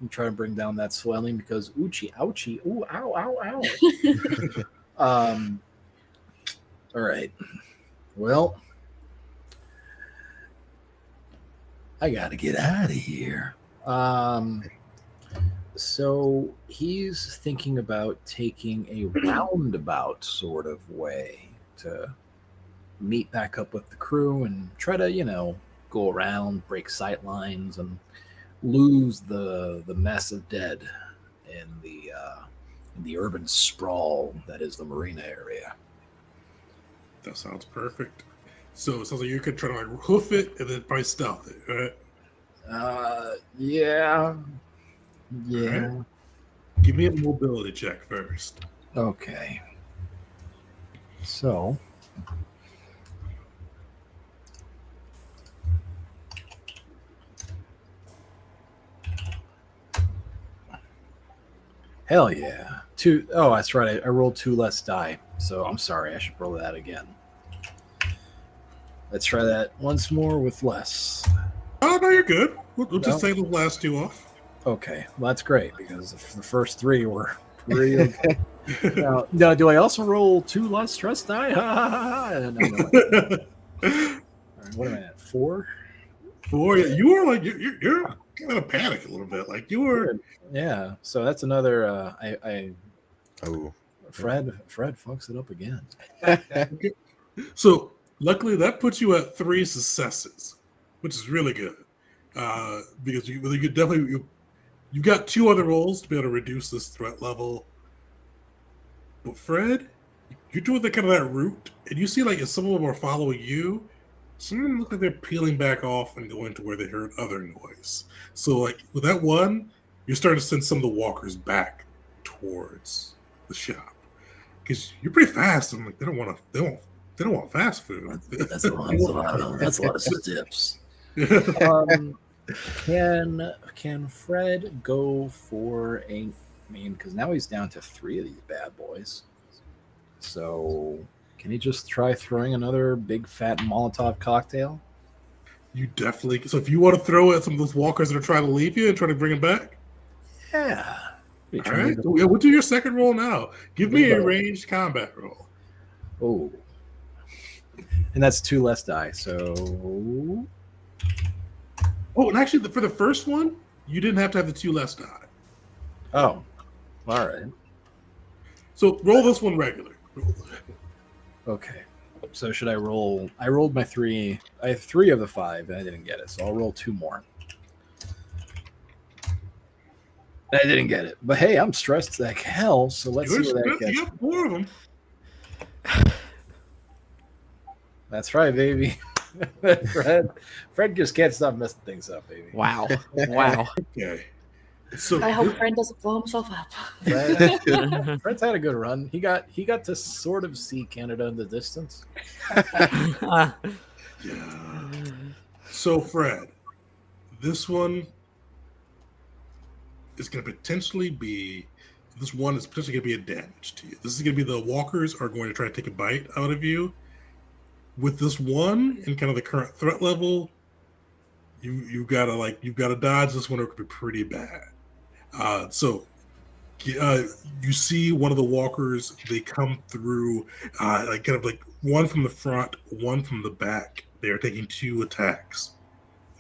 and try to bring down that swelling because oochie, ouchie, ooh, ow, ow, ow. All right. Well, I gotta get out of here. So he's thinking about taking a roundabout sort of way to meet back up with the crew and try to, go around, break sight lines, and lose the mess of dead in the urban sprawl that is the marina area. That sounds perfect. So it sounds like you could try to like hoof it and then probably stealth it, right? Yeah. Alright. Give me a mobility check first. Okay. So hell yeah. 2. Oh, that's right. I rolled 2 less die. So I'm sorry. I should roll that again. Let's try that once more with less. Oh, no, you're good. We'll just take the last 2 off. Okay. Well, that's great because the first 3 were pretty okay. Now, do I also roll 2 less stress die? No. All right, what am I at? 4? 4. Yeah, you were like you're kind of panic a little bit. Like you were. Yeah. So that's another. Oh. Fred fucks it up again. So luckily that puts you at 3 successes, which is really good. Because you definitely you got 2 other rolls to be able to reduce this threat level. But Fred, you're doing that route, and you see like if some of them are following you, some of them look like they're peeling back off and going to where they heard other noise. So like with that one, you're starting to send some of the walkers back towards the shop because you're pretty fast. And like they won't They don't want fast food. That's a lot of steps. Can Fred go for a? I mean, because now he's down to 3 of these bad boys. So can he just try throwing another big fat Molotov cocktail? You definitely. So if you want to throw at some of those walkers that are trying to leave you and try to bring them back, Yeah. all right. We'll do your second roll now. Give me a ranged combat roll. Oh. And that's 2 less die. So. Oh, and actually, for the first one, you didn't have to have the 2 less die. Oh. All right. So roll this one regular. Okay. So should I roll? I rolled my 3. I have 3 of the 5, and I didn't get it. So I'll roll 2 more. I didn't get it. But hey, I'm stressed like hell. So let's see what that gets. You got 4 of them. That's right, baby. Fred just can't stop messing things up, baby. Wow. Wow. Okay. So I hope Fred doesn't blow himself up. Fred's had a good run. He got to sort of see Canada in the distance. yeah. So Fred, this one is going to potentially be. This one is potentially going to be a damage to you. This is going to be the walkers are going to try to take a bite out of you. With this one and kind of the current threat level, you gotta dodge this one, or it could be pretty bad. So you see one of the walkers. They come through, like kind of like one from the front, one from the back. They are taking 2 attacks.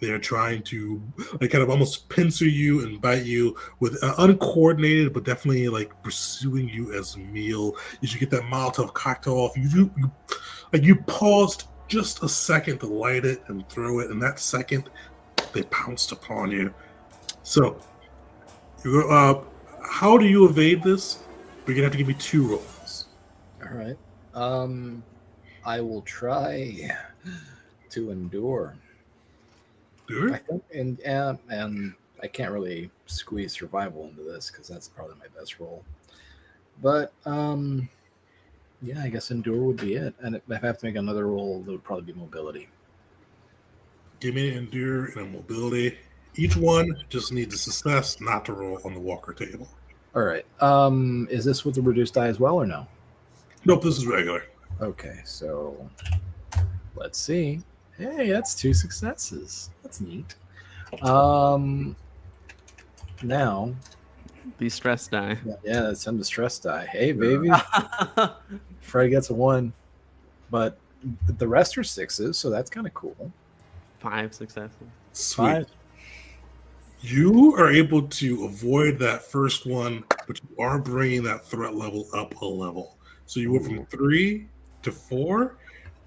They are trying to like kind of almost pincer you and bite you with uncoordinated, but definitely like pursuing you as a meal. As you get that Molotov cocktail off, you paused just a second to light it and throw it, and that second they pounced upon you. So, how do you evade this? You're gonna have to give me 2 rolls. All right. I will try to endure. I think, and I can't really squeeze survival into this because that's probably my best roll. But yeah, I guess endure would be it. And if I have to make another roll, it would probably be mobility. Give me an endure and a mobility. Each one just needs a success, not to roll on the walker table. All right. Is this with the reduced die as well, or no? Nope, this is regular. Okay, so let's see. Hey, that's 2 successes. That's neat. Now, These stress die. yeah, that's some distress die. Hey, baby. Fred gets a 1, but the rest are 6s, so that's kind of cool. 5 successes. Sweet. 5. You are able to avoid that first one, but you are bringing that threat level up a level. So you went from 3 to 4,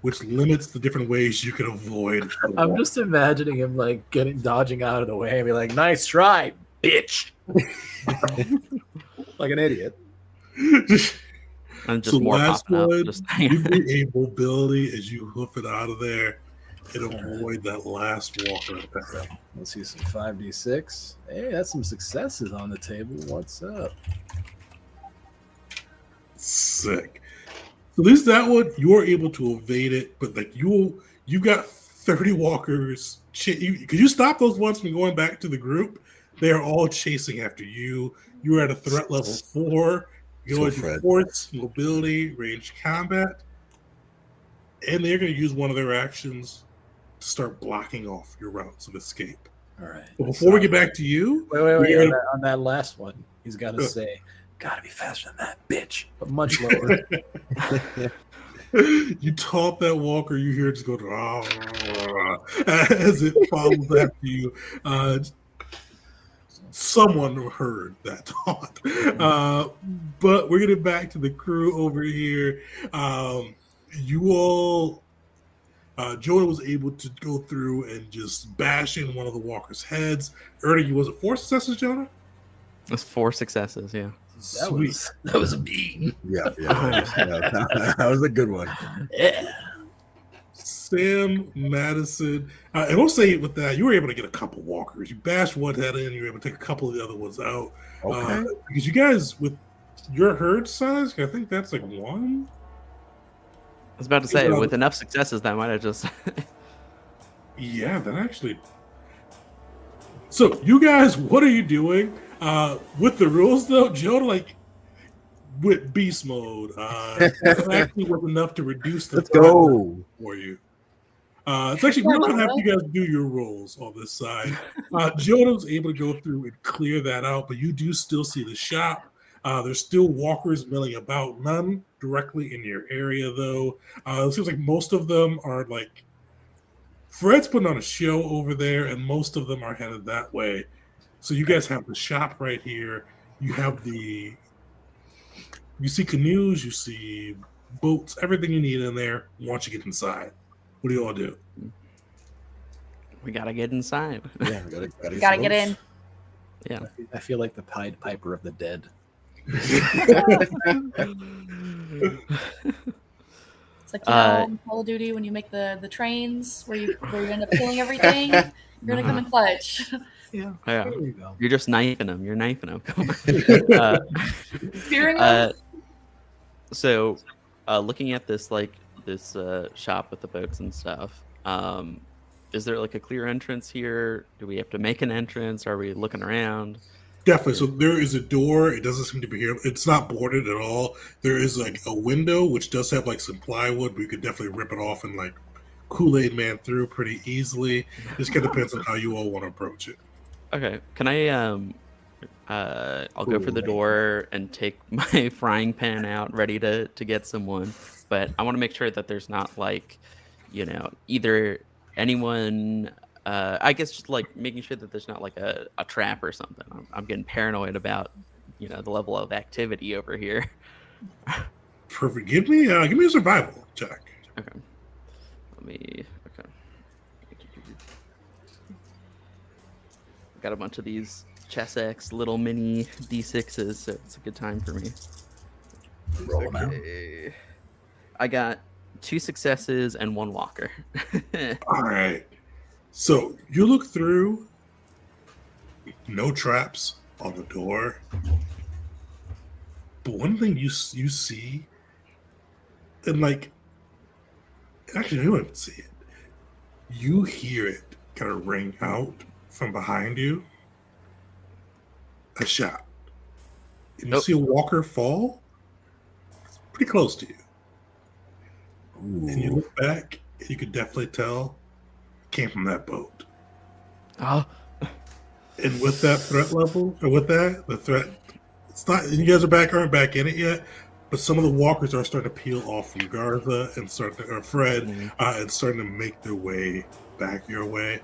which limits the different ways you can avoid. I'm just imagining him like dodging out of the way and be like, "Nice try, bitch," like an idiot. I'm just So more last popping up. one, Just you get a mobility as you hoof it out of there and avoid that last walker attack. Let's see some 5d6. Hey, that's some successes on the table. What's up? Sick. So at least that one, you're able to evade it, but like you got 30 walkers. Because you stop those ones from going back to the group, they are all chasing after you. You're at a threat level 4. You go into force, mobility, ranged combat, and they're going to use one of their actions to start blocking off your routes of escape. All right. But before we get back to you, wait. On that last one, he's got to say, "Gotta be faster than that, bitch," but much lower. You taunt that walker, you hear it just go as it follows after you. Someone heard that taunt. But we're getting back to the crew over here. You all, Jonah was able to go through and just bash in one of the walkers' heads. Ernie, was it 4 successes, Jonah? That's 4 successes, yeah. Sweet. That was a bean. Yeah, that was a good one. Yeah. Sam, Madison, and we'll say with that, you were able to get a couple walkers. You bashed one head in, you were able to take a couple of the other ones out. Okay. Because you guys, with your herd size, I think that's like 1. was about to say, with enough successes, that might have just. Yeah, that actually. So, you guys, what are you doing? With the rules, though, Joe, like, with beast mode, that actually was enough to reduce the Let's time go. for you. It's actually, we don't have you guys do your rolls on this side. Jonah was able to go through and clear that out, but you do still see the shop. There's still walkers milling about, none directly in your area, though. It seems like most of them are like Fred's putting on a show over there, and most of them are headed that way. So you guys have the shop right here. You have you see canoes, you see boats, everything you need in there once you get inside. What do you all do? We gotta get inside. Yeah, Gotta get in. Yeah. I feel like the Pied Piper of the dead. It's like in Call of Duty when you make the trains where you end up killing everything. You're gonna come in clutch. Yeah. Yeah. There you go. You're just knifing them. You're knifing them. Come on. Spearing them. So, looking at this shop with the boats and stuff, is there like a clear entrance here? Do we have to make an entrance? Are we looking around? Definitely. So there is a door. It doesn't seem to be here. It's not boarded at all. There is like a window which does have like some plywood, but you could definitely rip it off and like Kool-Aid Man through pretty easily. Just kind of depends on how you all want to approach it. Okay. Can I I'll go for the door and take my frying pan out, ready to get someone. But I want to make sure that there's not like, either anyone. I guess just like making sure that there's not like a trap or something. I'm getting paranoid about, the level of activity over here. Perfect. Give me a survival check. Okay. Okay. Got a bunch of these Chess X little mini D6s, so it's a good time for me. Roll them out. I got 2 successes and 1 walker. All right. So you look through, no traps on the door. But one thing you see, and like, actually, you don't even see it. You hear it kind of ring out from behind you. A shot. And you see a walker fall. It's pretty close to you. Ooh. And you look back, and you could definitely tell it came from that boat. Oh. And with that threat level, or with that, the threat, it's not, you guys aren't back in it yet, but some of the walkers are starting to peel off from Garza and Fred, and starting to make their way back your way.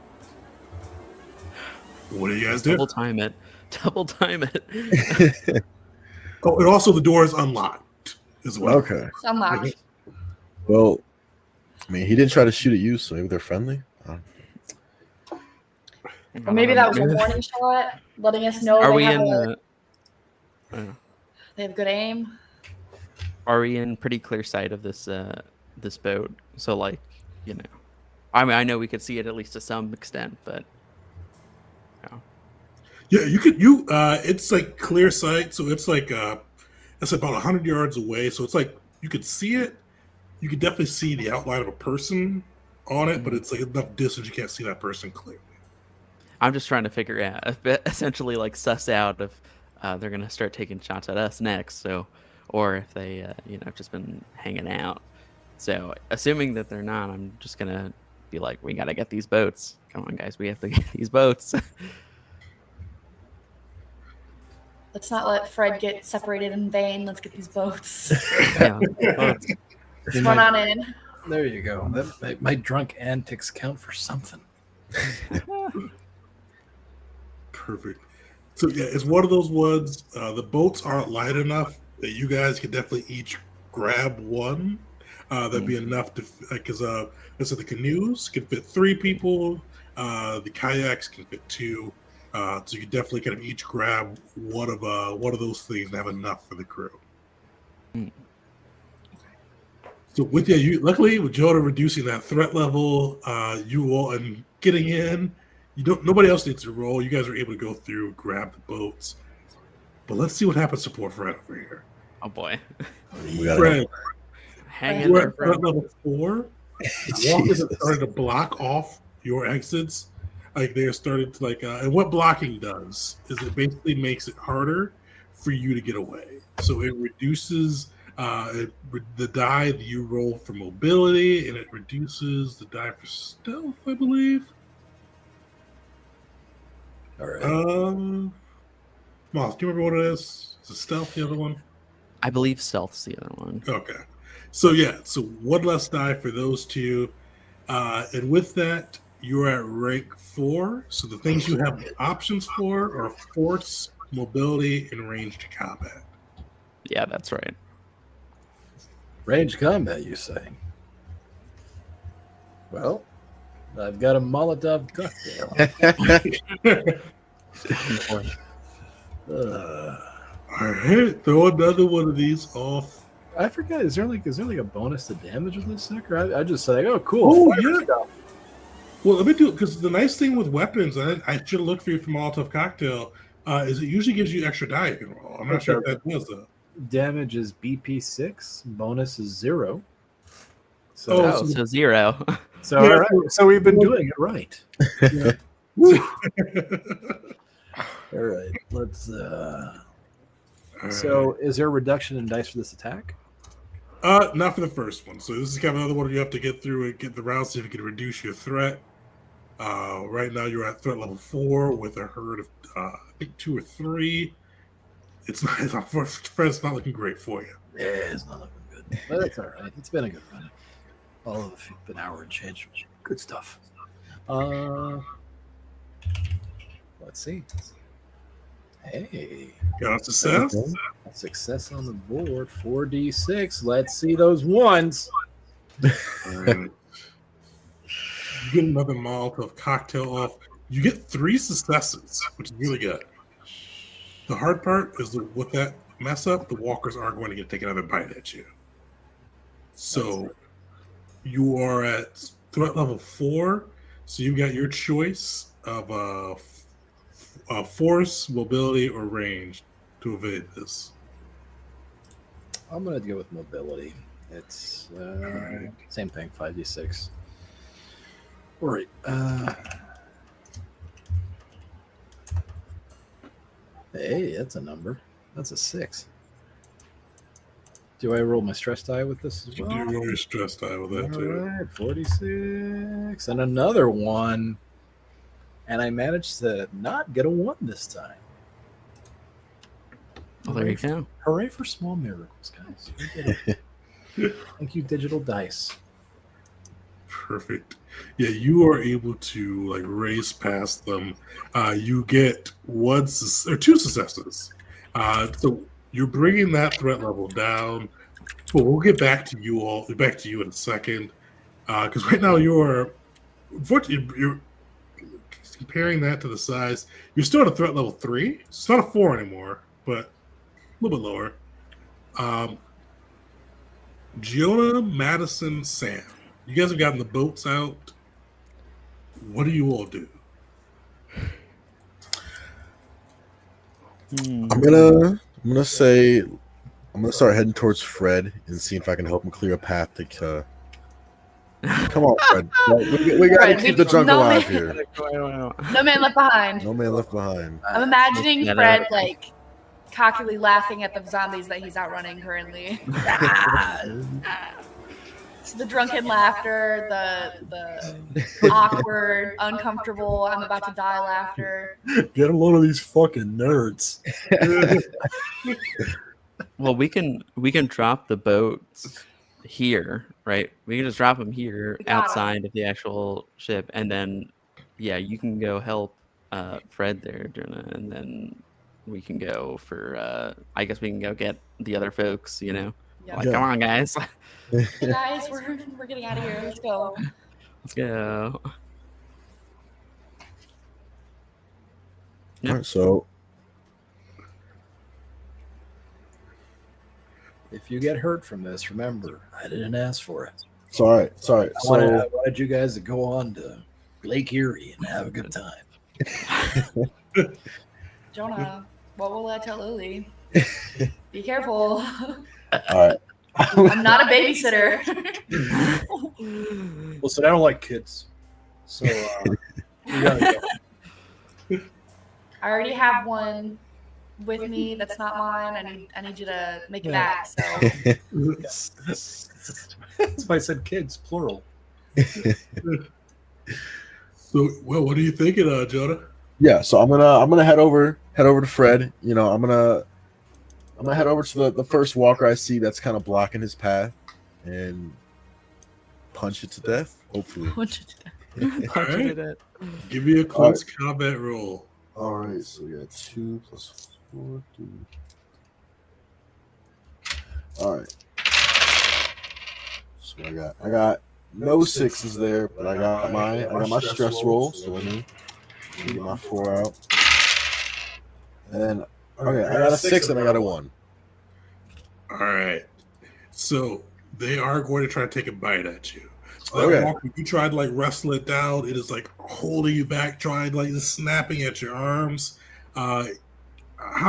What do you guys do? Double time it. Oh, and also the door is unlocked as well. Okay. It's unlocked. Well, I mean, he didn't try to shoot at you, so maybe they're friendly. Or maybe that was a warning shot, letting us know Are they we have in? they have good aim. Are we in pretty clear sight of this this boat? So like, I mean, I know we could see it at least to some extent, but Yeah, it's like clear sight, so it's like it's about 100 yards away, so it's like you could see it. You could definitely see the outline of a person on it, but it's like enough distance you can't see that person clearly. I'm just trying to figure out, essentially, like suss out if they're gonna start taking shots at us next, so, or if they, have just been hanging out. So, assuming that they're not, I'm just gonna be like, we gotta get these boats. Come on, guys, we have to get these boats. Let's not let Fred get separated in vain. Let's get these boats. Yeah, boats. Let's run on in. There you go. My drunk antics count for something. Perfect. So yeah, it's one of those ones. The boats aren't light enough that you guys can definitely each grab one. That'd be enough to, because so the canoes can fit 3 people. The kayaks can fit 2. So you can definitely kind of each grab one of those things and have enough for the crew. So with luckily with Jonah reducing that threat level, you all and getting in, nobody else needs to roll. You guys are able to go through, grab the boats. But let's see what happens to poor Fred over here. Oh boy. We gotta Fred, Hang in You're there, at threat friend. level 4. Walkers have Jesus. started to block off your exits. Like they're starting to and what blocking does is it basically makes it harder for you to get away. So it reduces the die that you roll for mobility, and it reduces the die for stealth, I believe. All right. Moss, do you remember what it is? Is it stealth the other one? I believe stealth's the other one. Okay. So yeah, so one less die for those two. And with that, you're at rank 4. So the things you have options for are force, mobility, and ranged combat. Yeah, that's right. Range combat, you say? Well, I've got a Molotov cocktail. All right, throw another one of these off. I forget. Is there like a bonus to damage with this sucker? I just say, oh, cool. Oh, fire yeah. stuff. Well, let me do it because the nice thing with weapons, I should have looked for you for Molotov cocktail, is it usually gives you extra die you can roll. I'm not sure if that does though. Damage is BP 6. Bonus is 0. So, Oh, so 0. so all right. So we've been doing it right. Yeah. All right. Let's. All So, is there a reduction in dice for this attack? not for the first one. So this is kind of another one you have to get through and get the round, see if you can reduce your threat. Right now you're at threat level 4 with a herd of I think 2 or 3. It's not looking great for you. Yeah, it's not looking good. But that's all right. It's been a good run. All of an hour and change. Good stuff. Let's see. Hey, Got a success. a success on the board. 4d6. Let's see those ones. You get another Molotov cocktail off. You get 3 successes, which is really good. The hard part is that with that mess up, the walkers are going to take another bite at you. So you are at threat level 4. So you got your choice of force, mobility, or range to evade this. I'm going to go with mobility. It's same thing, 5d6. All right. Hey, that's a number. That's a 6. Do I roll my stress die with this as You well? do roll your stress die with that All too. right, 46. And another 1. And I managed to not get a 1 this time. Well, there you go. Hooray for small miracles, guys. We did it. Thank you, digital dice. Perfect. Yeah, you are able to race past them. You get 2 successes. So you're bringing that threat level down. But we'll get back to you in a second. Because right now you're comparing that to the size. You're still at a threat level 3. It's not a 4 anymore, but a little bit lower. Jonah, Madison, Sam. You guys have gotten the boats out. What do you all do? I'm gonna start heading towards Fred and see if I can help him clear a path to. Come on, Fred. We gotta Fred, keep the drunk no alive man- here. No man left behind. No man left behind. I'm imagining Yeah, Fred cockily laughing at the zombies that he's outrunning currently. It's the drunken laughter, the awkward, uncomfortable, I'm about to die laughter. Get a load of these fucking nerds. Well, we can drop the boats here, right? We can just drop them here We got 'em. outside of the actual ship, and then you can go help Fred there, Jonah, and then we can go for I guess we can go get the other folks, Yeah. come on guys. Hey guys, we're getting out of here. Let's go. Let's go. All right, so If you get hurt from this, remember, I didn't ask for it. it's all right. It's all right. I wanted you guys to go on to Lake Erie and have a good time. Jonah, what will I tell Lily? Be careful. All right. I'm not a babysitter. Listen, I don't like kids, so you gotta go. I already have one with me that's not mine. I need you to make it back. So That's why I said kids, plural. So, well, what are you thinking, Jonah? Yeah, so I'm gonna head over to Fred. You know, I'm gonna head over to the first walker I see that's kind of blocking his path, and punch it to death. Hopefully. Punch Alright. it at. Give me a close combat roll. All right, so we got 2 + 4, 3. All right. So I got no sixes there, but I got my stress roll. So let me get my 4 out. And then okay, I got a 6 and I got a 1. All right. So they are going to try to take a bite at you. So Okay. walker, you try to like wrestle it down. It is like holding you back, trying like just snapping at your arms. How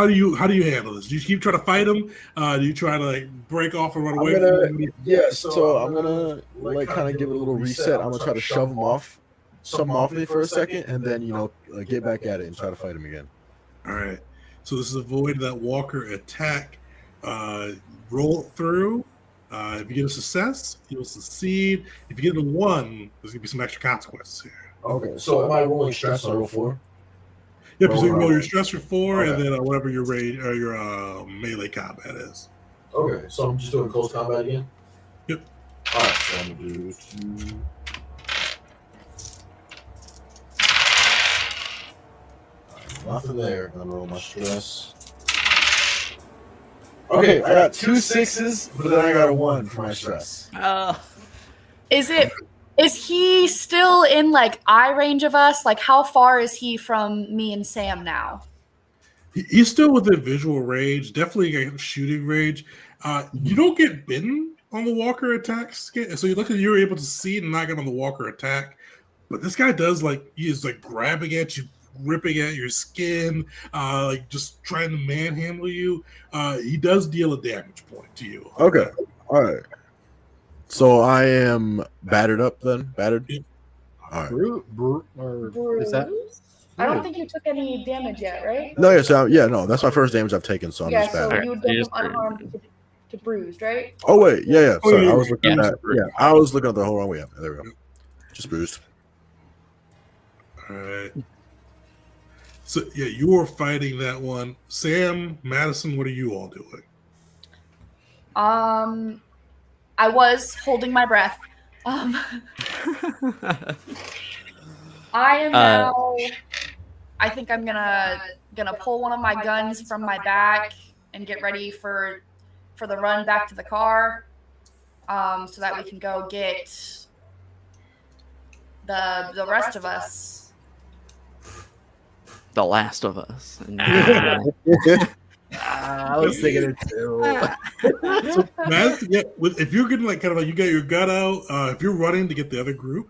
do you handle this? Do you keep trying to fight him? Do you try to like break off and run away from him? Yeah, so I'm gonna like kind of give it a little reset. I'm gonna try to shove him off me for a second, and then get back at it and try to fight him again. All right. So this is avoid that walker attack. Roll through. If you get a success, you'll succeed. If you get a 1, there's gonna be some extra consequences here. Okay, so am I rolling stress? I roll 4. Yep. So you roll your stress for 4, Okay. and then whatever your range or your melee combat is. Okay, so I'm just doing close combat again. Yep. All right, so I'm gonna do 2. Nothing there. I'm gonna roll my stress. Okay, I got 2 6s, but then I got a 1 for my stress. is he still in like eye range of us? Like how far is he from me and Sam now? He's still within visual range, definitely a shooting range. You don't get bitten on the walker attack, so you're able to see and not get on the walker attack. But this guy does he is like grabbing at you, ripping at your skin, like just trying to manhandle you. He does deal a damage point to you. Okay, all right. So I am battered up then? Battered? Yep. All right. Or is that? I don't think you took any damage yet, right? No, no, that's my first damage I've taken, so I'm Yeah, just so battered. you would go from unharmed to bruised, right? Oh wait, yeah. Oh, Sorry, yeah, I was looking yeah. at I was looking at the whole wrong way. Yeah, there we go. Just bruised. All right. So yeah, you were fighting that one. Sam, Madison, what are you all doing? I was holding my breath. I am now. I think I'm gonna pull one of my guns from my back and get ready for the run back to the car, so that we can go get the rest of us. The Last of Us. I was thinking it too. So, Madison, if you're getting you got your gun out, if you're running to get the other group,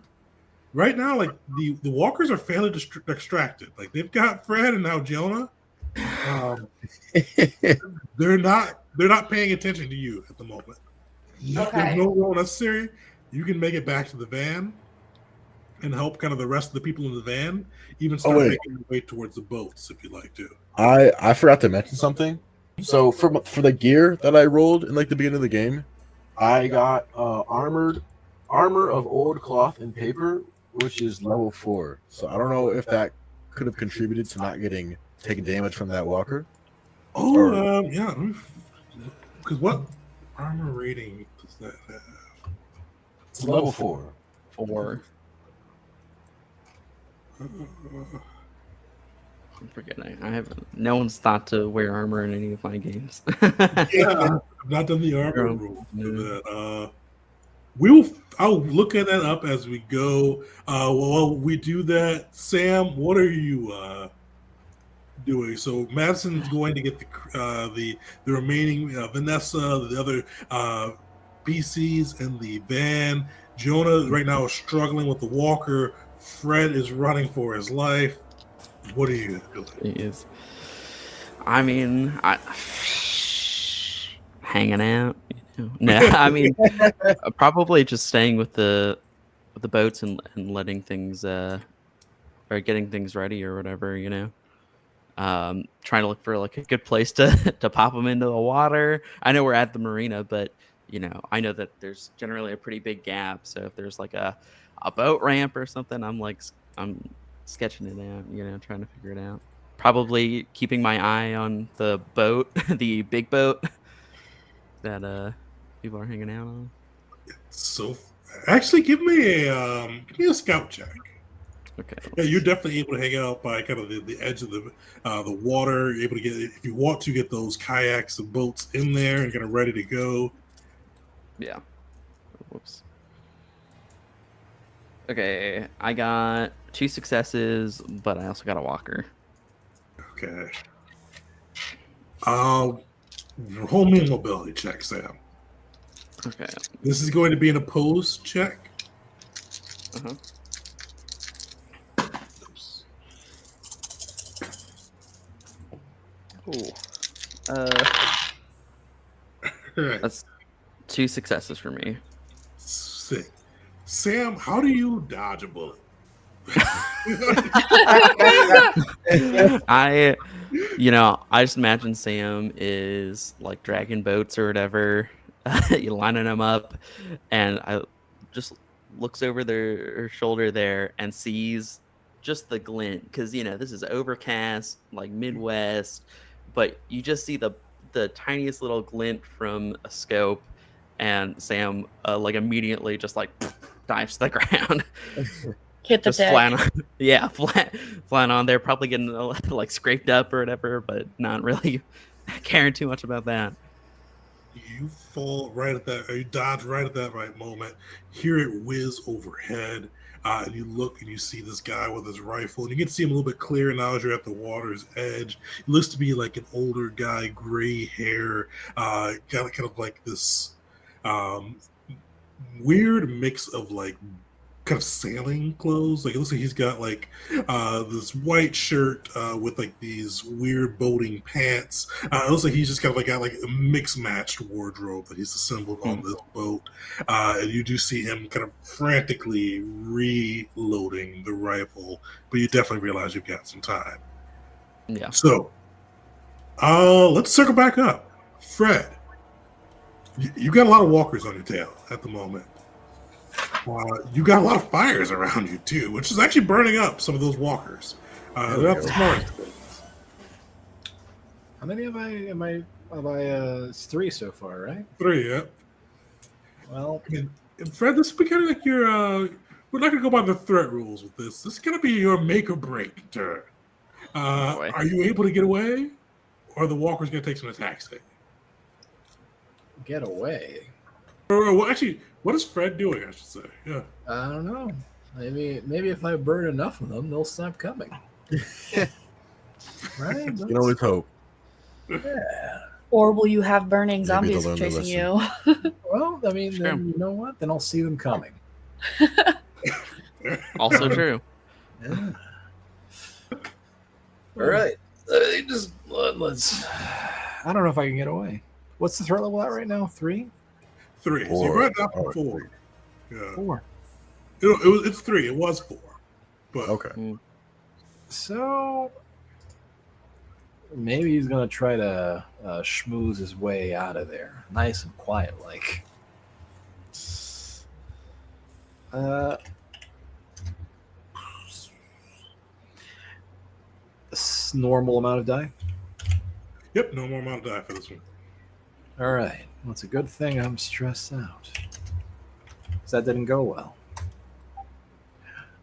right now, like the walkers are fairly distracted. Like they've got Fred and now Jonah. They're not paying attention to you at the moment. Okay. There's no role necessary. You can make it back to the van and help kind of the rest of the people in the van. Even start making your way towards the boats if you'd like to. I forgot to mention something. So for the gear that I rolled in like the beginning of the game, I got armor of old cloth and paper, which is level 4. So I don't know if that could have contributed to not taking damage from that walker. Yeah. Because what armor rating does that have? It's level 4. 4. I'm forgetting. No one's thought to wear armor in any of my games. Yeah, I've not done the armor rule for that. I'll look at that up as we go. While we do that, Sam, what are you doing? So Madison's going to get the remaining Vanessa, the other PCs, and the van. Jonah right now is struggling with the walker. Fred is running for his life. What are you doing? He is. I mean, hanging out, No, I mean, probably just staying with the boats and letting things or getting things ready or whatever, you know. Trying to look for like a good place to to pop them into the water. I know we're at the marina, but you know, I know that there's generally a pretty big gap. So if there's like a boat ramp or something, I'm sketching it out, you know, trying to figure it out. Probably keeping my eye on the boat, the big boat that people are hanging out on. So, actually, give me a scout check. Okay. Yeah, you're definitely able to hang out by kind of the edge of the water. You're able to get, if you want to, get those kayaks and boats in there and kind of ready to go. Yeah. Whoops. Okay, I got 2 successes, but I also got a walker. Okay. Roll me a mobility check, Sam. Okay. This is going to be an opposed check. Uh-huh. Ooh. All right. That's 2 successes for me. Sick. Sam, how do you dodge a bullet? I just imagine Sam is like dragging boats or whatever, you lining them up, and I just looks over her shoulder there and sees just the glint, because you know this is overcast, like Midwest, but you just see the tiniest little glint from a scope, and Sam like immediately just like dives to the ground. Hit the Just deck. flat on, yeah, flat on there, probably getting like scraped up or whatever, but not really caring too much about that. You fall right at that, or you dodge right at that right moment. Hear it whiz overhead, and you look and you see this guy with his rifle, and you can see him a little bit clearer now as you're at the water's edge. He looks to be like an older guy, gray hair, kind of like this weird mix of like kind of sailing clothes. Like it looks like he's got like this white shirt with like these weird boating pants. It looks like he's just kind of like got like a mixed matched wardrobe that he's assembled on this boat. And you do see him kind of frantically reloading the rifle, but you definitely realize you've got some time. Yeah. So let's circle back up. Fred, you got a lot of walkers on your tail at the moment. You got a lot of fires around you too, which is actually burning up some of those walkers. They're not the smartest things. How many have I? It's 3 so far, right? 3, yeah. Well, And Fred, this is kind of like your. We're not gonna go by the threat rules with this. This is gonna be your make or break turn. Boy. Are you able to get away, or are the walkers gonna take some attacks? get away. Or well, actually, what is Fred doing? I should say. Yeah. I don't know. Maybe if I burn enough of them, they'll stop coming. Right? You can always hope. Yeah. Or will you have burning Maybe zombies they'll learn their chasing you? Well, I mean, Sure. then you know what? Then I'll see them coming. Also true. Yeah. All right. Let's. I don't know if I can get away. What's the threat level at right now? 3? 3. So 4. you're right up to Oh, 4. 3. Yeah. 4. It's 3. It was 4. But Okay. So maybe he's gonna try to schmooze his way out of there, nice and quiet, like. Normal amount of die. Yep, no more amount of die for this one. All right. Well, it's a good thing I'm stressed out, 'cause that didn't go well.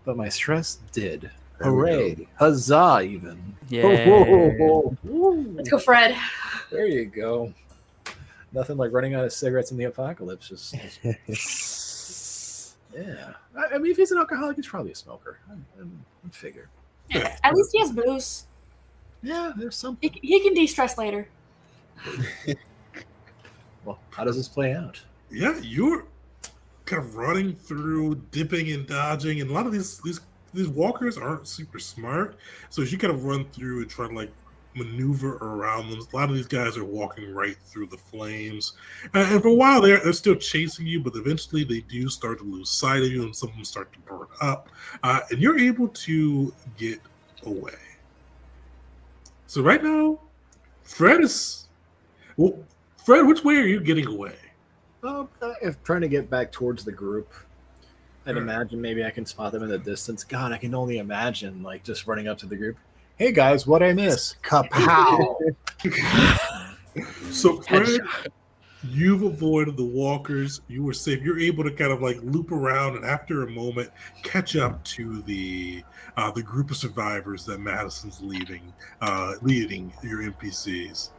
But my stress did. There we Hooray! Huzzah! Even. Yay. Let's go, Fred. There you go. Nothing like running out of cigarettes in the apocalypse. Just yeah. I mean, if he's an alcoholic, he's probably a smoker. I figure. Yeah, at least he has booze. Yeah, there's something. He can de-stress later. Well, how does this play out? Yeah, you're kind of running through, dipping and dodging, and a lot of these walkers aren't super smart. So as you kind of run through and try to like maneuver around them. A lot of these guys are walking right through the flames, and for a while they're still chasing you, but eventually they do start to lose sight of you, and some of them start to burn up, and you're able to get away. So right now, Fred is well. Fred, which way are you getting away? If trying to get back towards the group, I'd Right. imagine maybe I can spot them in the distance. God, I can only imagine like just running up to the group. Hey guys, what I miss? Kapow! So Fred, you've avoided the walkers. You were safe. You're able to kind of like loop around, and after a moment, catch up to the group of survivors that Madison's leading your NPCs.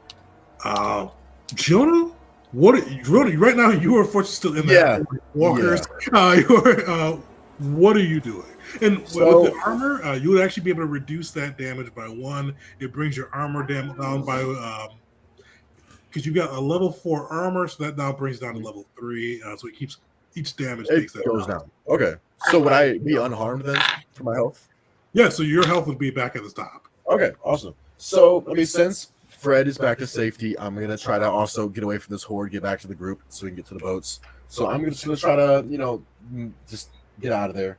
Jonah, Jonah, right now you are unfortunately still in that walkers. What are you doing? And with the armor, you would actually be able to reduce that damage by 1. It brings your armor down by because you got a level 4 armor, so that now brings down to level 3. So it keeps each damage takes that goes down. Okay, so would I be unharmed then for my health? Yeah, so your health would be back at the top. Okay, awesome. So I mean, since Fred is back to safety, I'm gonna try to also get away from this horde, get back to the group, so we can get to the boats. So I'm just gonna try to, just get out of there.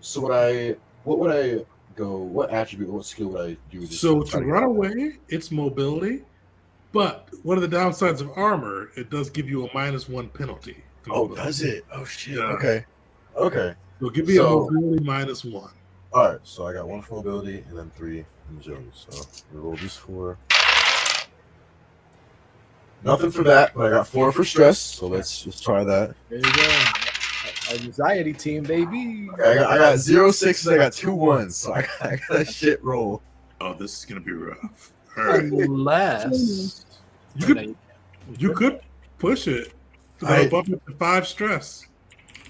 So what attribute, what skill would I do? So to run away, it's mobility. But one of the downsides of armor, it does give you a -1 penalty. Oh, does it? Oh shit. Yeah. Okay. So give me a mobility -1. All right. So I got 1 for mobility and then 3 in agility. So we roll these 4. Nothing for that, but I got 4 for stress. So let's just try that. There you go. Anxiety team, baby. Okay, I got 0 6s. I got 2 1s. So I got a shit roll. Oh, this is gonna be rough. All right. Unless You could push it. Bump it to 5 stress.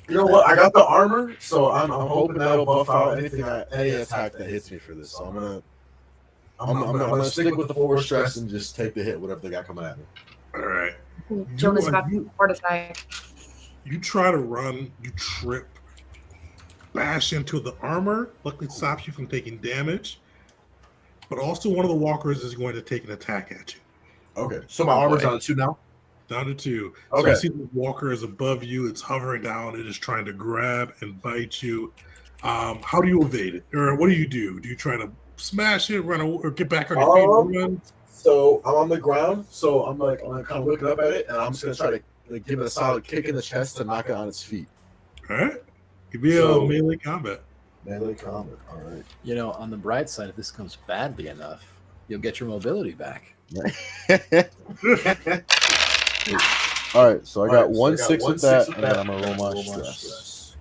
You know what? I got the armor, so I'm hoping that'll buff out any attack that hits me for this. So I'm gonna stick with the 4 stress and just take the hit, whatever they got coming at me. All right. Jonah's about to heart attack. You try to run, you trip, bash into the armor. Luckily, it stops you from taking damage. But also, one of the walkers is going to take an attack at you. Okay, so my armor's down to 2 now? Down to 2. So Okay. you see the walker is above you. It's hovering down. It is trying to grab and bite you. How do you evade it? Or what do? Do you try to smash it, run, or get back on your feet and run? So I'm on the ground, so I'm kind of looking up at it, and I'm just going to try to give it a solid kick in the chest to knock it on its feet. All right. Give me a melee combat. Melee combat, all right. on the bright side, if this comes badly enough, you'll get your mobility back. All right, so I got 1 6 with that, and then I'm going to roll my stress.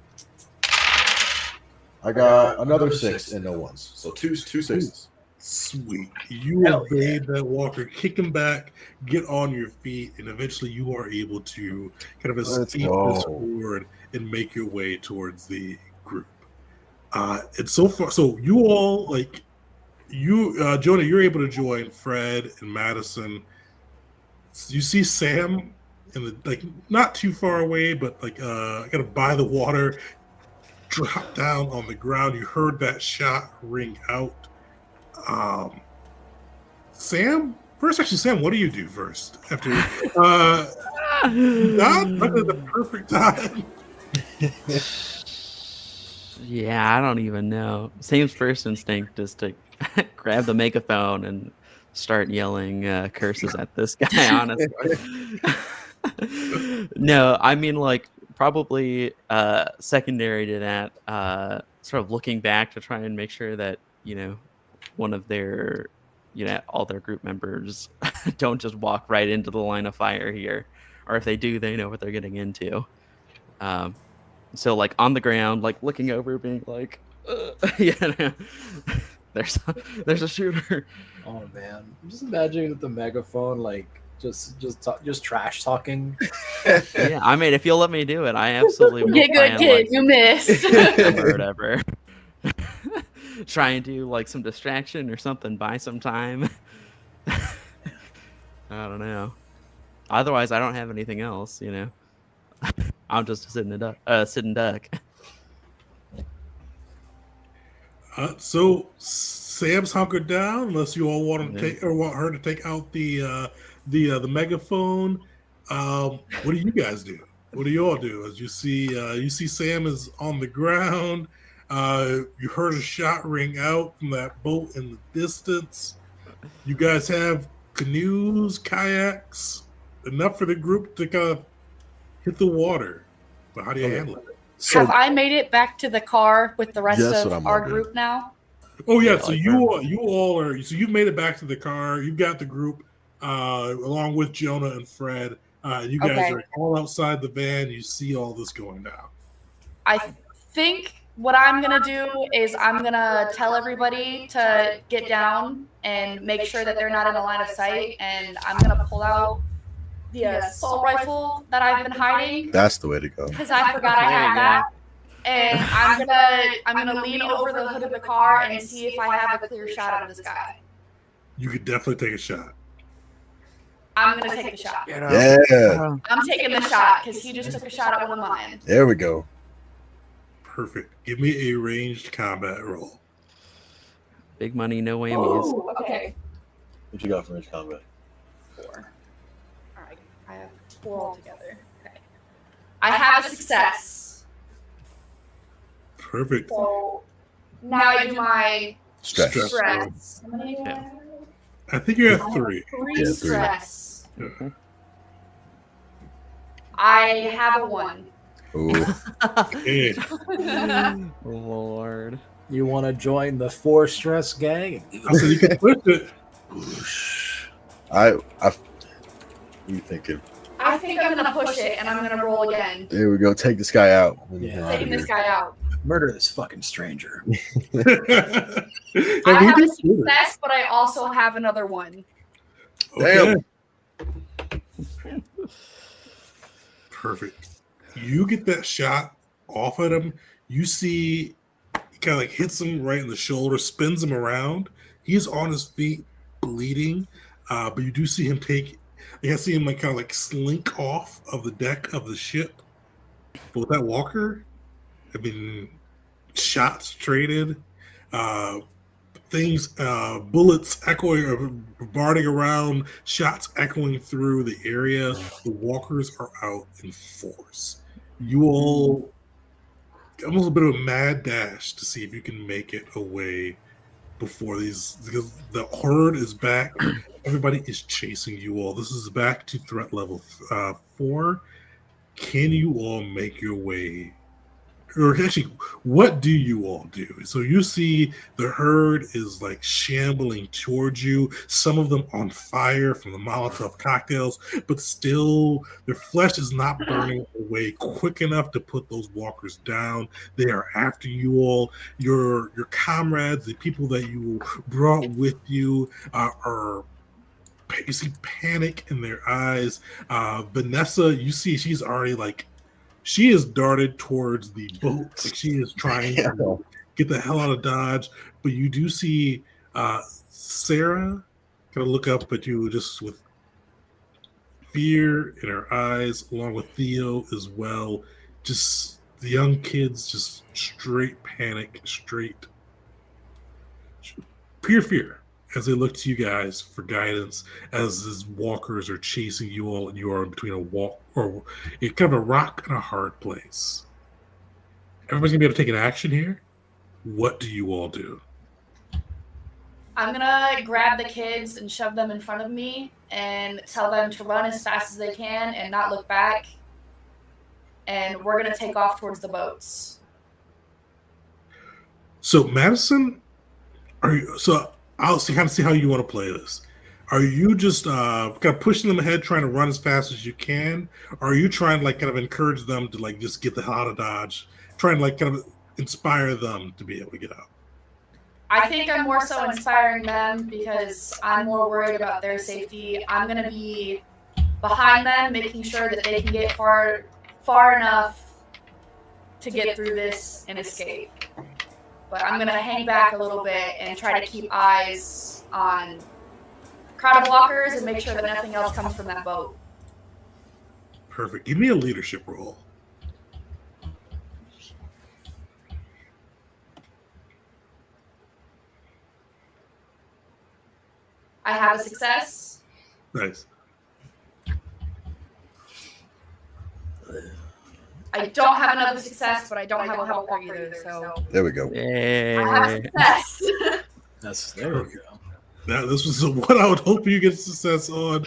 I got another 6 and no 1s, so two 6s. Sweet. You evade that walker, kick him back, get on your feet, and eventually you are able to kind of escape this horde and make your way towards the group. And so far, so you all, Jonah, you're able to join Fred and Madison. You see Sam in the not too far away, but kind of by the water, drop down on the ground. You heard that shot ring out. Sam, what do you do first? After not at the perfect time. Yeah, I don't even know. Sam's first instinct is to grab the megaphone and start yelling curses at this guy, honestly. No, I mean, probably secondary to that, sort of looking back to try and make sure that, one of their, all their group members don't just walk right into the line of fire here. Or if they do, they know what they're getting into. So on the ground, looking over, being there's a shooter. Oh man, I'm just imagining with the megaphone, just trash talking. Yeah, I mean, if you'll let me do it, I absolutely will. Get good, kid. You missed. Or whatever. Try and do some distraction or something. Buy some time. I don't know. Otherwise, I don't have anything else. I'm just sitting duck. So Sam's hunkered down, unless you all want to Yeah. take or want her to take out the megaphone. What do you guys do? What do you all do? As you see Sam is on the ground. You heard a shot ring out from that boat in the distance. You guys have canoes, kayaks, enough for the group to kind of hit the water. But how do you Okay. handle it? So Have I made it back to the car with the rest That's of what I'm our wondering. group now? Oh yeah, Yeah, so like you all are so you've made it back to the car. You've got the group along with Jonah and Fred. You guys Okay. are all outside the van. You see all this going down. I think what I'm gonna do is I'm gonna tell everybody to get down and make sure that they're not in a line of sight, and I'm gonna pull out the assault rifle that I've been hiding that's the way to go. because I forgot I There had you that. And I'm gonna lean over the hood of the car and see if I have a clear shot of this guy. You could definitely take a shot. I'm gonna take the shot. Yeah, I'm taking the shot because he just took a shot at one of mine. there we go. Perfect. Give me a ranged combat roll. Big money, no whammies. Ooh, okay. What you got for range combat? 4. All right, I have 4 altogether. Okay. I have a success. Perfect. So now I do my Stress. stress. How many do I Yeah. have? I think you're at 3. 3 Yeah, 3. stress. Yeah. I have a 1. Ooh. Okay. Lord. You want to join the 4 stress gang? I said you can push it. What are you thinking? I think I'm gonna push it and I'm gonna roll again. There we go. Take this guy out. Yeah. Taking this guy out. Murder this fucking stranger. I have a success, but I also have another 1. Okay. Perfect. You get that shot off at him. You see, he kind of like hits him right in the shoulder, spins him around. He's on his feet, bleeding. But you do see him I see him like kind of like slink off of the deck of the ship. But with that walker, I mean, shots traded, bullets echoing or bombarding around, shots echoing through the area. The walkers are out in force. You all almost a bit of a mad dash to see if you can make it away before because the herd is back. Everybody is chasing you all. This is back to threat level 4. Can you all make your way? Or actually, what do you all do? So you see the herd is like shambling towards you, some of them on fire from the Molotov cocktails, but still their flesh is not burning away quick enough to put those walkers down. They are after you all. Your comrades, the people that you brought with you, you see panic in their eyes. Vanessa, you see she's already she is darted towards the boat. Like she is trying to get the hell out of Dodge. But you do see Sarah kind of look up at you just with fear in her eyes, along with Theo as well. Just the young kids, just straight panic, straight pure fear as they look to you guys for guidance as these walkers are chasing you all and you are in between a walk or kind of a rock and a hard place. Everybody's gonna be able to take an action here. What do you all do? I'm gonna grab the kids and shove them in front of me and tell them to run as fast as they can and not look back. And we're gonna take off towards the boats. So Madison, I'll kind of see how you want to play this. Are you just kind of pushing them ahead, trying to run as fast as you can? Or are you trying to kind of encourage them to just get the hell out of Dodge, trying to kind of inspire them to be able to get out? I think I'm more so inspiring them because I'm more worried about their safety. I'm gonna be behind them, making sure that they can get far enough to get through this and escape. But I'm going to hang back a little bit and try to keep eyes on crowd of walkers and make sure that nothing else comes from that boat. Perfect. Give me a leadership roll. I have a success. Nice. I don't have another success, but I don't have a walker either. So There we go. I have a success. There we go. Now, this was what I would hope you get success on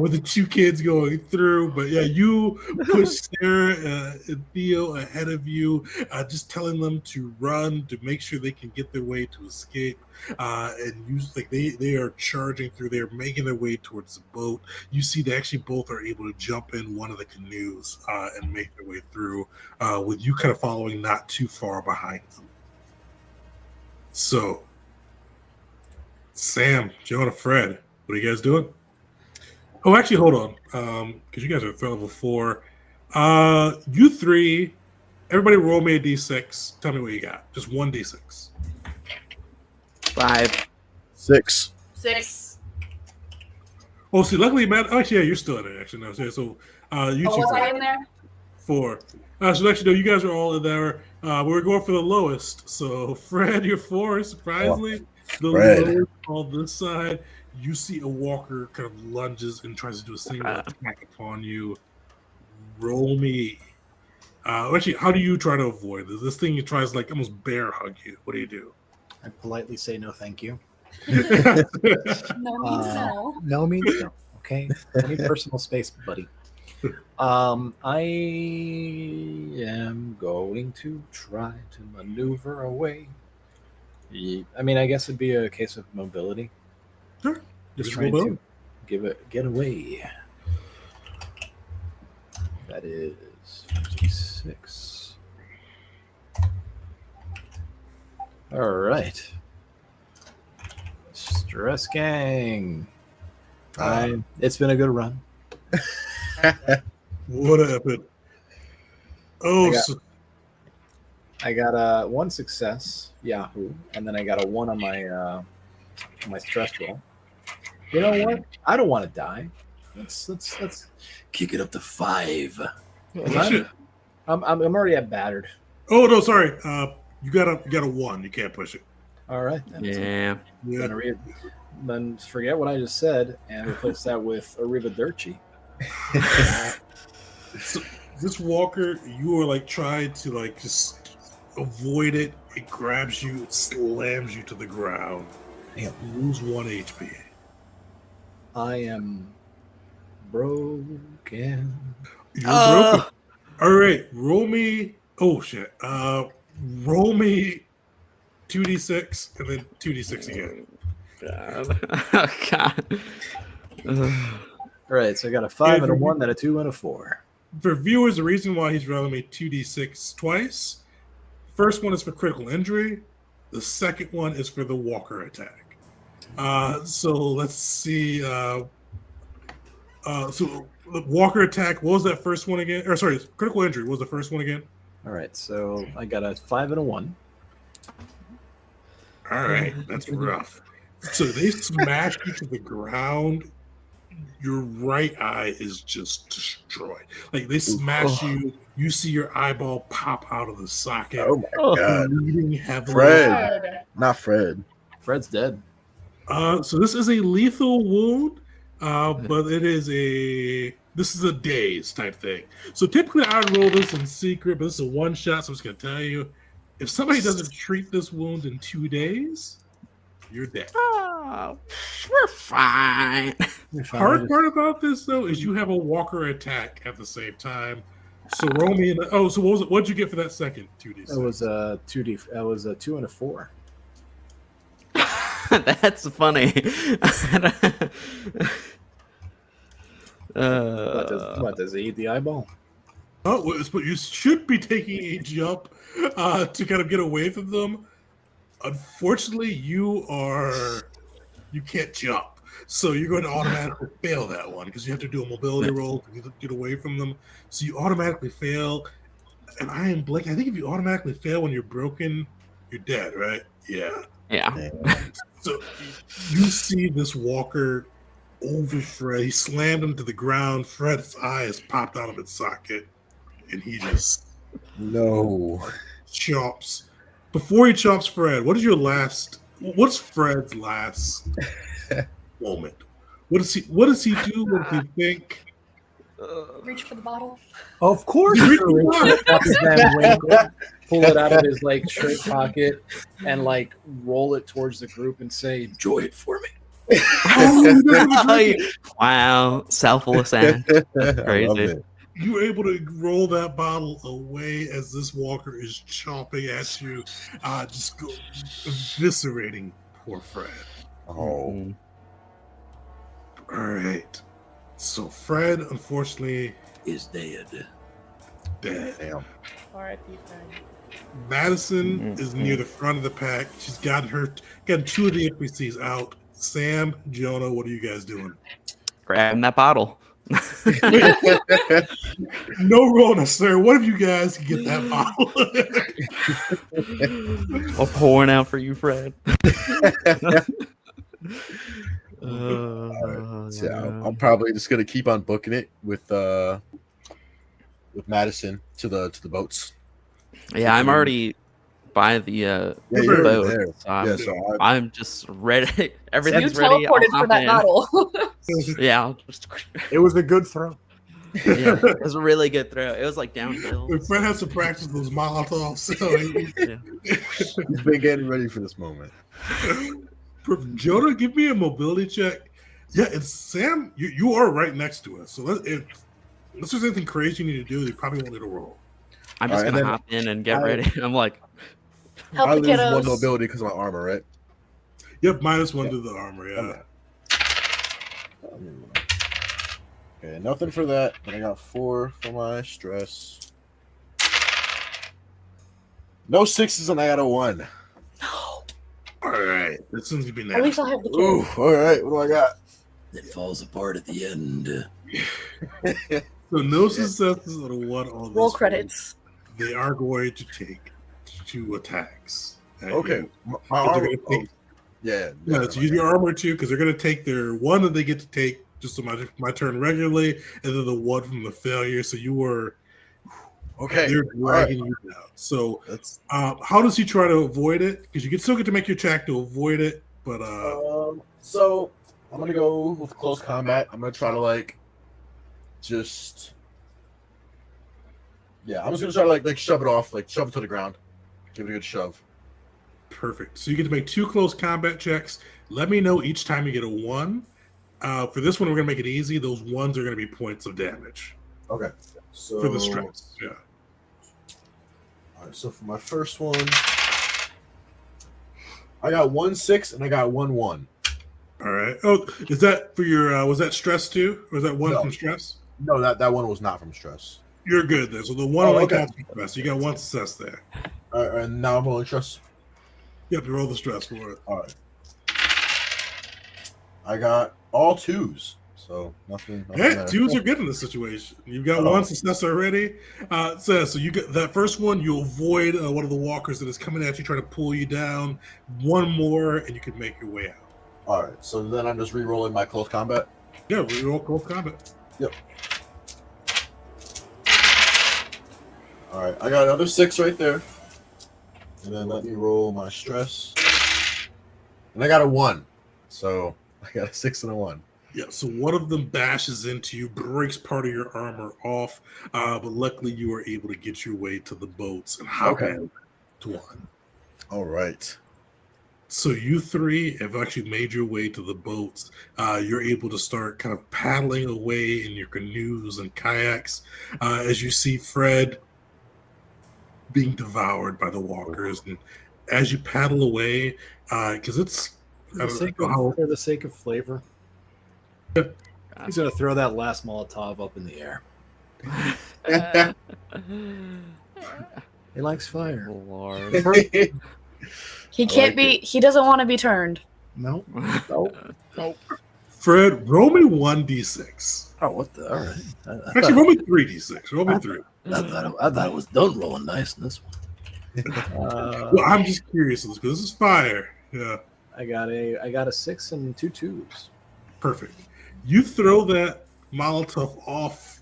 with the two kids going through. But yeah, you push Sarah and Theo ahead of you, just telling them to run to make sure they can get their way to escape. And you like they are charging through. They're making their way towards the boat. You see, they actually both are able to jump in one of the canoes and make their way through, with you kind of following not too far behind them. So. Sam, Jonah, Fred, what are you guys doing? Oh, actually, hold on, because you guys are level 4. You three, everybody roll me a d6. Tell me what you got. Just one d6. 5. 6. 6. Oh, see, luckily, Matt. Actually, yeah, you're still in it. Actually, no. So, you two. Was I in there? 4. So actually, no, you guys are all in there. We're going for the lowest. So, Fred, you're 4. Surprisingly. The lower on this side, you see a walker kind of lunges and tries to do a single attack upon you. Roll me. Actually, how do you try to avoid this? This thing tries like almost bear hug you. What do you do? I politely say no, thank you. No means no. No means no. Okay, any personal space, buddy. I am going to try to maneuver away. I mean, I guess it'd be a case of mobility. Sure. Just trying to get away. That is 56. All right. Stress gang. It's been a good run. What happened? Oh, I got one success, Yahoo, and then I got a 1 on my stress roll. You know what? I don't want to die. Let's kick it up to 5. I'm already at battered. Oh no, sorry. You got a 1. You can't push it. All right. Then. Yeah. Then forget what I just said and replace that with Arrivederci. So this walker, you are like trying to like just avoid it. It grabs you, it slams you to the ground. Damn. You lose 1 HP. I am broken. You're broken. All right, roll me. Oh shit. Roll me 2d6 and then 2d6 again. God. All right, so I got a 5 and a 1, then a 2 and a 4. For viewers, the reason why he's rolling me 2d6 twice. First one is for critical injury. The second one is for the walker attack. So let's see. So the walker attack, what was that first one again? Or sorry, critical injury, what was the first one again? All right, so I got a 5 and a 1. All right, that's rough. So they smash you to the ground. Your right eye is just destroyed. Like they smash you. You see your eyeball pop out of the socket. Oh my god! Bleeding heavily. Fred, not Fred. Fred's dead. So this is a lethal wound, but this is a daze type thing. So typically I would roll this in secret, but this is a one shot. So I'm just gonna tell you, if somebody doesn't treat this wound in 2 days, you're dead. Oh, we're fine. Hard part about this though is you have a walker attack at the same time. So roll me so what was it? What'd you get for that second 2d6? It was a 2d. That was a 2 and a 4. That's funny. What does he eat the eyeball? Oh, but you should be taking a jump to kind of get away from them. Unfortunately, you can't jump, so you're going to automatically fail that one because you have to do a mobility roll to get away from them. So you automatically fail, and I am Blake. I think if you automatically fail when you're broken, you're dead, right? Yeah. So you see this walker over Fred. He slammed him to the ground. Fred's eye has popped out of its socket, and he just chomps. Before he chomps Fred, what's Fred's last moment. What does he do? What does he think? Reach for the bottle. Of course, You reach Sir the Richard Poppy's Van Winkle, pull it out of his like shirt pocket and like roll it towards the group and say, "Enjoy it for me." Wow, selfless act. That's I love crazy. it. You were able to roll that bottle away as this walker is chomping at you, just go eviscerating poor Fred. Oh, Mhm. All right. So Fred, unfortunately, Is dead. dead. damn. R.I.P. Fred. Madison is near the front of the pack. She's gotten two of the NPCs out. Sam, Jonah, what are you guys doing? Grabbing that bottle. No roll necessary. What if you guys can get that bottle? I'm pouring out for you, Fred. So I'm probably just gonna keep on booking it with Madison to the boats. Yeah, I'm already by the Yeah, you're already boat. there. So I'm, Yeah, so I'm just ready. You Everything's ready. I'll teleported for hop that in. bottle. Yeah, I'll just. It was a good throw. Yeah, it was a really good throw. It was like downhill. Fred has to practice those Molotovs. So he's been getting ready for this moment. Jonah, give me a mobility check. Yeah, it's Sam. You are right next to us. So if there's anything crazy you need to do, you probably won't need a roll. I'm just Alright, gonna and then hop in and get ready. I'm like, Help I the lose one kiddos. mobility because of my armor, right? Yep, -1 to the armor. Yeah. Okay, nothing for that. But I got 4 for my stress. No 6s, and I got a 1. All right. This seems to be At now. least I'll have the Ooh, kids. all right. What do I got? It falls apart at the end. So no successes on a 1 on this Roll one. credits. They are going to take 2 attacks. at Okay, you. my But they're armor. gonna take- Yeah, Yeah, so use your armor too, because they're going to take their 1 that they get to take just on my turn regularly, and then the 1 from the failure. So you were Okay, they're all right. dragging you down. So That's how does he try to avoid it? Because you can still get to make your attack to avoid it, but so I'm gonna go with close combat. I'm gonna try to I'm just gonna try to like shove it off, like shove it to the ground, give it a good shove. perfect. So you get to make 2 close combat checks. Let me know each time you get a 1. For this one, we're gonna make it easy. Those 1s are gonna be points of damage Okay, so for the stress. Yeah. All right, so for my first one, I got 1 6 and I got 1 1. All right. Oh, is that for your? Was that stress too, or was that 1 No. from stress? No, that one was not from stress. You're good there. So the 1 Oh, only okay. counts for stress. You got 1 success there. All right, and now I'm rolling stress. You have to roll the stress for it. All right, I got all 2s, so nothing. Hey, there. 2s are good in this situation. You've got Oh. 1 success already. So you get that first one. You avoid one of the walkers that is coming at you, trying to pull you down. 1 more, and you can make your way out. All right, so then I'm just re-rolling my close combat. Yeah, we roll close combat. Yep. All right, I got another 6 right there, and then let me roll my stress, and I got a 1. So I got a 6 and a 1. Yeah, so one of them bashes into you, breaks part of your armor off, but luckily you were able to get your way to the boats and hop Okay. in to 1. All right. So you 3 have actually made your way to the boats. You're able to start kind of paddling away in your canoes and kayaks as you see Fred being devoured by the walkers. And as you paddle away, because it's For the sake of flavor, he's gonna throw that last Molotov up in the air. He likes fire. Lord. He can't be. He doesn't want to be turned. No. Fred, roll me 1d6. Oh, what the? All right. Actually, roll me 3d6. Roll me 3. I thought it was done rolling dice in this one. Well, I'm just curious because this is fire. Yeah, I got a 6 and 2 2s. perfect. You throw that Molotov off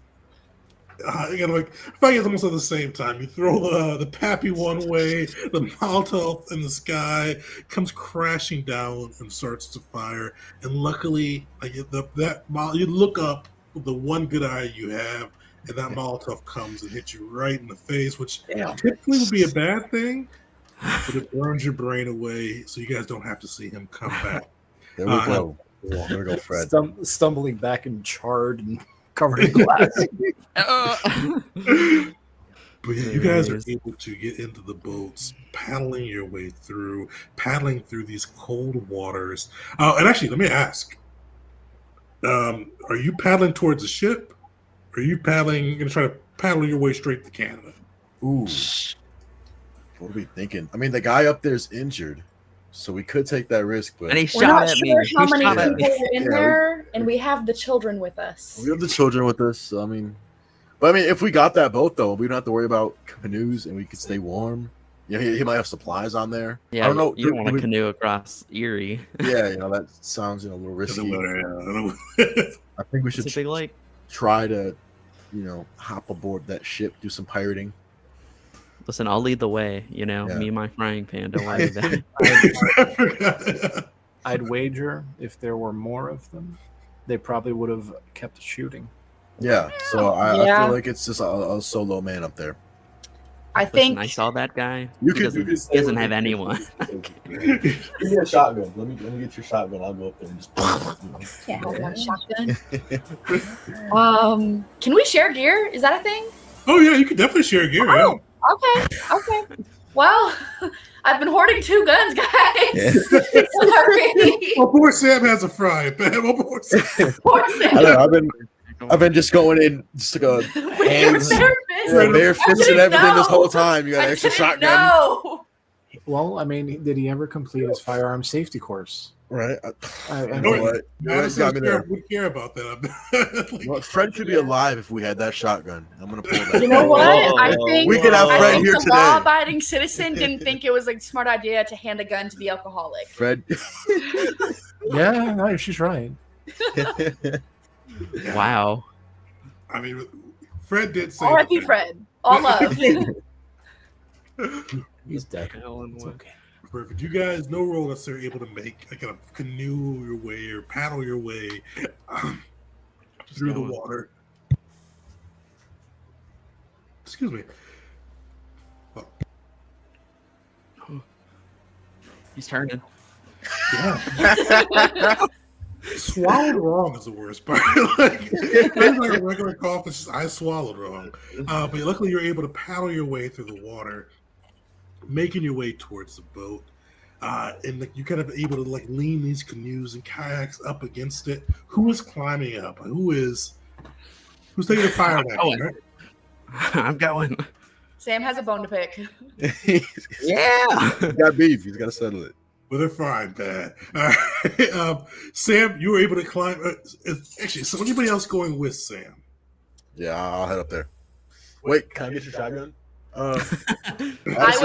I feel like it's almost at the same time. You throw the Pappy one way, the Molotov in the sky comes crashing down and starts to fire. And luckily, like you look up with the one good eye you have, and that Molotov comes and hits you right in the face, which typically would be a bad thing, but it burns your brain away, so you guys don't have to see him come back. There we go. There we go, Fred. Stumbling back and charred and covered in glass. But yeah, you guys are able to get into the boats, paddling your way through, paddling through these cold waters. And actually, let me ask: are you paddling towards the ship? Or are you paddling? You're gonna try to paddle your way straight to Canada? Ooh, what are we thinking? I mean, the guy up there is injured, so we could take that risk. But And he We're shot not at sure me. how He many shot at people me. are in there, and we have the children with us. we have the children with us. So, I mean, if we got that boat though, we don't have to worry about canoes, and we could stay warm. Yeah, he might have supplies on there. Yeah, I don't know. You don't want to canoe across Erie. Yeah, that sounds a little risky. I think we It's should a big lake. try to, hop aboard that ship, do some pirating. Listen, I'll lead the way. Yeah. Me and my frying pan. Don't worry about it. I'd wager if there were more of them, they probably would have kept shooting. Yeah, so I Yeah. feel like it's just a solo man up there. I Listen, think I saw that guy. You He doesn't have anyone. Give me a shotgun. Let me get your shotgun. I'll go up there and just. can't have one shotgun. Can we share gear? Is that a thing? Oh yeah, you could definitely share gear. Oh, okay. Well, I've been hoarding 2 guns, guys. Sorry. Well, poor Sam has a frying pan. Well, poor Sam. Poor I Sam. don't know, I've been just going in just like a With your hands, bare fist. bare fist and didn't everything this know. whole time. You got I an extra didn't shotgun, know. Well, I mean, did he ever complete his firearm safety course? right? I You know mean, what? You guys got me there. would care about that. Well, Fred should be alive if we had that shotgun. I'm gonna pull that. You know what? I think We could have I Fred think here the today. law-abiding citizen didn't think it was a smart idea to hand a gun to the alcoholic. Fred. yeah, no, she's right. Wow. I mean, Fred did say. R.I.P. Fred. All love. He's dead. Alan, It's what? okay. Perfect. You guys, no role necessarily able to make like a canoe your way or paddle your way through the going. water. Excuse me. He's turning. Yeah. Swallowed wrong is the worst part. It's like a regular cough. It's just I swallowed wrong. But luckily, you're able to paddle your way through the water, making your way towards the boat. And you're kind of able to lean these canoes and kayaks up against it. Who is climbing up? Who's taking the fire action? Right? I'm going. Sam has a bone to pick. Yeah. He's got beef. He's got to settle it. With a frying pan. All right. Sam, you were able to climb. Actually, so anybody else going with Sam? Yeah, I'll head up there. Wait, can I get your shotgun? I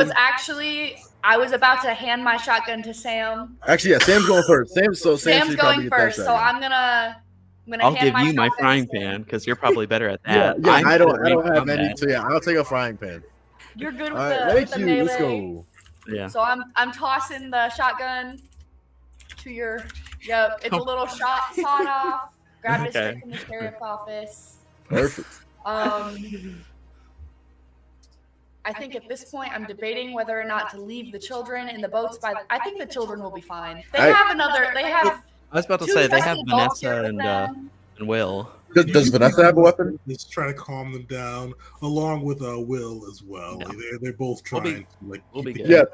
was about to hand my shotgun to Sam. Actually, yeah, Sam's going first. Sam Sam's should probably going get that first, so shotgun. I'm gonna I'll hand give you my shotgun to frying Sam. pan because you're probably better at Yeah, that. yeah, I'm I don't good at have any. combat. So yeah, I'll take a frying pan. You're good All with right, the, with thank the you. melee. Let's go. Yeah. So I'm tossing the shotgun to your. Yep, it's a little sawed off. Grab a Okay. stick from the sheriff's office. Perfect. I think at this point I'm debating whether or not to leave the children in the boats. I think the children will be fine. They have. I was about to 2 say they have trusted adults here Vanessa with them. and Will. Does Vanessa have a weapon? Just trying to calm them down, along with Will as well. Yeah. They're both We'll be- trying to we'll be keep good.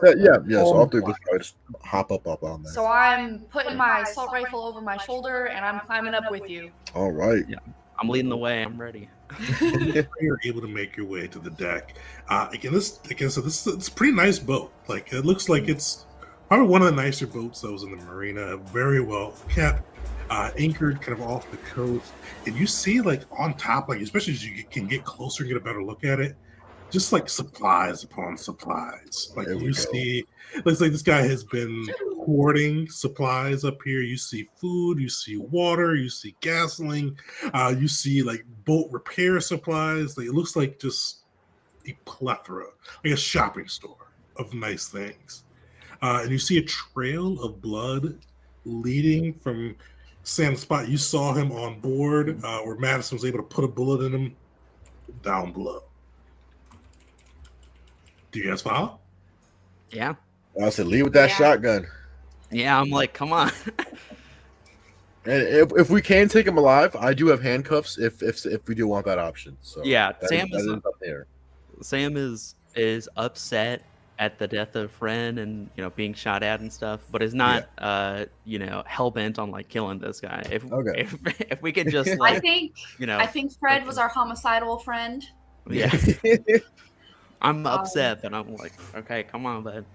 Yeah. So all three of us probably just hop up on there. So I'm putting my assault rifle over my shoulder and I'm climbing up with you. All right. I'm leading the way. I'm ready. You're able to make your way to the deck. This it's a pretty nice boat. Like it looks like it's probably one of the nicer boats that was in the marina. Very well kept, anchored kind of off the coast. And you see on top, especially as you can get closer and get a better look at it, just supplies upon supplies. There we You go. see, looks like this guy has been hoarding supplies up here. You see food, you see water, you see gasoline, you see like boat repair supplies. Like, it looks like just a plethora, like a shopping store of nice things. And you see a trail of blood leading from Sam's spot. You saw him on board where Madison was able to put a bullet in him down below. Do you guys follow? Yeah. I said, leave with that shotgun. Yeah, I'm like, come on. And if we can take him alive, I do have handcuffs if we do want that option. So Yeah, Sam is up there. Sam is upset at the death of Fred and being shot at and stuff, but is not hell bent on like killing this guy. If we could just like I think Fred was our homicidal friend. Yeah. I'm upset, but I'm like, okay, come on, bud.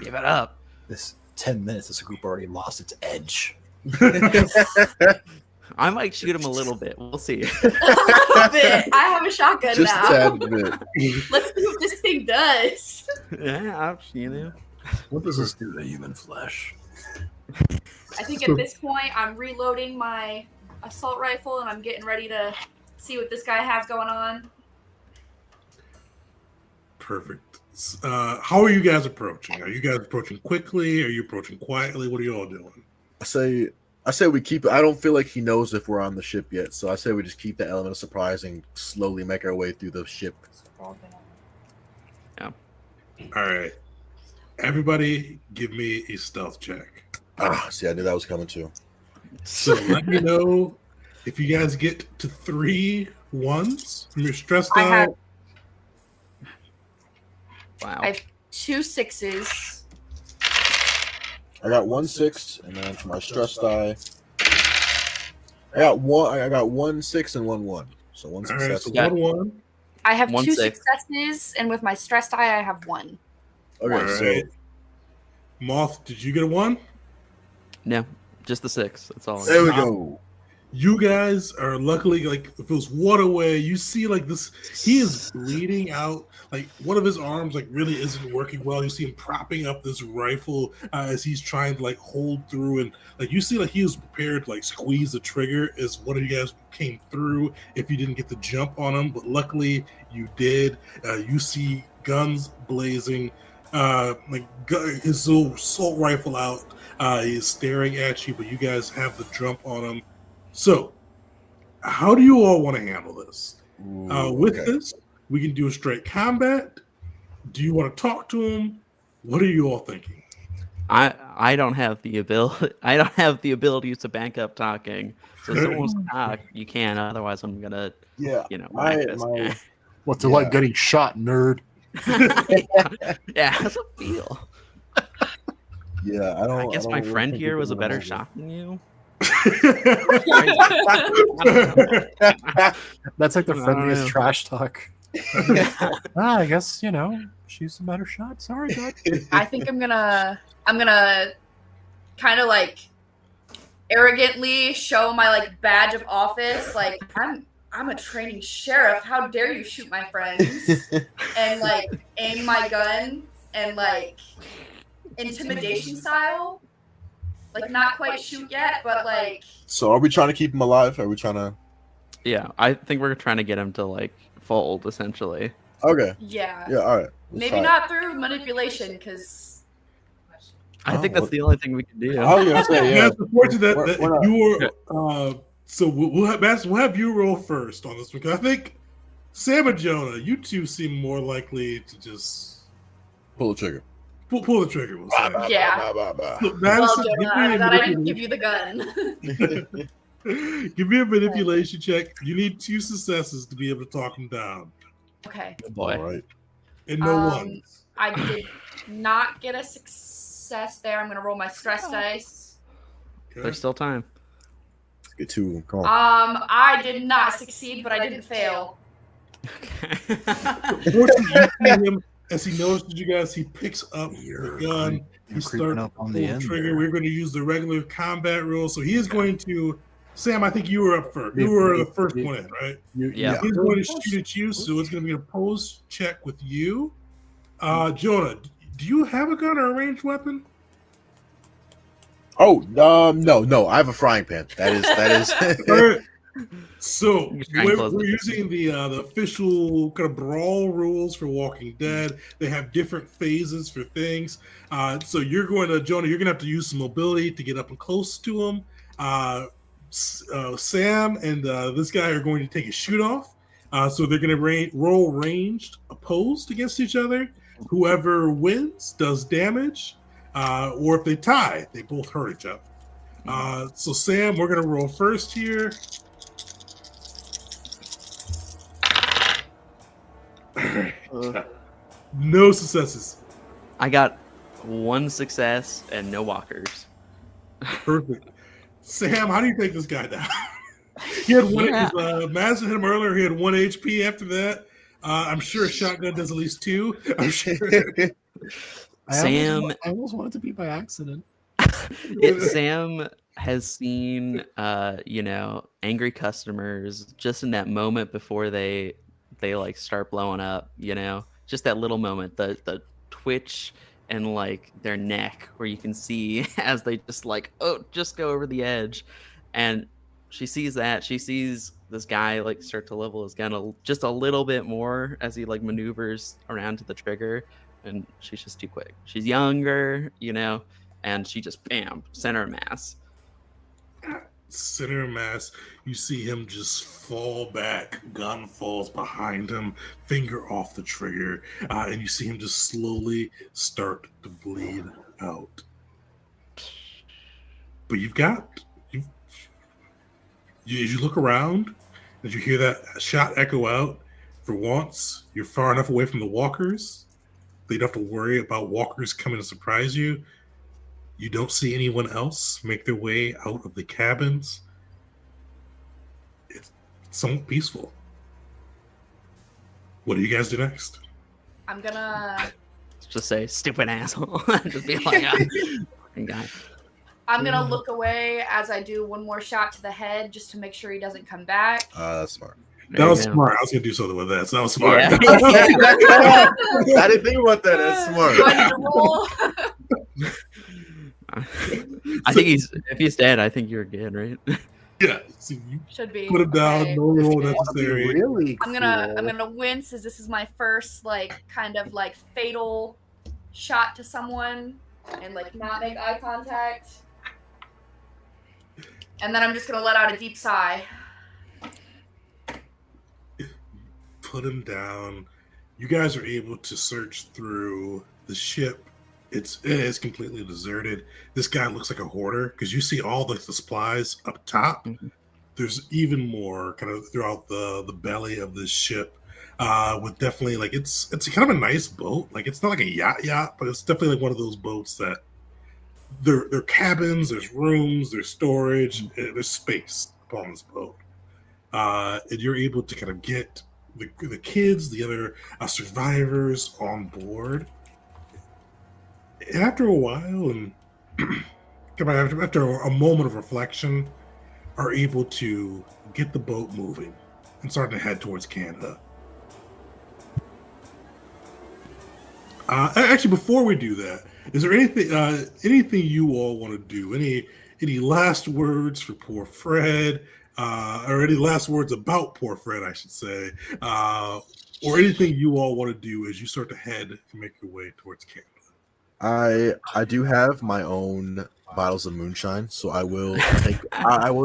Give it up. This 10 minutes, this group already lost its edge. I might shoot him a little bit. We'll see. A little bit. I have a shotgun Just now. a tad bit. Let's see what this thing does. Yeah, What does this do to human flesh? I think at this point, I'm reloading my assault rifle and I'm getting ready to see what this guy has going on. Perfect. How are you guys approaching? Are you guys approaching quickly? Are you approaching quietly? What are you all doing? I say we keep it. I don't feel like he knows if we're on the ship yet, so I say we just keep the element of surprise and slowly make our way through the ship. Yeah. All right. Everybody, give me a stealth check. See, I knew that was coming too. So let me know if you guys get to 3 1s from your stress die. Wow. I have 2 6s. I got 1 6, and then for my stress die, I got 1 6 and 1 1. So 1 success. All right, so 1 1. I have 1 2 6. successes, and with my stress die, I have 1. Okay, All right. Moth, did you get a 1? No, just the 6. That's all. There we go. You guys are luckily, like, if it was waterway, you see, like, this, he is bleeding out. Like, one of his arms, like, really isn't working well. You see him propping up this rifle as he's trying to, like, hold through. And, like, you see, like, he was prepared to, like, squeeze the trigger as one of you guys came through if you didn't get the jump on him. But luckily, you did. You see guns blazing, his little assault rifle out. He's staring at you, but you guys have the jump on him. So, how do you all want to handle this? With this, we can do a straight combat. Do you want to talk to him? What are you all thinking? I don't have the ability. I don't have the abilities to bank up talking. So if someone wants to talk, you can. Otherwise, I'm gonna, whack this guy. What's it like getting shot, nerd? Yeah, how's it feel? Yeah, I guess my friend here was a better shot than you. That's like the friendliest trash talk. I guess she's a better shot. Sorry, God. I think I'm gonna kind of like arrogantly show my like badge of office, like I'm a training sheriff. How dare you shoot my friends? And like aim my gun and like intimidation style. Like not quite shoot yet, but like. So are we trying to keep him alive? Are we trying to? Yeah, I think we're trying to get him to like fold essentially. Okay. Yeah. Yeah. All right. Maybe not through manipulation, because. I think that's the only thing we can do. I was gonna say, yeah. That you were. So we'll have you roll first on this one, because I think Sam and Jonah, you two seem more likely to just pull the trigger. Pull the trigger. We'll say. Yeah. Look, Madison, I thought I didn't give you the gun. Give me a manipulation check. You need 2 successes to be able to talk him down. Okay. Good boy. All right. And no ones. I did not get a success there. I'm gonna roll my stress dice. Okay. There's still time. Get 2. Come on. I did not succeed, but I didn't fail. Unfortunately, you see him, as he notices you guys, he picks up the gun. He starts to pull the trigger. We're going to use the regular combat rule. So he is going to. Sam, I think you were up first. You were the first one in, right? Yeah. He's going to shoot at you, so it's going to be a pose check with you. Jonah, do you have a gun or a ranged weapon? Oh, no. I have a frying pan. That is. All right. So You the try and way close we're the using the official kind of brawl rules for Walking Dead. They have different phases for things. So you're going to Jonah. You're going to have to use some mobility to get up and close to them. Sam and this guy are going to take a shoot off. So they're going to roll ranged opposed against each other. Whoever wins does damage, or if they tie, they both hurt each other. So Sam, we're gonna roll first here. No successes. I got 1 success and no walkers. Perfect. Sam, how do you take this guy down? He had one. Yeah. Madison hit him earlier. He had 1 HP after that. I'm sure a shotgun does at least 2. I'm sure. Sam, I almost wanted to be by accident. Sam has seen, angry customers just in that moment before they like start blowing up. Just that little moment, the twitch and like their neck where you can see as they just just go over the edge, and she sees that. She sees this guy like start to level his gun just a little bit more as he like maneuvers around to the trigger, and she's just too quick. She's younger, and she just center mass. Center mass. You see him just fall back. Gun falls behind him. Finger off the trigger, and you see him just slowly start to bleed out. But as you look around, as you hear that shot echo out, for once, you're far enough away from the walkers. They don't have to worry about walkers coming to surprise you. You don't see anyone else make their way out of the cabins. It's somewhat peaceful. What do you guys do next? I'm gonna Just say stupid asshole. Just be like, fucking guy. I'm gonna look away as I do one more shot to the head just to make sure he doesn't come back. That's smart. That was smart. I was going to do something with that. So that was smart. Yeah. I didn't think about that. That's smart. Do I need to roll? I think if he's dead, I think you're good, right? Yeah. So you Should be. put him down. Okay. No roll necessary. Really I'm gonna wince as this is my first kind of fatal shot to someone and not make eye contact. And then I'm just gonna let out a deep sigh. Put him down. You guys are able to search through the ship. It is completely deserted. This guy looks like a hoarder because you see all the supplies up top. Mhm. There's even more kind of throughout the belly of this ship. With definitely it's kind of a nice boat. It's not like a yacht, but it's definitely one of those boats that there are cabins, there's rooms, there's storage, there's space upon this boat. And you're able to kind of get the kids, the other survivors on board. And after a while, and after a moment of reflection, are able to get the boat moving and starting to head towards Canada. Actually, before we do that, is there anything you all want to do? Any last words for poor Fred, or any last words about poor Fred, I should say, or anything you all want to do as you start to head and make your way towards Canada? I do have my own bottles of moonshine, so I will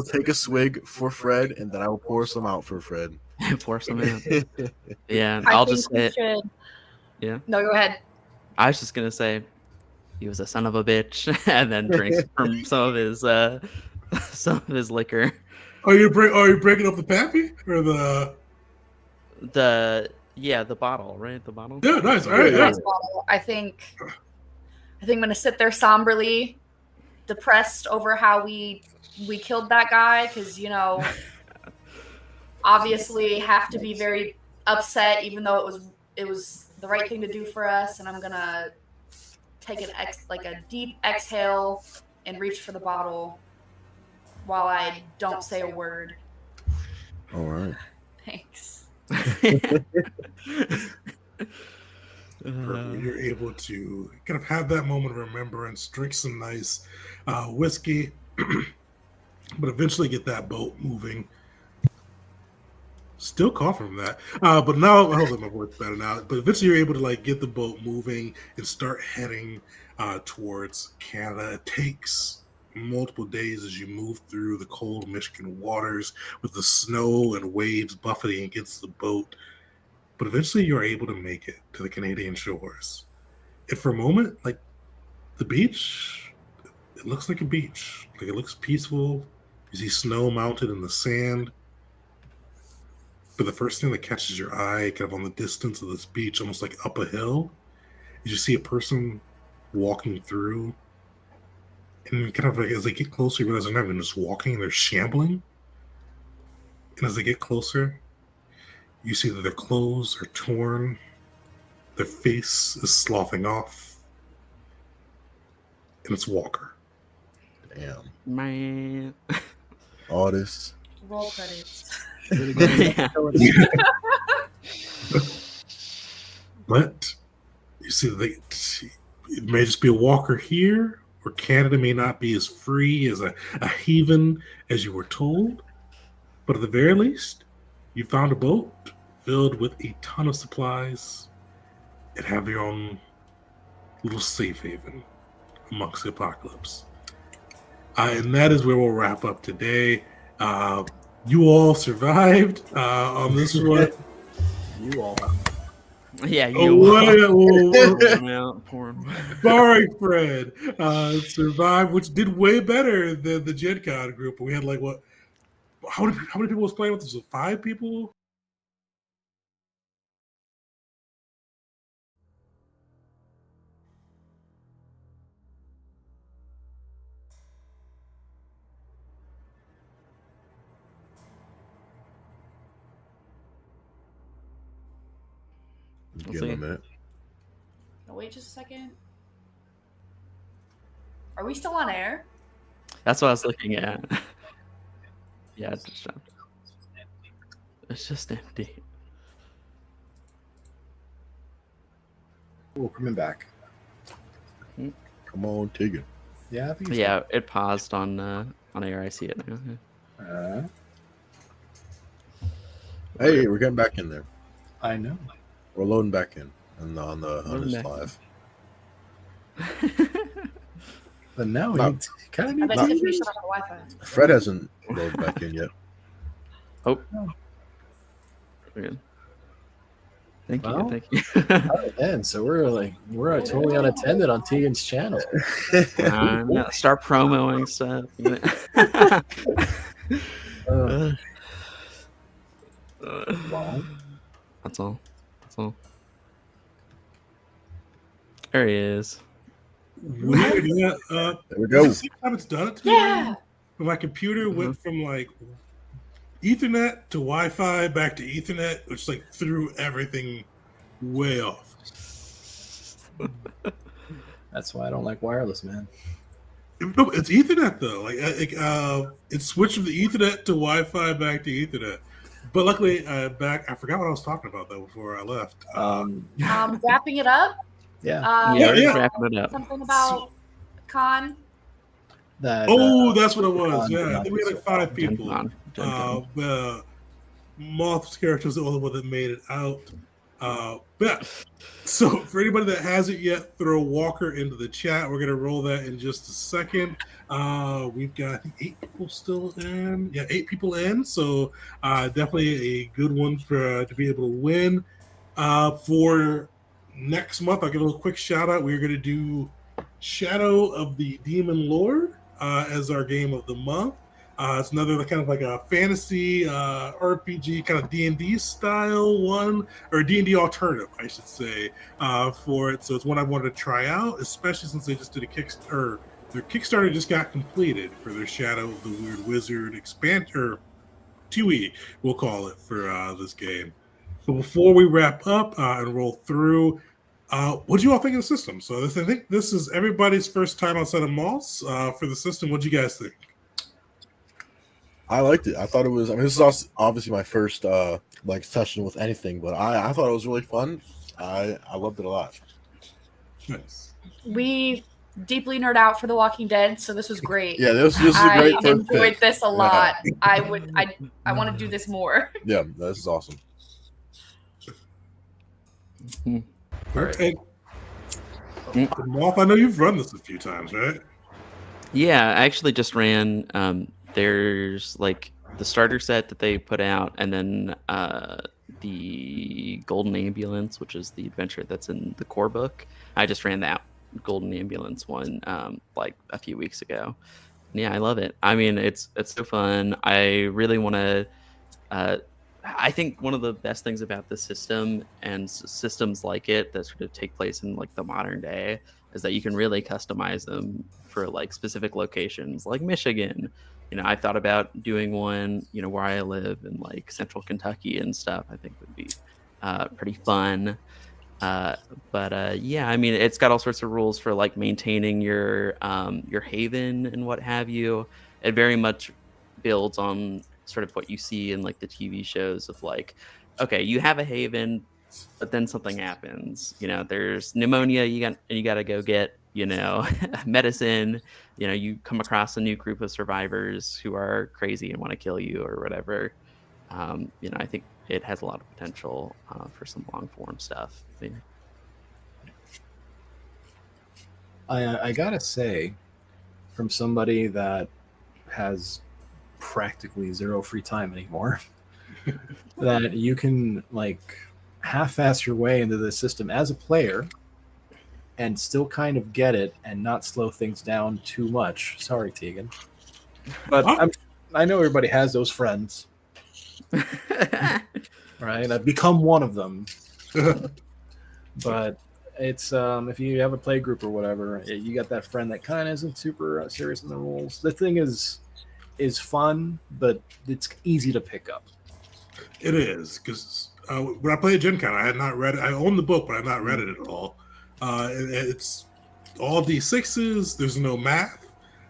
take a swig for Fred, and then I will pour some out for Fred. Pour some in. Yeah, I I'll think just we say. should. Yeah. No, go ahead. I was just gonna say he was a son of a bitch, and then drinks from some of his liquor. Are you breaking up the pappy or the the bottle, right? The bottle. Yeah, nice. All right, yeah. I think I'm gonna sit there somberly, depressed over how we killed that guy because obviously have to be very upset, even though it was the right thing to do for us. And I'm gonna take a deep exhale and reach for the bottle while I don't say a word. All right. Thanks. Perfect. You're able to kind of have that moment of remembrance, drink some nice whiskey, but eventually get that boat moving. Still coughing from that, but now hopefully my voice better now. But eventually, you're able to like get the boat moving and start heading towards Canada. It takes multiple days as you move through the cold Michigan waters with the snow and waves buffeting against the boat. But eventually, you're able to make it to the Canadian shores. And for a moment, like the beach, it looks like a beach. Like it looks peaceful. You see snow mounted in the sand. But the first thing that catches your eye, kind of on the distance of this beach, almost like up a hill, is you see a person walking through. And kind of like as they get closer, you realize they're not even just walking, they're shambling. And as they get closer, you see that their clothes are torn, their face is sloughing off, and it's Walker. Damn. Man. All this. Roll credits. Yeah. But you see that it may just be a Walker here, or Canada may not be as free as a heathen as you were told. But at the very least, you found a boat filled with a ton of supplies and have your own little safe haven amongst the apocalypse. And that is where we'll wrap up today. You all survived on this one. You all. Yeah, Oh, you what? porn. Sorry, Fred. Survived, which did way better than the Gen Con group. We had like what? How many people was playing with us? 5 people? Give him a minute. No, wait just a second. Are we still on air? That's what I was looking at. Yeah, it's just empty. Oh, coming back. Come on, Tegan. Yeah, I think it's Yeah, it paused on air. I see it now. Hey, we're getting back in there. I know. We're loading back in on Loading this back in. live. But no, No. you kind of I need bet Not- Tiffany shut off the Wi-Fi. Fred hasn't loaded back in yet. Oh. We're good. Thank you. Well, Thank you. And so we're totally unattended on Tegan's channel. Start promoting stuff. Well, That's all. That's all. There he is. Weird. Yeah. There we It's go. the same time it's done it to me. Yeah. My computer went from like Ethernet to Wi-Fi back to Ethernet, which like threw everything way off. that's why I don't like wireless, man. No, it's Ethernet though. It switched from the Ethernet to Wi-Fi back to Ethernet. But luckily, back. I forgot what I was talking about though before I left. Wrapping it up. Yeah. Yeah, we're yeah. just wrapping it up. Something about con. That. That's what it was. Con Yeah, did I not think we go had like so far. 5 people. Gen Con. The Moth's character was the only one that made it out. Yeah. So for anybody that hasn't yet, throw Walker into the chat. We're gonna roll that in just a second. We've got I think 8 people still in. Yeah, 8 people in. So definitely a good one for to be able to win. For next month, I'll give a little quick shout out. We're gonna do Shadow of the Demon Lord as our game of the month. It's another kind of like a fantasy RPG kind of D&D style one, or D&D alternative, I should say, for it. So it's one I wanted to try out, especially since they just did a Kickstarter. Their Kickstarter just got completed for their Shadow of the Weird Wizard expansion, or 2E, we'll call it, for this game. So before we wrap up and roll through, what do you all think of the system? So I think this is everybody's first time outside of Moss for the system. What do you guys think? I liked it. I thought it was. I mean, this is obviously my first like session with anything, but I thought it was really fun. I loved it a lot. Nice. We deeply nerd out for The Walking Dead, so this was great. Yeah, this is a I great first enjoyed pick. this a lot. I want to do this more. Yeah, this is awesome. Okay. Moth, I know you've run this a few times, right? Yeah, I actually just ran. There's like the starter set that they put out, and then the Golden Ambulance, which is the adventure that's in the core book. I just ran that Golden Ambulance one like a few weeks ago. Yeah, I love it. I mean, it's so fun. I really want to. I think one of the best things about this system and systems like it that sort of take place in like the modern day is that you can really customize them for like specific locations, like Michigan. I thought about doing one, where I live in like central Kentucky and stuff. I think would be pretty fun. But yeah, I mean, it's got all sorts of rules for like maintaining your haven and what have you. It very much builds on sort of what you see in like the TV shows of like, okay, you have a haven, but then something happens. There's pneumonia. You got to go get medicine. You come across a new group of survivors who are crazy and want to kill you or whatever. I think it has a lot of potential for some long form stuff. I gotta say, from somebody that has practically zero free time anymore, that you can like half-ass your way into the system as a player and still kind of get it and not slow things down too much. Sorry, Tegan. But I know everybody has those friends. Right? I've become one of them. But it's if you have a play group or whatever, you got that friend that kind of isn't super serious in the rules. The thing is fun, but it's easy to pick up. It is, because when I played Gen Con, I had not read it. I own the book, but I've not read it at all. It's all D6s. There's no math.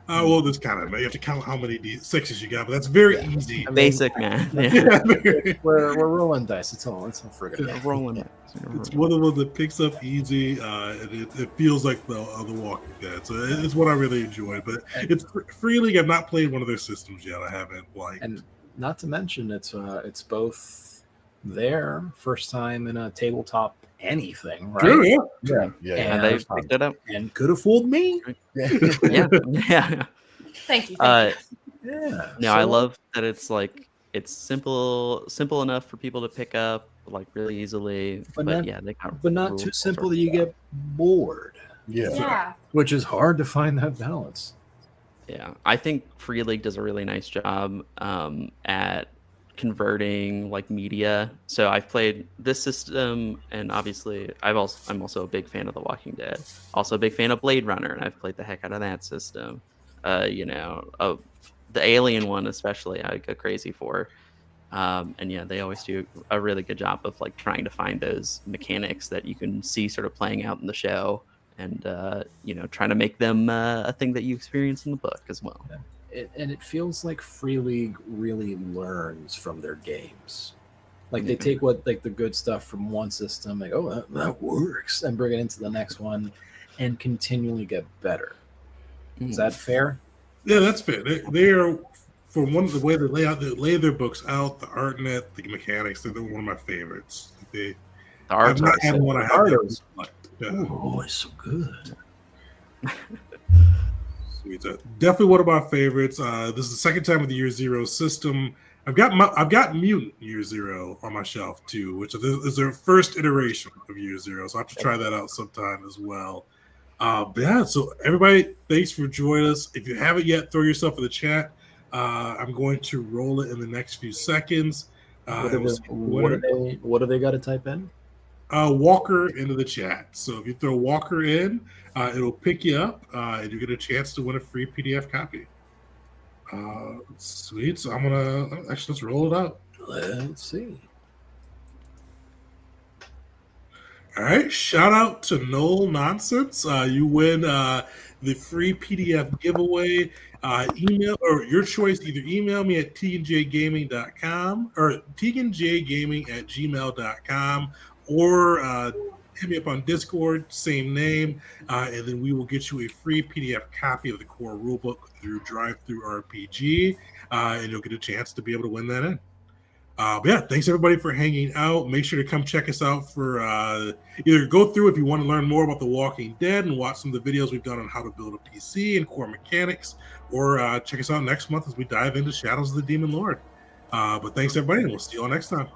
Well, there's kind of, you have to count how many D6s you got, but that's very easy. Basic math. Yeah. We're rolling dice. It's all friggin' rolling it. It's one of those that picks up easy, and it feels like the Walking Dead. So it's what I really enjoyed. But it's Free League. I've not played one of their systems yet. I haven't liked. And not to mention, it's both their first time in a tabletop anything, right? Sure, Yeah. And they picked it up. And could have fooled me. Yeah. Thank you. Yeah. No, I love that it's like it's simple enough for people to pick up like really easily. But not too simple that you get bored. Yeah. Which is hard to find that balance. Yeah, I think Free League does a really nice job at converting like media. So I've played this system, and obviously I'm also a big fan of The Walking Dead. Also a big fan of Blade Runner, and I've played the heck out of that system. The Alien one especially, I go crazy for. And yeah, they always do a really good job of like trying to find those mechanics that you can see sort of playing out in the show, and trying to make them a thing that you experience in the book as well. And it feels like Free League really learns from their games. Like they take what like the good stuff from one system, like, oh, that works, and bring it into the next one, and continually get better. Is that fair? Yeah, that's fair. They are, for one of the way they lay their books out, the art in it, the mechanics. They're one of my favorites. The art. Oh, it's so good. Sweet. Definitely one of my favorites. This is the second time with the Year Zero system. I've got Mutant Year Zero on my shelf too, which is their first iteration of Year Zero. So I have to try that out sometime as well. But yeah, so everybody, thanks for joining us. If you haven't yet, throw yourself in the chat. I'm going to roll it in the next few seconds. What do they got to type in? Walker into the chat. So if you throw Walker in, it'll pick you up, and you get a chance to win a free PDF copy. Sweet. So let's roll it up. Let's see. All right. Shout out to Noel Nonsense. You win the free PDF giveaway. Email or your choice. Either email me at teganjgaming.com or teganjgaming@gmail.com, or hit me up on Discord, same name, and then we will get you a free PDF copy of the core rulebook through TTRPG, and you'll get a chance to be able to win that in. But yeah, thanks everybody for hanging out. Make sure to come check us out for either go through if you want to learn more about The Walking Dead and watch some of the videos we've done on how to build a PC and core mechanics, or check us out next month as we dive into Shadows of the Demon Lord. But thanks everybody, and we'll see you all next time.